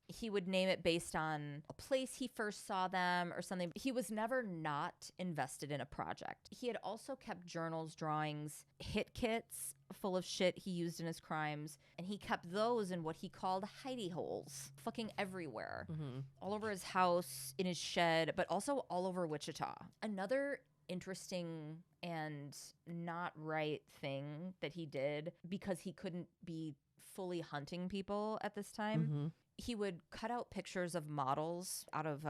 He would name it based on a place he first saw them or something. He was never not invested in a project. He had also kept journals, drawings, hit kits full of shit he used in his crimes, and he kept those in what he called hidey holes, fucking everywhere. All over his house, in his shed, but also all over Wichita. Another interesting and not right thing that he did, because he couldn't be fully hunting people at this time, he would cut out pictures of models out of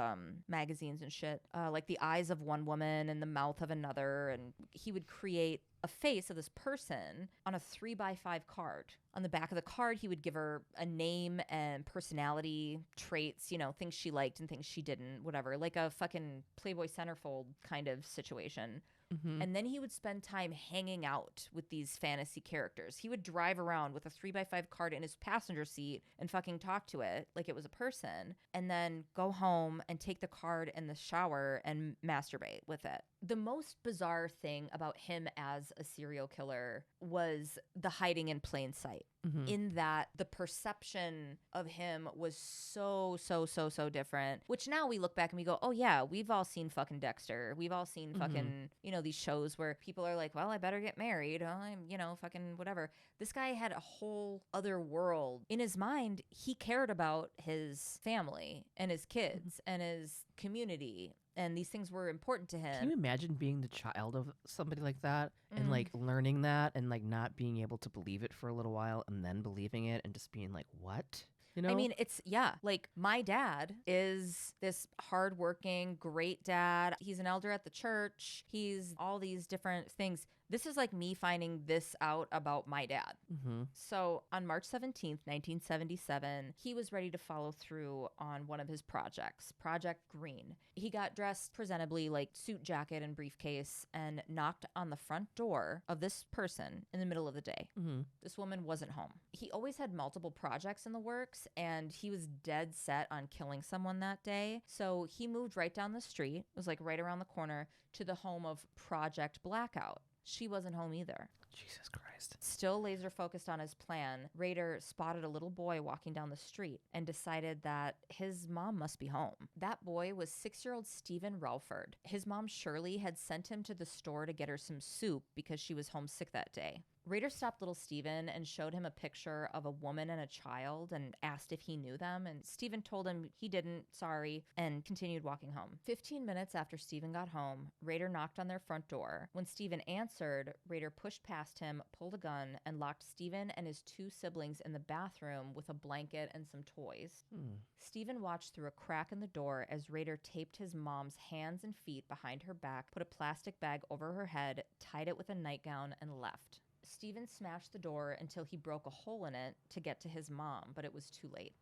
magazines and shit, like the eyes of one woman and the mouth of another, and he would create a face of this person on a 3x5 card. On the back of the card, he would give her a name and personality traits, you know, things she liked and things she didn't, whatever, like a fucking Playboy centerfold kind of situation. Mm-hmm. And then he would spend time hanging out with these fantasy characters. He would drive around with a 3x5 card in his passenger seat and fucking talk to it like it was a person, and then go home and take the card in the shower and masturbate with it. The most bizarre thing about him as a serial killer was the hiding in plain sight. Mm-hmm. In that the perception of him was so different, which now we look back and we go, oh yeah, we've all seen fucking Dexter. We've all seen fucking, you know, these shows where people are like, well, I better get married. Oh, I'm, you know, fucking whatever. This guy had a whole other world in his mind. He cared about his family and his kids and his community. And these things were important to him. Can you imagine being the child of somebody like that and like learning that and like not being able to believe it for a little while and then believing it and just being like, what? You know? I mean, it's, yeah, like my dad is this hardworking, great dad. He's an elder at the church. He's all these different things. This is like me finding this out about my dad. Mm-hmm. So on March 17th, 1977, he was ready to follow through on one of his projects, Project Green. He got dressed presentably, like suit jacket and briefcase, and knocked on the front door of this person in the middle of the day. Mm-hmm. This woman wasn't home. He always had multiple projects in the works, and he was dead set on killing someone that day. So he moved right down the street, it was like right around the corner, to the home of Project Blackout. She wasn't home either. Jesus Christ. Still laser focused on his plan, Rader spotted a little boy walking down the street and decided that his mom must be home. That boy was 6-year-old Stephen Relford. His mom Shirley had sent him to the store to get her some soup because she was homesick that day. Rader stopped little Stephen and showed him a picture of a woman and a child and asked if he knew them. And Stephen told him he didn't, sorry, and continued walking home. 15 minutes after Stephen got home, Rader knocked on their front door. When Stephen answered, Rader pushed past him, pulled a gun, and locked Stephen and his 2 siblings in the bathroom with a blanket and some toys. Stephen watched through a crack in the door as Rader taped his mom's hands and feet behind her back, put a plastic bag over her head, tied it with a nightgown, and left. Stephen smashed the door until he broke a hole in it to get to his mom, but it was too late.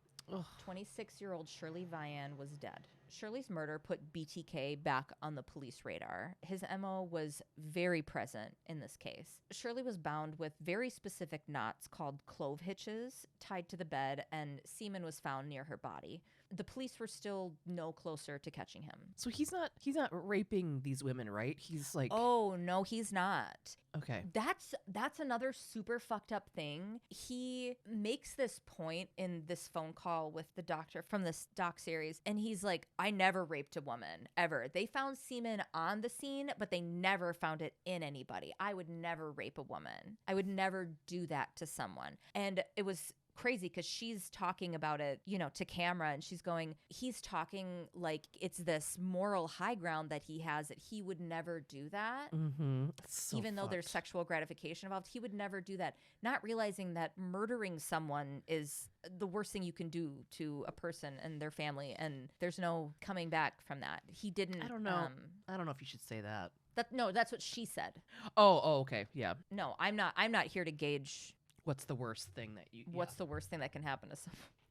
26-year-old Shirley Vian was dead. Shirley's murder put BTK back on the police radar. His MO was very present in this case. Shirley was bound with very specific knots called clove hitches tied to the bed, and semen was found near her body. The police were still no closer to catching him. So he's not raping these women, right? He's like, oh no, he's not. Okay. That's another super fucked up thing. He makes this point in this phone call with the doctor from this doc series, and he's like, I never raped a woman, ever. They found semen on the scene, but they never found it in anybody. I would never rape a woman. I would never do that to someone. And it was crazy because she's talking about it, you know, to camera, and she's going, he's talking like it's this moral high ground that he has, that he would never do that. Mm-hmm. So even though there's sexual gratification involved, he would never do that, not realizing that murdering someone is the worst thing you can do to a person and their family, and there's no coming back from that. He didn't. I don't know. I don't know if you should say that. No, that's what she said. Oh, okay, yeah. No, I'm not here to gauge what's the worst thing that you... What's the worst thing that can happen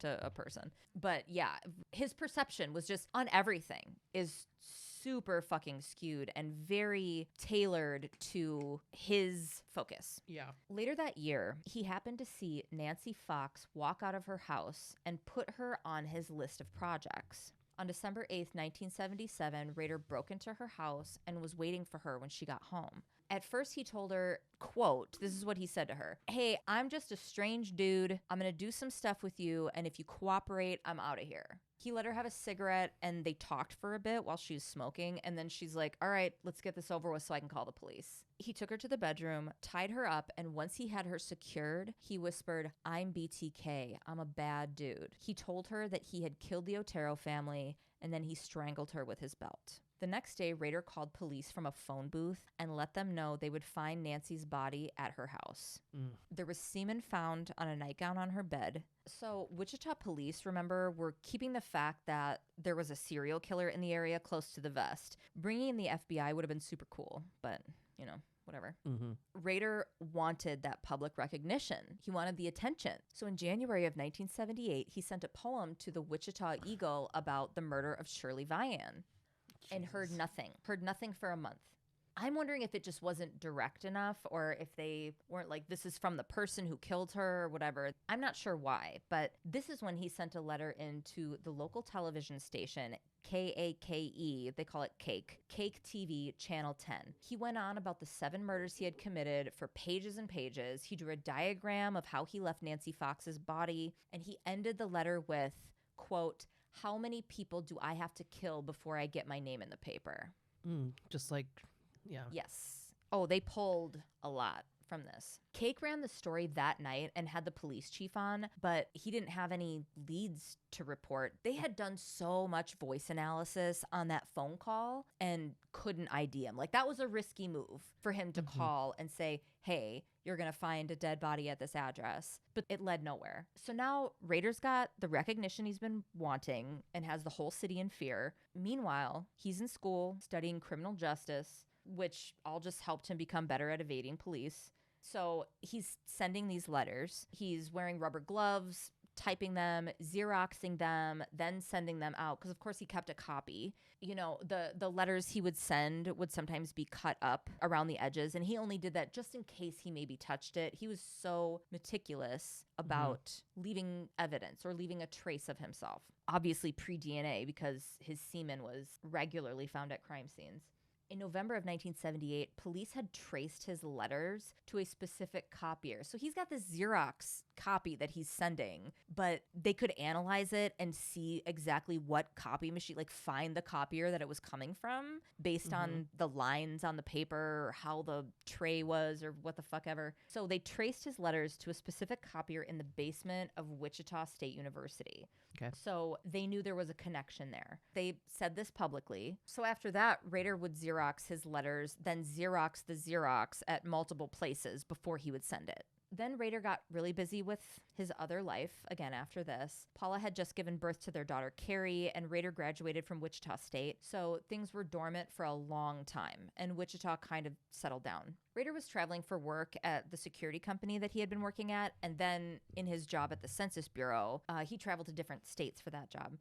to a person? But yeah, his perception was just on everything is super fucking skewed and very tailored to his focus. Yeah. Later that year, he happened to see Nancy Fox walk out of her house and put her on his list of projects. On December 8th, 1977, Rader broke into her house and was waiting for her when she got home. At first, he told her, quote, this is what he said to her, "Hey, I'm just a strange dude. I'm going to do some stuff with you, and if you cooperate, I'm out of here." He let her have a cigarette, and they talked for a bit while she was smoking, and then she's like, all right, let's get this over with so I can call the police. He took her to the bedroom, tied her up, and once he had her secured, he whispered, "I'm BTK. I'm a bad dude." He told her that he had killed the Otero family, and then he strangled her with his belt. The next day, Rader called police from a phone booth and let them know they would find Nancy's body at her house. There was semen found on a nightgown on her bed. So Wichita police, remember, were keeping the fact that there was a serial killer in the area close to the vest. Bringing in the FBI would have been super cool, but, you know, whatever. Mm-hmm. Rader wanted that public recognition. He wanted the attention. So in January of 1978, he sent a poem to the Wichita Eagle about the murder of Shirley Vian and heard nothing for a month. I'm wondering if it just wasn't direct enough or if they weren't like, this is from the person who killed her or whatever. I'm not sure why, but this is when he sent a letter into the local television station, KAKE, they call it Cake TV, Channel 10. He went on about the 7 murders he had committed for pages and pages. He drew a diagram of how he left Nancy Fox's body, and he ended the letter with, quote, "How many people do I have to kill before I get my name in the paper?" Just like... Yeah. Yes. Oh, they pulled a lot from this. Cake ran the story that night and had the police chief on, but he didn't have any leads to report. They had done so much voice analysis on that phone call and couldn't ID him. Like, that was a risky move for him to call and say, hey, you're going to find a dead body at this address. But it led nowhere. So now Rader's got the recognition he's been wanting and has the whole city in fear. Meanwhile, he's in school studying criminal justice, which all just helped him become better at evading police. So he's sending these letters. He's wearing rubber gloves, typing them, Xeroxing them, then sending them out. Because, of course, he kept a copy. You know, the letters he would send would sometimes be cut up around the edges. And he only did that just in case he maybe touched it. He was so meticulous about leaving evidence or leaving a trace of himself. Obviously pre-DNA, because his semen was regularly found at crime scenes. In November of 1978, police had traced his letters to a specific copier. So he's got this Xerox copy that he's sending, but they could analyze it and see exactly what copy machine, like find the copier that it was coming from based on the lines on the paper or how the tray was or what the fuck ever. So they traced his letters to a specific copier in the basement of Wichita State University. Okay. So they knew there was a connection there. They said this publicly. So after that, Rader would Xerox his letters, then Xerox the Xerox at multiple places before he would send it. Then Rader got really busy with his other life again after this. Paula had just given birth to their daughter Carrie, and Rader graduated from Wichita State, so things were dormant for a long time, and Wichita kind of settled down. Rader was traveling for work at the security company that he had been working at, and then in his job at the Census Bureau, he traveled to different states for that job.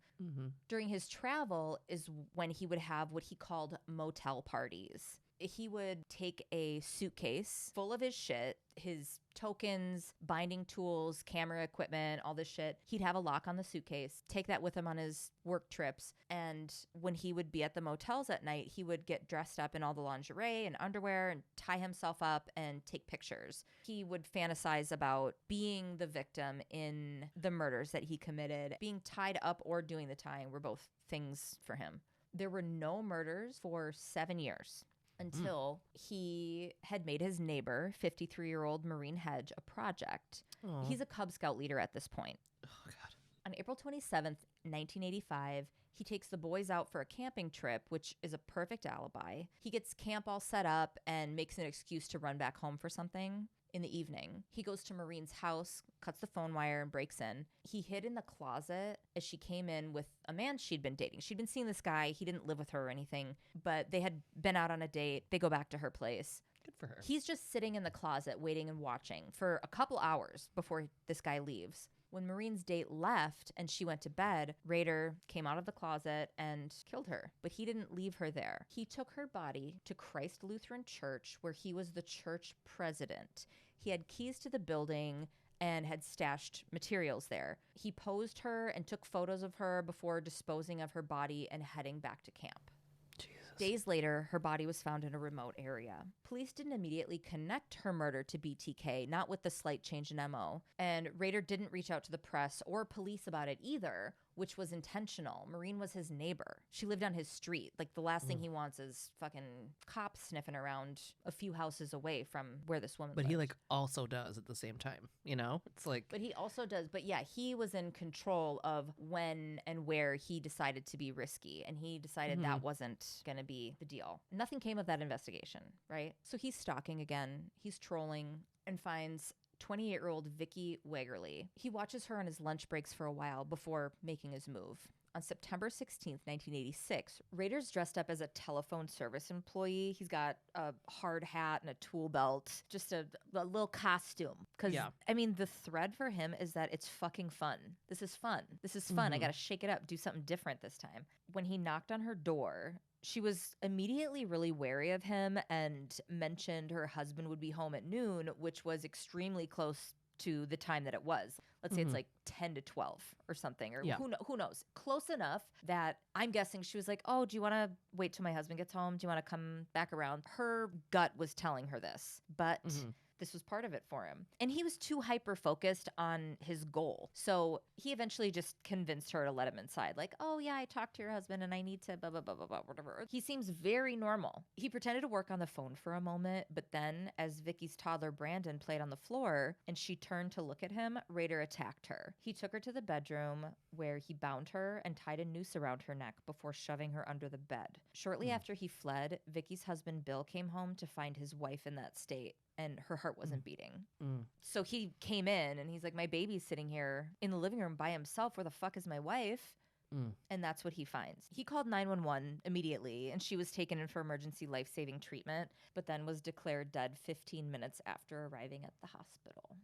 During his travel is when he would have what he called motel parties. He would take a suitcase full of his shit, his tokens, binding tools, camera equipment, all this shit. He'd have a lock on the suitcase, take that with him on his work trips. And when he would be at the motels at night, he would get dressed up in all the lingerie and underwear and tie himself up and take pictures. He would fantasize about being the victim in the murders that he committed. Being tied up or doing the tying were both things for him. There were no murders for 7 years. Until he had made his neighbor, 53-year-old Maureen Hedge, a project. Aww. He's a Cub Scout leader at this point. Oh, God. On April 27th, 1985, he takes the boys out for a camping trip, which is a perfect alibi. He gets camp all set up and makes an excuse to run back home for something. In the evening, he goes to Maureen's house, cuts the phone wire, and breaks in. He hid in the closet as she came in with a man she'd been dating. She'd been seeing this guy. He didn't live with her or anything, but they had been out on a date. They go back to her place. Good for her. He's just sitting in the closet waiting and watching for a couple hours before this guy leaves. When Maureen's date left and she went to bed, Rader came out of the closet and killed her. But he didn't leave her there. He took her body to Christ Lutheran Church, where he was the church president. He had keys to the building and had stashed materials there. He posed her and took photos of her before disposing of her body and heading back to camp. Jesus. Days later, her body was found in a remote area. Police didn't immediately connect her murder to BTK, not with the slight change in MO. And Rader didn't reach out to the press or police about it either, which was intentional. Maureen was his neighbor. She lived on his street. Like, the last thing he wants is fucking cops sniffing around a few houses away from where this woman But lived. he, like, also does at the same time, you know? It's like... But he also does. But yeah, he was in control of when and where he decided to be risky. And he decided that wasn't going to be the deal. Nothing came of that investigation, right? So he's stalking again. He's trolling and finds 28-year-old Vicky Wegerly. He watches her on his lunch breaks for a while before making his move. On September 16th, 1986, Rader's dressed up as a telephone service employee. He's got a hard hat and a tool belt, just a little costume. Because, Yeah. I mean, the thread for him is that it's fucking fun. This is fun. This is fun. I got to shake it up, do something different this time. When he knocked on her door, she was immediately really wary of him and mentioned her husband would be home at noon, which was extremely close to the time that it was. Let's say it's like 10 to 12 or something, or who knows? Close enough that I'm guessing she was like, oh, do you want to wait till my husband gets home? Do you want to come back around? Her gut was telling her this, but this was part of it for him. And he was too hyper-focused on his goal. So he eventually just convinced her to let him inside. Like, oh, yeah, I talked to your husband and I need to blah, blah, blah, blah, blah, whatever. He seems very normal. He pretended to work on the phone for a moment, but then as Vicky's toddler Brandon played on the floor and she turned to look at him, Rader attacked her. He took her to the bedroom where he bound her and tied a noose around her neck before shoving her under the bed. Shortly after he fled, Vicky's husband Bill came home to find his wife in that state. And her heart wasn't beating. So he came in and he's like, my baby's sitting here in the living room by himself. Where the fuck is my wife? And that's what he finds. He called 911 immediately and she was taken in for emergency life-saving treatment, but then was declared dead 15 minutes after arriving at the hospital.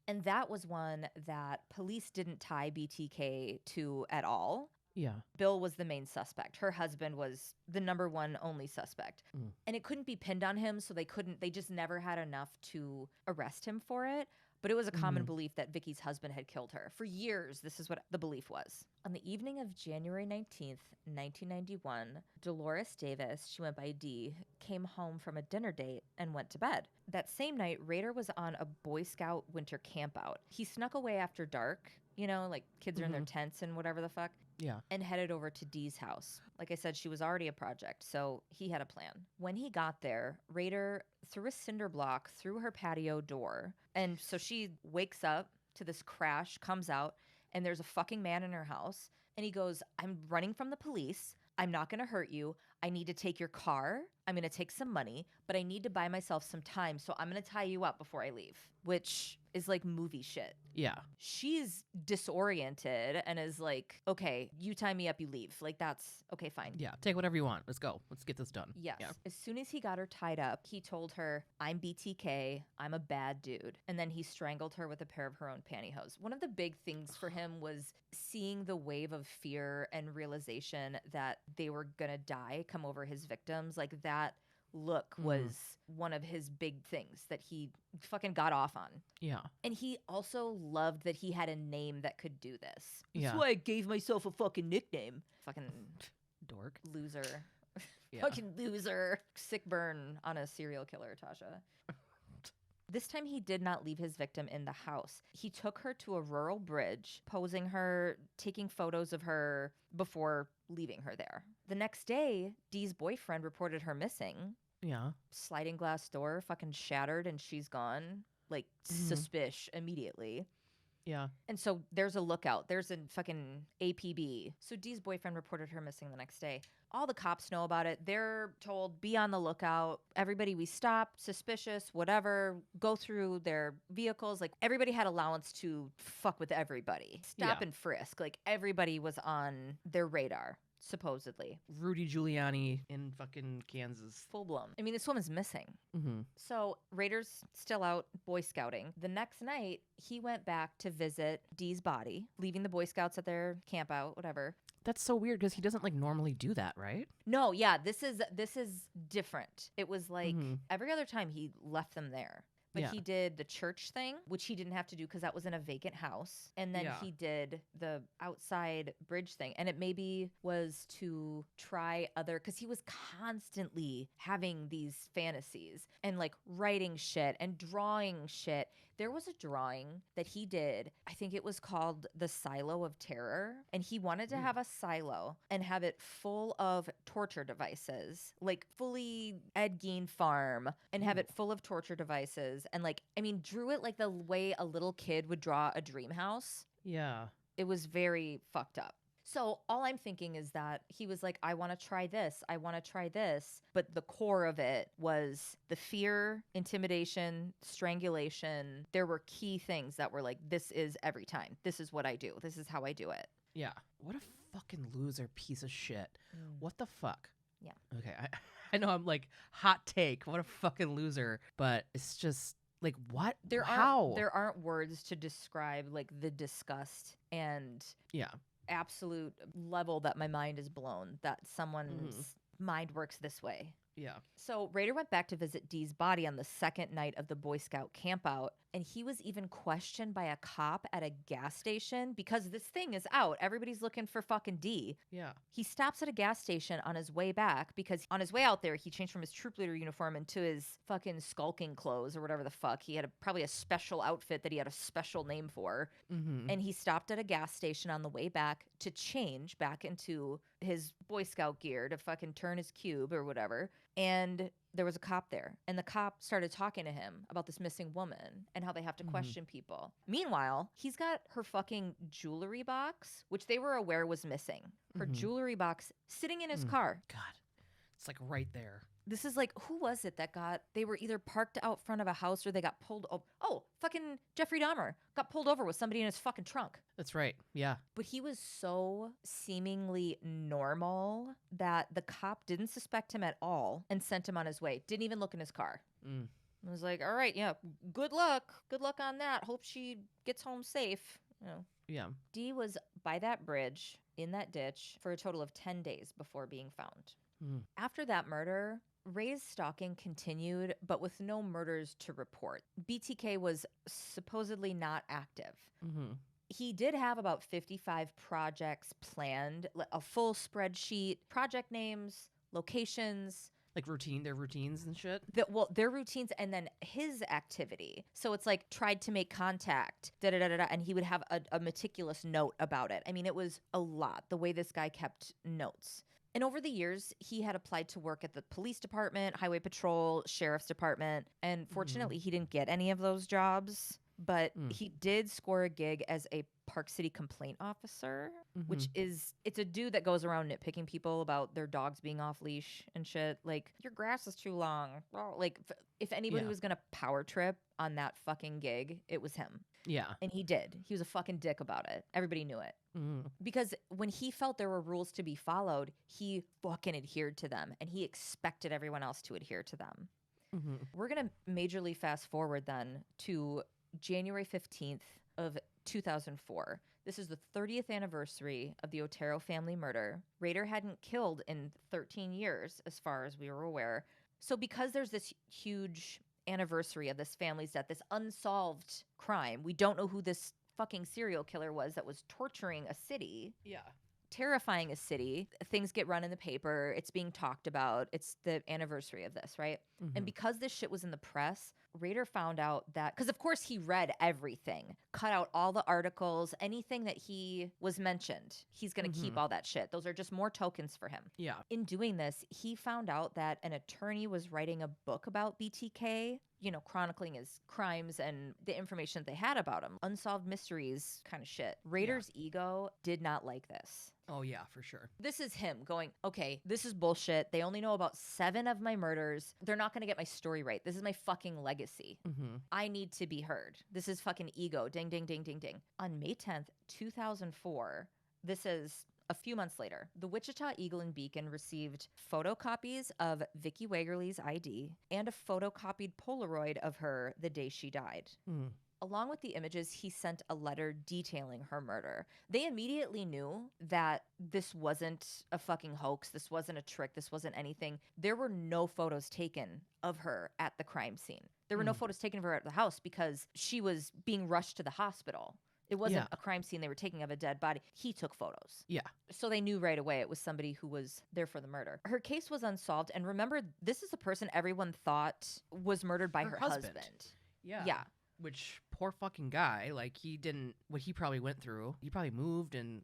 And that was one that police didn't tie BTK to at all. Yeah. Bill was the main suspect. Her husband was the number one only suspect. And it couldn't be pinned on him, so they just never had enough to arrest him for it. But it was a common belief that Vicky's husband had killed her. For years, this is what the belief was. On the evening of January 19th, 1991, Dolores Davis, she went by D, came home from a dinner date and went to bed. That same night, Rader was on a Boy Scout winter campout. He snuck away after dark, you know, like kids are in their tents and whatever the fuck. Yeah. And headed over to Dee's house. Like I said, she was already a project, so he had a plan. When he got there, Rader threw a cinder block through her patio door. And so she wakes up to this crash, comes out, and there's a fucking man in her house. And he goes, I'm running from the police. I'm not going to hurt you. I need to take your car. I'm going to take some money, but I need to buy myself some time. So I'm going to tie you up before I leave, which is like movie shit. Yeah. She's disoriented and is like, okay, you tie me up, you leave. Like, that's okay, fine. Yeah. Take whatever you want. Let's go. Let's get this done. Yes. Yeah. As soon as he got her tied up, he told her, I'm BTK. I'm a bad dude. And then he strangled her with a pair of her own pantyhose. One of the big things for him was seeing the wave of fear and realization that they were going to die come over his victims. Like, that look was one of his big things that he fucking got off on. Yeah. And he also loved that he had a name that could do this. Yeah. That's why I gave myself a fucking nickname. Fucking Dork. loser. Yeah. Fucking loser. Sick burn on a serial killer, Tasha. This time he did not leave his victim in the house. He took her to a rural bridge, posing her, taking photos of her before leaving her there. The next day, Dee's boyfriend reported her missing. Yeah. Sliding glass door fucking shattered and she's gone. Like, suspicious immediately. Yeah. And so there's a lookout. There's a fucking APB. So Dee's boyfriend reported her missing the next day. All the cops know about it. They're told, be on the lookout. Everybody we stop, suspicious, whatever, go through their vehicles. Like, everybody had allowance to fuck with everybody. Stop and frisk. Like, everybody was on their radar. Supposedly. Rudy Giuliani in fucking Kansas. Full blown. I mean, this woman's missing. Mm-hmm. So Rader's still out Boy Scouting. The next night, he went back to visit Dee's body, leaving the Boy Scouts at their camp out, whatever. That's so weird because he doesn't like normally do that, right? No, yeah, this is different. It was like every other time he left them there. But he did the church thing, which he didn't have to do because that was in a vacant house. And then he did the outside bridge thing. And it maybe was to try other, because he was constantly having these fantasies and like writing shit and drawing shit. There was a drawing that he did. I think it was called The Silo of Terror. And he wanted to have a silo and have it full of torture devices, like fully Ed Gein farm, and have it full of torture devices. And like, I mean, drew it like the way a little kid would draw a dream house. Yeah. It was very fucked up. So all I'm thinking is that he was like, I want to try this. I want to try this. But the core of it was the fear, intimidation, strangulation. There were key things that were like, this is every time. This is what I do. This is how I do it. Yeah. What a fucking loser piece of shit. What the fuck? Yeah. Okay, I know I'm like, hot take. What a fucking loser. But it's just like, what? How? There aren't words to describe like the disgust and Yeah. absolute level that my mind is blown that someone's mind works this way. Yeah. So Raider went back to visit Dee's body on the second night of the Boy Scout campout, and he was even questioned by a cop at a gas station because this thing is out. Everybody's looking for fucking Dee. Yeah. He stops at a gas station on his way back because on his way out there, he changed from his troop leader uniform into his fucking skulking clothes or whatever the fuck. He had probably a special outfit that he had a special name for. And he stopped at a gas station on the way back to change back into his Boy Scout gear to fucking turn his cube or whatever. And there was a cop there. And the cop started talking to him about this missing woman and how they have to question people. Meanwhile, he's got her fucking jewelry box, which they were aware was missing. Her jewelry box sitting in his car. God. It's like right there. This is like, who was it that they were either parked out front of a house or they got pulled over. Oh, fucking Jeffrey Dahmer got pulled over with somebody in his fucking trunk. That's right. Yeah. But he was so seemingly normal that the cop didn't suspect him at all and sent him on his way. Didn't even look in his car. I was like, all right, yeah, good luck. Good luck on that. Hope she gets home safe. You know. Yeah. Dee was by that bridge in that ditch for a total of 10 days before being found. After that murder, Ray's stalking continued, but with no murders to report. BTK was supposedly not active. He did have about 55 projects planned, a full spreadsheet, project names, locations. Like their routines and shit? Their routines and then his activity. So it's like tried to make contact, da-da-da-da-da, and he would have a meticulous note about it. I mean, it was a lot, the way this guy kept notes. And over the years, he had applied to work at the police department, highway patrol, sheriff's department. And fortunately, he didn't get any of those jobs. But he did score a gig as a Park City complaint officer, which it's a dude that goes around nitpicking people about their dogs being off leash and shit. Like, your grass is too long. Well, like, if anybody was going to power trip on that fucking gig, it was him. Yeah. And he did. He was a fucking dick about it. Everybody knew it. Because when he felt there were rules to be followed, he fucking adhered to them. And he expected everyone else to adhere to them. We're going to majorly fast forward then to January 15th of 2004. This is the 30th anniversary of the Otero family murder. Raider hadn't killed in 13 years, as far as we were aware. So because there's this huge anniversary of this family's death, this unsolved crime, we don't know who this fucking serial killer was that was torturing a city. Yeah. Terrifying a city. Things get run in the paper. It's being talked about. It's the anniversary of this, right? And because this shit was in the press, Raider found out that, because of course he read everything, cut out all the articles, anything that he was mentioned, he's going to keep all that shit. Those are just more tokens for him. Yeah. In doing this, he found out that an attorney was writing a book about BTK, you know, chronicling his crimes and the information they had about him. Unsolved mysteries kind of shit. Raider's ego did not like this. Oh, yeah, for sure. This is him going, okay, this is bullshit. They only know about 7 of my murders. They're not going to get my story right. This is my fucking legacy. I need to be heard. This is fucking ego. Ding, ding, ding, ding, ding. On May 10th, 2004, this is a few months later, the Wichita Eagle and Beacon received photocopies of Vicki Wagerly's ID and a photocopied Polaroid of her the day she died. Along with the images, he sent a letter detailing her murder. They immediately knew that this wasn't a fucking hoax. This wasn't a trick. This wasn't anything. There were no photos taken of her at the crime scene. There were no photos taken of her at the house because she was being rushed to the hospital. It wasn't a crime scene they were taking of a dead body. He took photos. Yeah. So they knew right away it was somebody who was there for the murder. Her case was unsolved. And remember, this is a person everyone thought was murdered by her husband. Yeah. Yeah. Which poor fucking guy, like he didn't, what he probably went through. He probably moved and,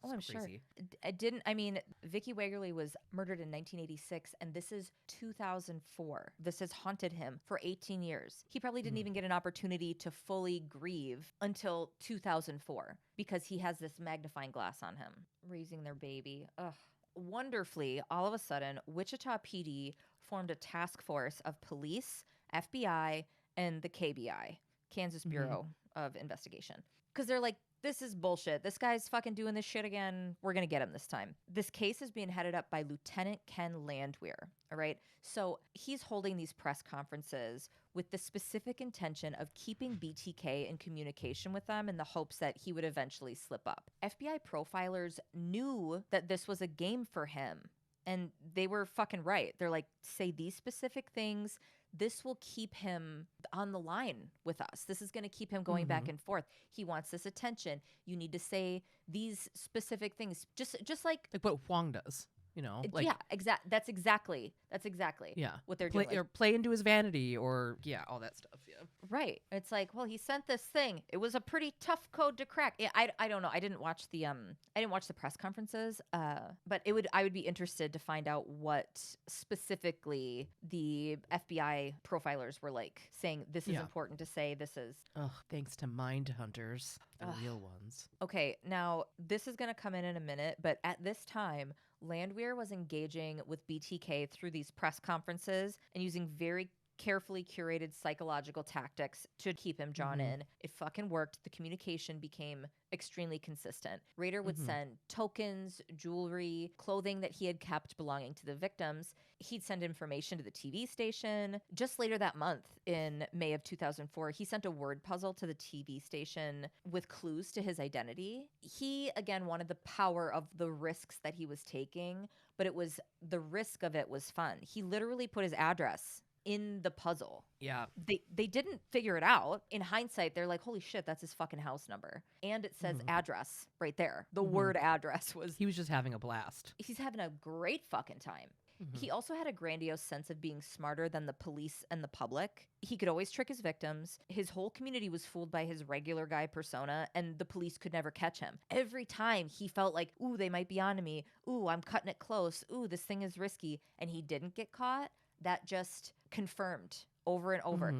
I'm crazy. Sure. I mean, Vicki Wagerly was murdered in 1986 and this is 2004. This has haunted him for 18 years. He probably didn't even get an opportunity to fully grieve until 2004 because he has this magnifying glass on him. Raising their baby. Ugh. Wonderfully, all of a sudden, Wichita PD formed a task force of police, FBI, and the KBI. Kansas Bureau of Investigation. Because they're like, this is bullshit. This guy's fucking doing this shit again. We're going to get him this time. This case is being headed up by Lieutenant Ken Landwehr. All right. So he's holding these press conferences with the specific intention of keeping BTK in communication with them in the hopes that he would eventually slip up. FBI profilers knew that this was a game for him, and they were fucking right. They're like, say these specific things. This will keep him on the line with us. This is going to keep him going back and forth. He wants this attention. You need to say these specific things, just like what Huang does. You know, like, yeah, That's exactly what they're doing. Or play into his vanity, or all that stuff. Yeah, right. It's like, well, he sent this thing. It was a pretty tough code to crack. I don't know. I didn't watch the press conferences. But I would be interested to find out what specifically the FBI profilers were like saying. This is important to say. This is. Oh, thanks to mind hunters, the real ones. Okay, now this is going to come in a minute, but at this time, Landwehr was engaging with BTK through these press conferences and using very carefully curated psychological tactics to keep him drawn in. It fucking worked. The communication became extremely consistent. Rader would send tokens, jewelry, clothing that he had kept belonging to the victims. He'd send information to the TV station. Just later that month, in May of 2004, he sent a word puzzle to the TV station with clues to his identity. He, again, wanted the power of the risks that he was taking, but the risk of it was fun. He literally put his address in the puzzle. Yeah. They didn't figure it out. In hindsight, they're like, holy shit, that's his fucking house number. And it says address right there. The word address was... He was just having a blast. He's having a great fucking time. He also had a grandiose sense of being smarter than the police and the public. He could always trick his victims. His whole community was fooled by his regular guy persona, and the police could never catch him. Every time he felt like, ooh, they might be onto me. Ooh, I'm cutting it close. Ooh, this thing is risky. And he didn't get caught. That just confirmed over and over.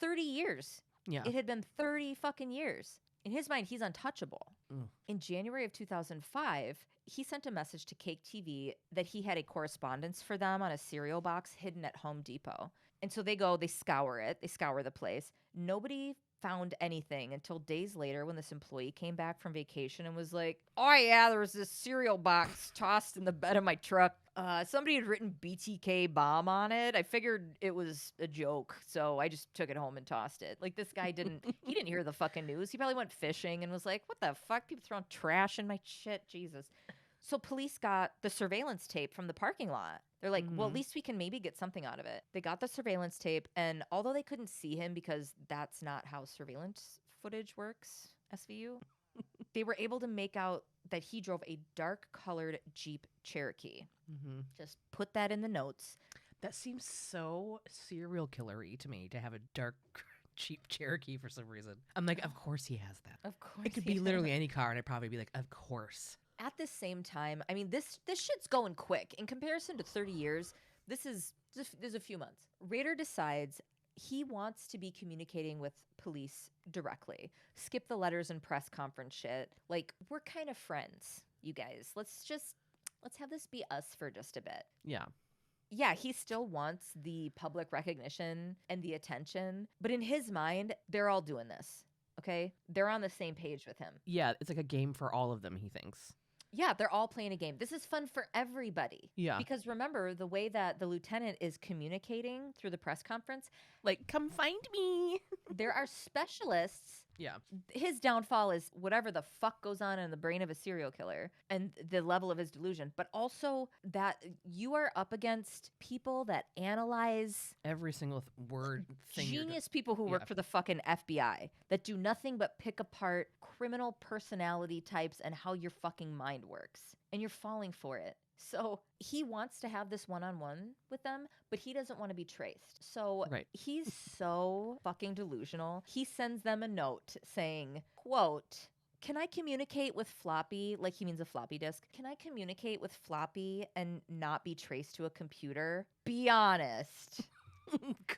30 years. Yeah. It had been 30 fucking years. In his mind, he's untouchable. In January of 2005, he sent a message to Cake TV that he had a correspondence for them on a cereal box hidden at Home Depot. And so they scour it. They scour the place. Nobody found anything until days later when this employee came back from vacation and was like, oh yeah, there was this cereal box tossed in the bed of my truck. Somebody had written BTK bomb on it. I figured it was a joke, so I just took it home and tossed it. Like, this guy didn't hear the fucking news. He probably went fishing and was like, what the fuck? People throwing trash in my shit. Jesus. So police got the surveillance tape from the parking lot. They're like, well, at least we can maybe get something out of it. They got the surveillance tape, and although they couldn't see him because that's not how surveillance footage works, SVU, they were able to make out that he drove a dark-colored Jeep Cherokee. Just put that in the notes. That seems so serial killer-y to me, to have a dark Jeep Cherokee for some reason. I'm like, of course he has that. Of course. It could be literally any car, and I'd probably be like, of course. At the same time, I mean, this shit's going quick. In comparison to 30 years, there's a few months. Rader decides he wants to be communicating with police directly. Skip the letters and press conference shit. Like, we're kind of friends, you guys. Let's have this be us for just a bit. Yeah. Yeah, he still wants the public recognition and the attention, but in his mind, they're all doing this. Okay? They're on the same page with him. Yeah, it's like a game for all of them, he thinks. Yeah, they're all playing a game. This is fun for everybody. Yeah. Because remember, the way that the lieutenant is communicating through the press conference, like, come find me. There are specialists. Yeah. His downfall is whatever the fuck goes on in the brain of a serial killer and the level of his delusion, but also that you are up against people that analyze every single word thing. Genius people who work for the fucking FBI that do nothing but pick apart criminal personality types and how your fucking mind works. And you're falling for it. So he wants to have this one-on-one with them, but he doesn't want to be traced. So he's so fucking delusional. He sends them a note saying, quote, can I communicate with floppy? Like, he means a floppy disk. Can I communicate with floppy and not be traced to a computer? Be honest.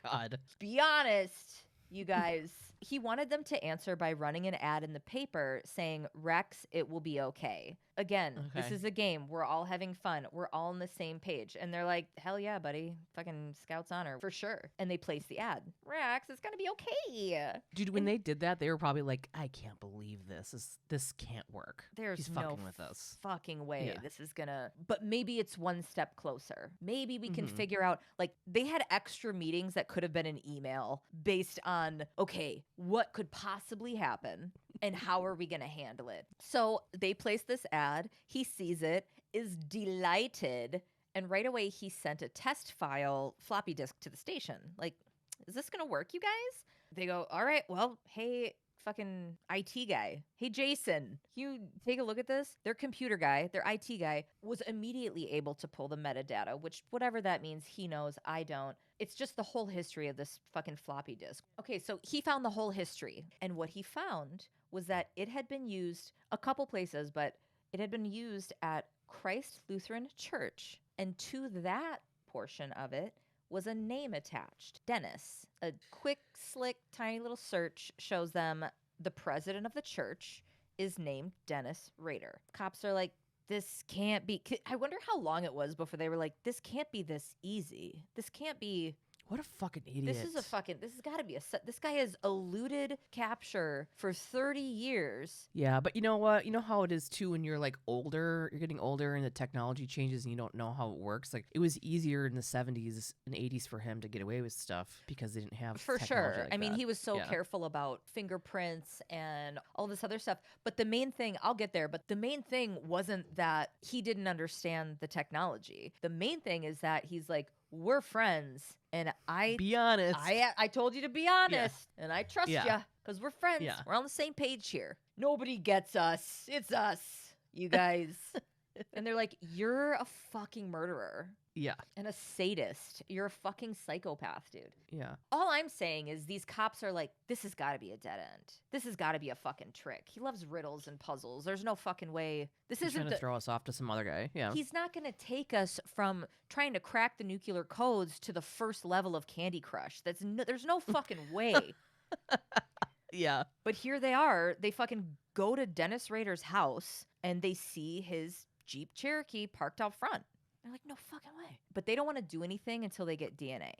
God. Be honest, you guys. He wanted them to answer by running an ad in the paper saying, Rex, it will be okay. again, this Okay. is a game. We're all having fun. We're all on the same page. And they're like, hell yeah, buddy. Fucking Scout's honor for sure. And they place the ad. Rex, it's going to be okay. Dude, when they did that, they were probably like, I can't believe this. This can't work. There's He's no fucking with us. fucking way Yeah. this is gonna. But maybe it's one step closer. Maybe we can Mhm. figure out, like, they had extra meetings that could have been an email based on, okay, what could possibly happen and how are we gonna handle it? So they place this ad. He sees it, is delighted, and right away he sent a test file floppy disk to the station. Like, is this gonna work, you guys? They go, all right, well, hey, fucking IT guy. Hey, Jason, can you take a look at this? Their computer guy, their IT guy, was immediately able to pull the metadata, which, whatever that means, he knows, I don't. It's just the whole history of this fucking floppy disk. Okay, so he found the whole history. And what he found was that it had been used a couple places, but it had been used at Christ Lutheran Church. And to that portion of it was a name attached, Dennis. A quick, slick, tiny little search shows them the president of the church is named Dennis Rader. Cops are like, this can't be. I wonder how long it was before they were like, this can't be this easy. This can't be. What a fucking idiot. This has got to be this guy has eluded capture for 30 years. Yeah, but you know what? You know how it is too when you're like older, you're getting older and the technology changes and you don't know how it works. Like it was easier in the 70s and 80s for him to get away with stuff because they didn't have For technology sure. like I mean, that. he was so Yeah. careful about fingerprints and all this other stuff. But the main thing, I'll get there, but the main thing wasn't that he didn't understand the technology. The main thing is that he's like, we're friends. And Be honest. I told you to be honest, and I trust Yeah. you because we're friends. Yeah. We're on the same page here. Nobody gets us. It's us, you guys. And they're like, you're a fucking murderer Yeah. and a sadist. You're a fucking psychopath, dude. Yeah. All I'm saying is these cops are like, this has got to be a dead end. This has got to be a fucking trick. He loves riddles and puzzles. There's no fucking way. This He's isn't trying to throw us off to some other guy. Yeah. He's not going to take us from trying to crack the nuclear codes to the first level of Candy Crush. There's no fucking way. Yeah. But here they are. They fucking go to Dennis Rader's house and they see his Jeep Cherokee parked out front. They're like, no fucking way. But they don't want to do anything until they get DNA.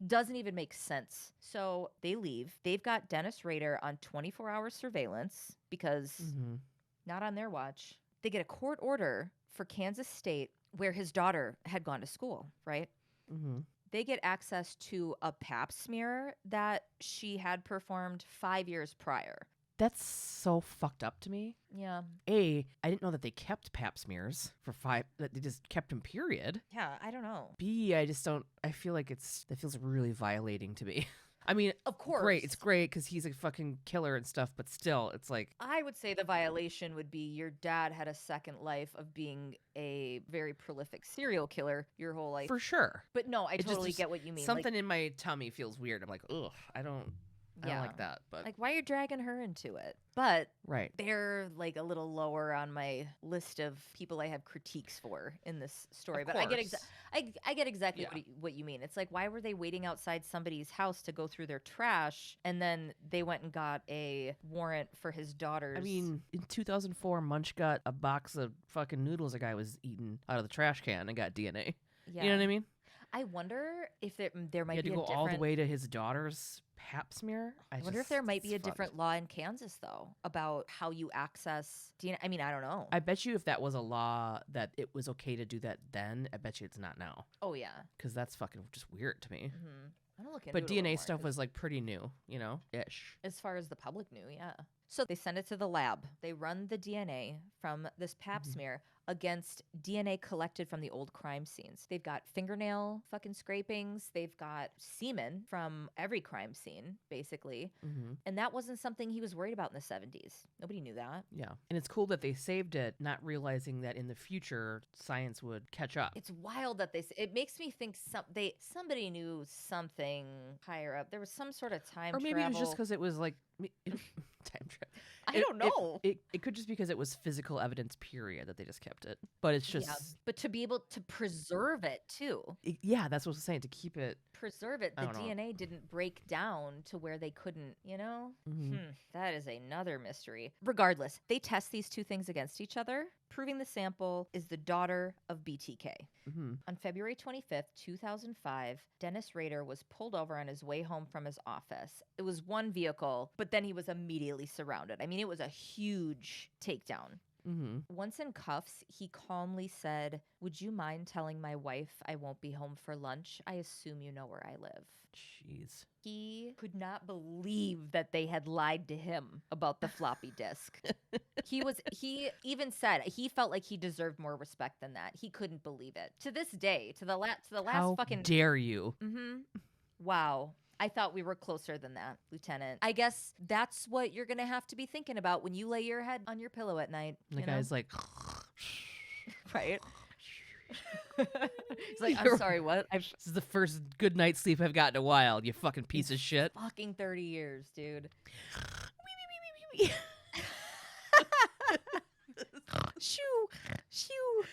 Doesn't even make sense. So they leave. They've got Dennis Rader on 24-hour surveillance because Mhm. not on their watch. They get a court order for Kansas State where his daughter had gone to school, right? Mhm. They get access to a pap smear that she had performed 5 years prior. That's so fucked up to me. Yeah. A, I didn't know that they kept pap smears for 5, that they just kept them, period. Yeah, I don't know. B, I just don't, I feel like that feels really violating to me. I mean, Of course. great, it's great because he's a fucking killer and stuff, but still, it's like, I would say the violation would be your dad had a second life of being a very prolific serial killer your whole life. for sure. But no, I It just- totally get what you mean. Something in my tummy feels weird. I'm like, ugh, I don't Yeah. like that, but like why you're dragging her into it. But right. they're like a little lower on my list of people I have critiques for in this story. Of But I get course. I get exactly Yeah. what you mean. It's like, why were they waiting outside somebody's house to go through their trash, and then they went and got a warrant for his daughter's? I mean, in 2004, Munch got a box of fucking noodles a guy was eating out of the trash can and got DNA. yeah. You know what I mean? I wonder if there You might had be to a go different. all the way to his daughter's pap smear. I wonder if there might be a it's fucked. different law in Kansas though about how you access DNA. I mean, I don't know. I bet you if that was a law that it was okay to do that then, I bet you it's not now. Oh yeah. Because that's fucking just weird to me. Mm-hmm. I'm gonna look into But it a little DNA more, stuff 'cause- was like pretty new, you know, ish. as far as the public knew, yeah. So they send it to the lab. They run the DNA from this pap Mhm. smear against DNA collected from the old crime scenes. They've got fingernail fucking scrapings. They've got semen from every crime scene, basically. Mm-hmm. And that wasn't something he was worried about in the 70s. Nobody knew that. Yeah. And it's cool that they saved it, not realizing that in the future, science would catch up. It's wild that it makes me think somebody knew something higher up. There was some sort of time Or maybe travel. it was just because it was like time trip. I don't know. It could just because it was physical evidence, period, that they just kept it. But it's just, Yeah, but to be able to preserve it too. yeah, that's what I was saying, to keep it. Preserve it. I The don't know. DNA didn't break down to where they couldn't, you know? Mhm. That is another mystery. Regardless, they test these two things against each other proving the sample is the daughter of BTK. Mm-hmm. On February 25th, 2005, Dennis Rader was pulled over on his way home from his office. It was one vehicle, but then he was immediately surrounded. I mean, it was a huge takedown. Mm-hmm. Once in cuffs, he calmly said, "Would you mind telling my wife I won't be home for lunch? I assume you know where I live." Jeez. He could not believe that they had lied to him about the floppy disk. He even said he felt like he deserved more respect than that. He couldn't believe it. To this day, to the last How fucking dare you? Mm-hmm. Wow. I thought we were closer than that, Lieutenant. I guess that's what you're going to have to be thinking about when you lay your head on your pillow at night. The guy's like, right? He's like, I'm sorry, what? This is the first good night's sleep I've gotten in a while, you fucking piece of shit. Fucking 30 years, dude. Shoo! Shoo!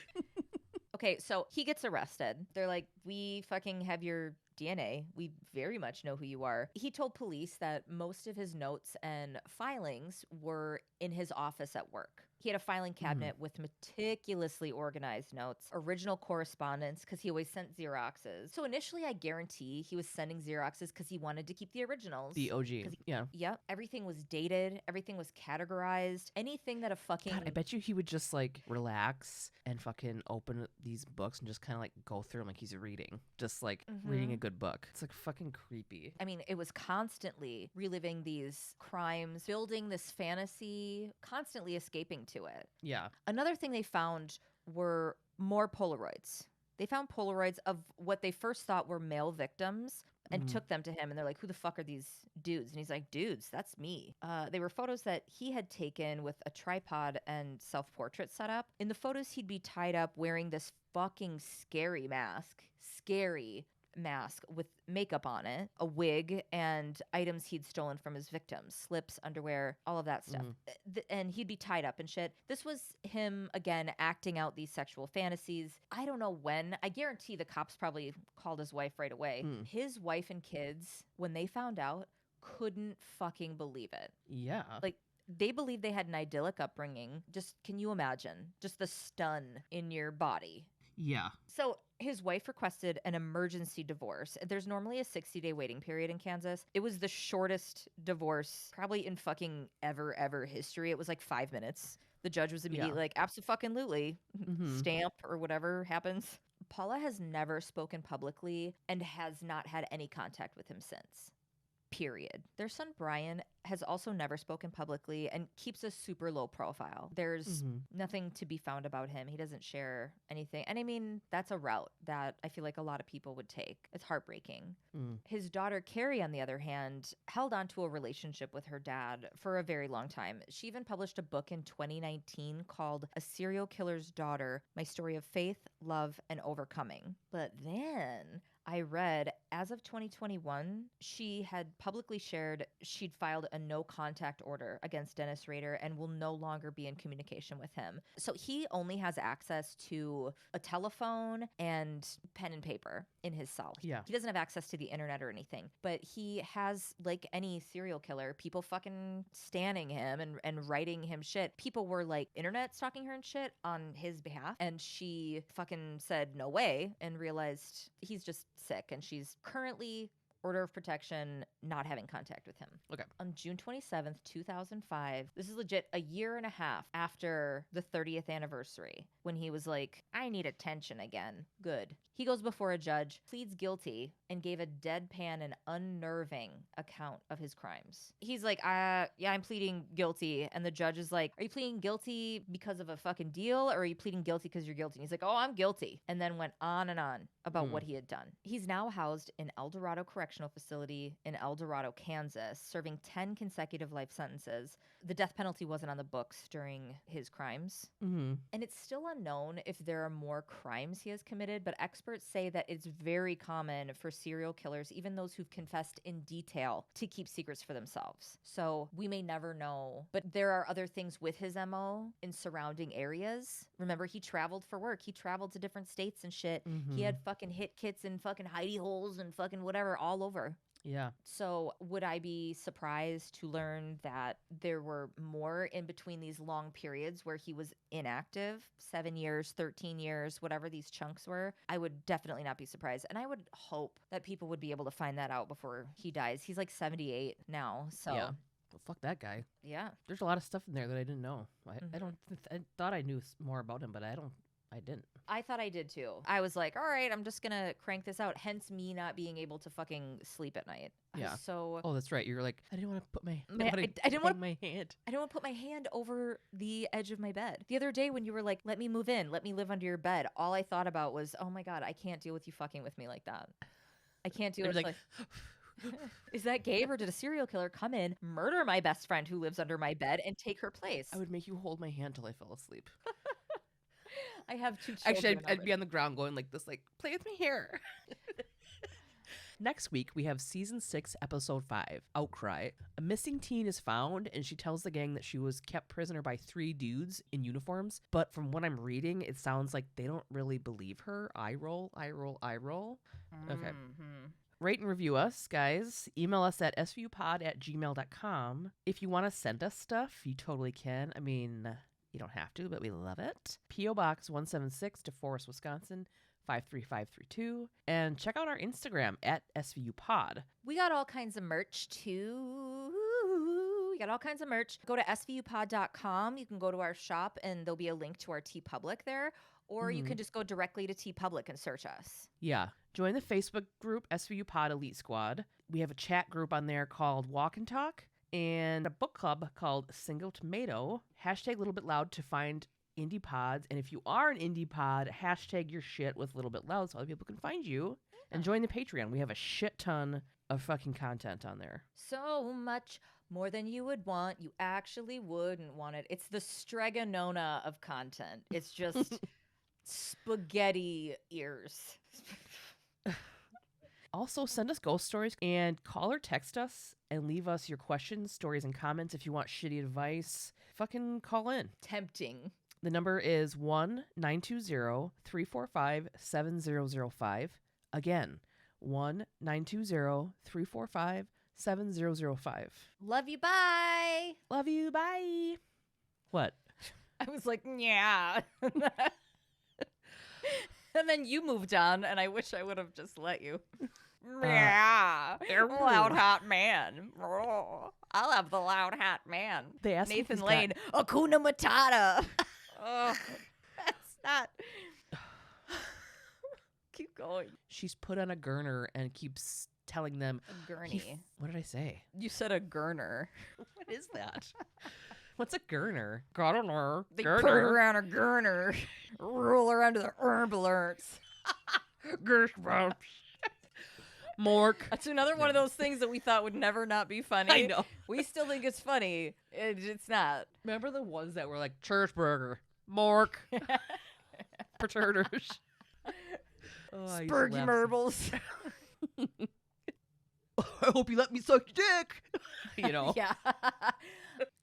Okay, so he gets arrested. They're like, we fucking have your DNA. We very much know who you are. He told police that most of his notes and filings were in his office at work. He had a filing cabinet with meticulously organized notes, original correspondence, because he always sent Xeroxes. So initially, I guarantee he was sending Xeroxes because he wanted to keep the originals. The OG. Yeah. Yep. Everything was dated. Everything was categorized. Anything that a fucking... God, I bet you he would just like relax and fucking open these books and just kind of like go through them like he's reading. Just like reading a good book. It's like fucking creepy. I mean, it was constantly reliving these crimes, building this fantasy, constantly escaping to it. Yeah. Another thing they found were more Polaroids. They found Polaroids of what they first thought were male victims and took them to him. And they're like, who the fuck are these dudes? And he's like, dudes, that's me. They were photos that he had taken with a tripod and self-portrait setup. In the photos, he'd be tied up wearing this fucking scary mask. Scary mask with makeup on it, a wig, and items he'd stolen from his victims, slips, underwear, all of that stuff. And he'd be tied up and shit. This was him, again, acting out these sexual fantasies. I don't know when. I guarantee the cops probably called his wife right away. His wife and kids, when they found out, couldn't fucking believe it. Yeah. Like, they believed they had an idyllic upbringing. Just, can you imagine? Just the stun in your body. Yeah. So his wife requested an emergency divorce. There's normally a 60-day waiting period in Kansas. It was the shortest divorce probably in fucking ever history. It was like 5 minutes. The judge was immediately like, abso-fucking-lutely, stamp or whatever happens. Paula has never spoken publicly and has not had any contact with him since. Period. Their son Brian has also never spoken publicly and keeps a super low profile. There's nothing to be found about him. He doesn't share anything. And I mean, that's a route that I feel like a lot of people would take. It's heartbreaking. His daughter Carrie, on the other hand, held on to a relationship with her dad for a very long time. She even published a book in 2019 called A Serial Killer's Daughter, My Story of Faith, Love, and Overcoming. But then I read, as of 2021, she had publicly shared she'd filed a no contact order against Dennis Rader and will no longer be in communication with him. So he only has access to a telephone and pen and paper in his cell. Yeah. He doesn't have access to the internet or anything, but he has, like any serial killer, people fucking standing him and writing him shit. People were like internet stalking her and shit on his behalf. And she fucking said no way and realized he's just sick, and she's currently order of protection, not having contact with him. Okay. On June 27th, 2005, this is legit a year and a half after the 30th anniversary, when he was like, I need attention again. Good. He goes before a judge, pleads guilty, and gave a deadpan and unnerving account of his crimes. He's like, yeah, I'm pleading guilty. And the judge is like, are you pleading guilty because of a fucking deal, or are you pleading guilty because you're guilty? And he's like, oh, I'm guilty. And then went on and on about what he had done. He's now housed in El Dorado Correctional Facility in El Dorado, Kansas, serving 10 consecutive life sentences. The death penalty wasn't on the books during his crimes. And it's still unknown if there are more crimes he has committed, but experts say that it's very common for serial killers, even those who've confessed in detail, to keep secrets for themselves. So we may never know, but there are other things with his MO in surrounding areas. Remember, he traveled for work. He traveled to different states and shit. He had fucking hit kits and fucking hidey holes and fucking whatever all over. Yeah. So would I be surprised to learn that there were more in between these long periods where he was inactive, 7 years, 13 years, whatever these chunks were? I would definitely not be surprised. And I would hope that people would be able to find that out before he dies. He's like 78 now. So Yeah. Well, fuck that guy. yeah. There's a lot of stuff in there that I didn't know. I Mhm. don't. I thought I knew more about him, but I didn't. I thought I did too. I was like, all right, I'm just going to crank this out. Hence me not being able to fucking sleep at night. Yeah. So Oh, that's right. You're like, I didn't want to put my. I didn't want my hand. I don't want to put my hand over the edge of my bed. The other day when you were like, let me move in, let me live under your bed, all I thought about was, oh my God, I can't deal with you fucking with me like that. I can't do I it. was like, Is that Gabe or did a serial killer come in, murder my best friend who lives under my bed and take her place? I would make you hold my hand till I fell asleep. I have 2 children. Actually, I'd already. be on the ground going like this, like, play with me here. Next week, we have season 6, episode 5, Outcry. A missing teen is found, and she tells the gang that she was kept prisoner by 3 dudes in uniforms. But from what I'm reading, it sounds like they don't really believe her. Eye roll, eye roll, eye roll. Okay. Mhm. Rate and review us, guys. Email us at svupod@gmail.com. If you want to send us stuff, you totally can. I mean, you don't have to, but we love it. P.O. Box 176, Deforest, Wisconsin, 53532. And check out our Instagram at svupod. We got all kinds of merch too. We got all kinds of merch. Go to svupod.com. You can go to our shop and there'll be a link to our TeePublic there. Or you can just go directly to TeePublic and search us. Yeah. Join the Facebook group SVU Pod Elite Squad. We have a chat group on there called Walk and Talk and a book club called Single Tomato. Hashtag Little Bit Loud to find indie pods. And if you are an indie pod, hashtag your shit with Little Bit Loud so other people can find you. And join the Patreon. We have a shit ton of fucking content on there. So much more than you would want. You actually wouldn't want it. It's the stregonona of content. It's just spaghetti ears. Also, send us ghost stories and call or text us and leave us your questions, stories, and comments. If you want shitty advice, fucking call in. Tempting. The number is 1-920-345-7005. Again, 1-920-345-7005. Love you. Bye. Love you. Bye. What? I was like, yeah. And then you moved on, and I wish I would have just let you. Yeah. Loud hot man. Oh, I'll have the loud hot man. They asked me if Nathan he's Lane. Hakuna Matata. Oh, that's not. Keep going. She's put on a gurner and keeps telling them. A gurney. What did I say? You said a gurner. What is that? What's a gurner? Gurner. They put around a gurner. Roll around to the ambulance. Goosebumps. Mork. That's another one of those things that we thought would never not be funny. I know. We still think it's funny. It's not. Remember the ones that were like Churchburger, Mork, Perturders. Spurgy Merbles. I hope you let me suck your dick. You know. Yeah.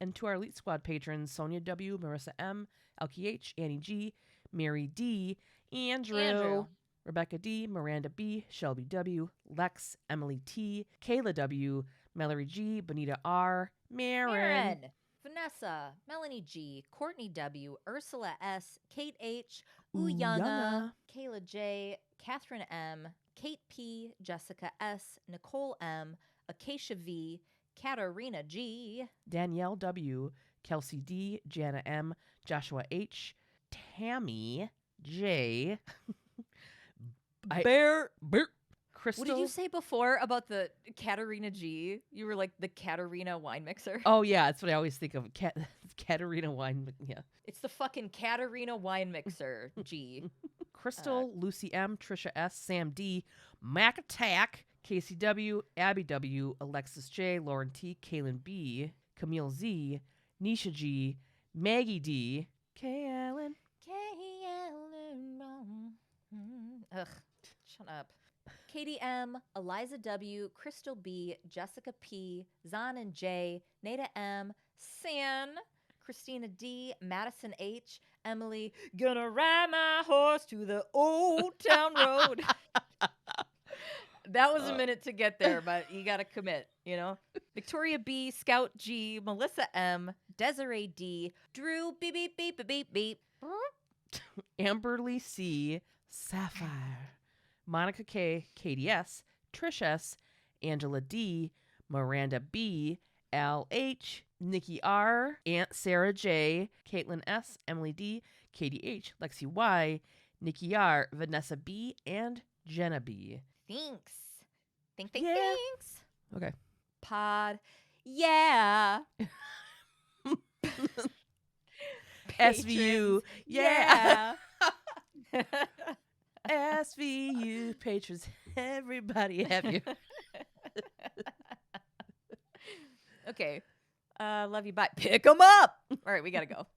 And to our Elite Squad patrons, Sonia W, Marissa M, Elkie H, Annie G, Mary D, Andrew, Rebecca D, Miranda B, Shelby W, Lex, Emily T, Kayla W, Mallory G, Bonita R, Marin, Vanessa, Melanie G, Courtney W, Ursula S, Kate H, Uyanga, Uyanga, Kayla J, Catherine M, Kate P, Jessica S, Nicole M, Acacia V, Katarina G, Danielle W, Kelsey D, Jana M, Joshua H, Tammy J, Bear, Crystal. What did you say before about the Katarina G? You were like the Katarina wine mixer. Oh yeah, that's what I always think of. Katarina wine. Yeah. It's the fucking Katarina wine mixer G. Crystal, Lucy M, Trisha S, Sam D, Mac Attack, Casey W, Abby W, Alexis J, Lauren T, Kaylin B, Camille Z, Nisha G, Maggie D, Kaylin. Ugh, shut up. Katie M, Eliza W, Crystal B, Jessica P, Zan and J, Nada M, San, Christina D, Madison H, Emily, gonna ride my horse to the old town road. That was a minute to get there, but you got to commit, you know? Victoria B, Scout G, Melissa M, Desiree D, Drew beep beep beep beep beep beep. Amberly C, Sapphire, Monica K, Katie S, Trish S, Angela D, Miranda B, Al H, Nikki R, Aunt Sarah J, Caitlin S, Emily D, Katie H, Lexi Y, Nikki R, Vanessa B, and Jenna B. Thanks. Thanks. Yeah. Thanks. Okay. Pod. Yeah. SVU. Yeah. Yeah. SVU patrons. Everybody have you. Okay. Love you. Bye. Pick them up. All right. We got to go.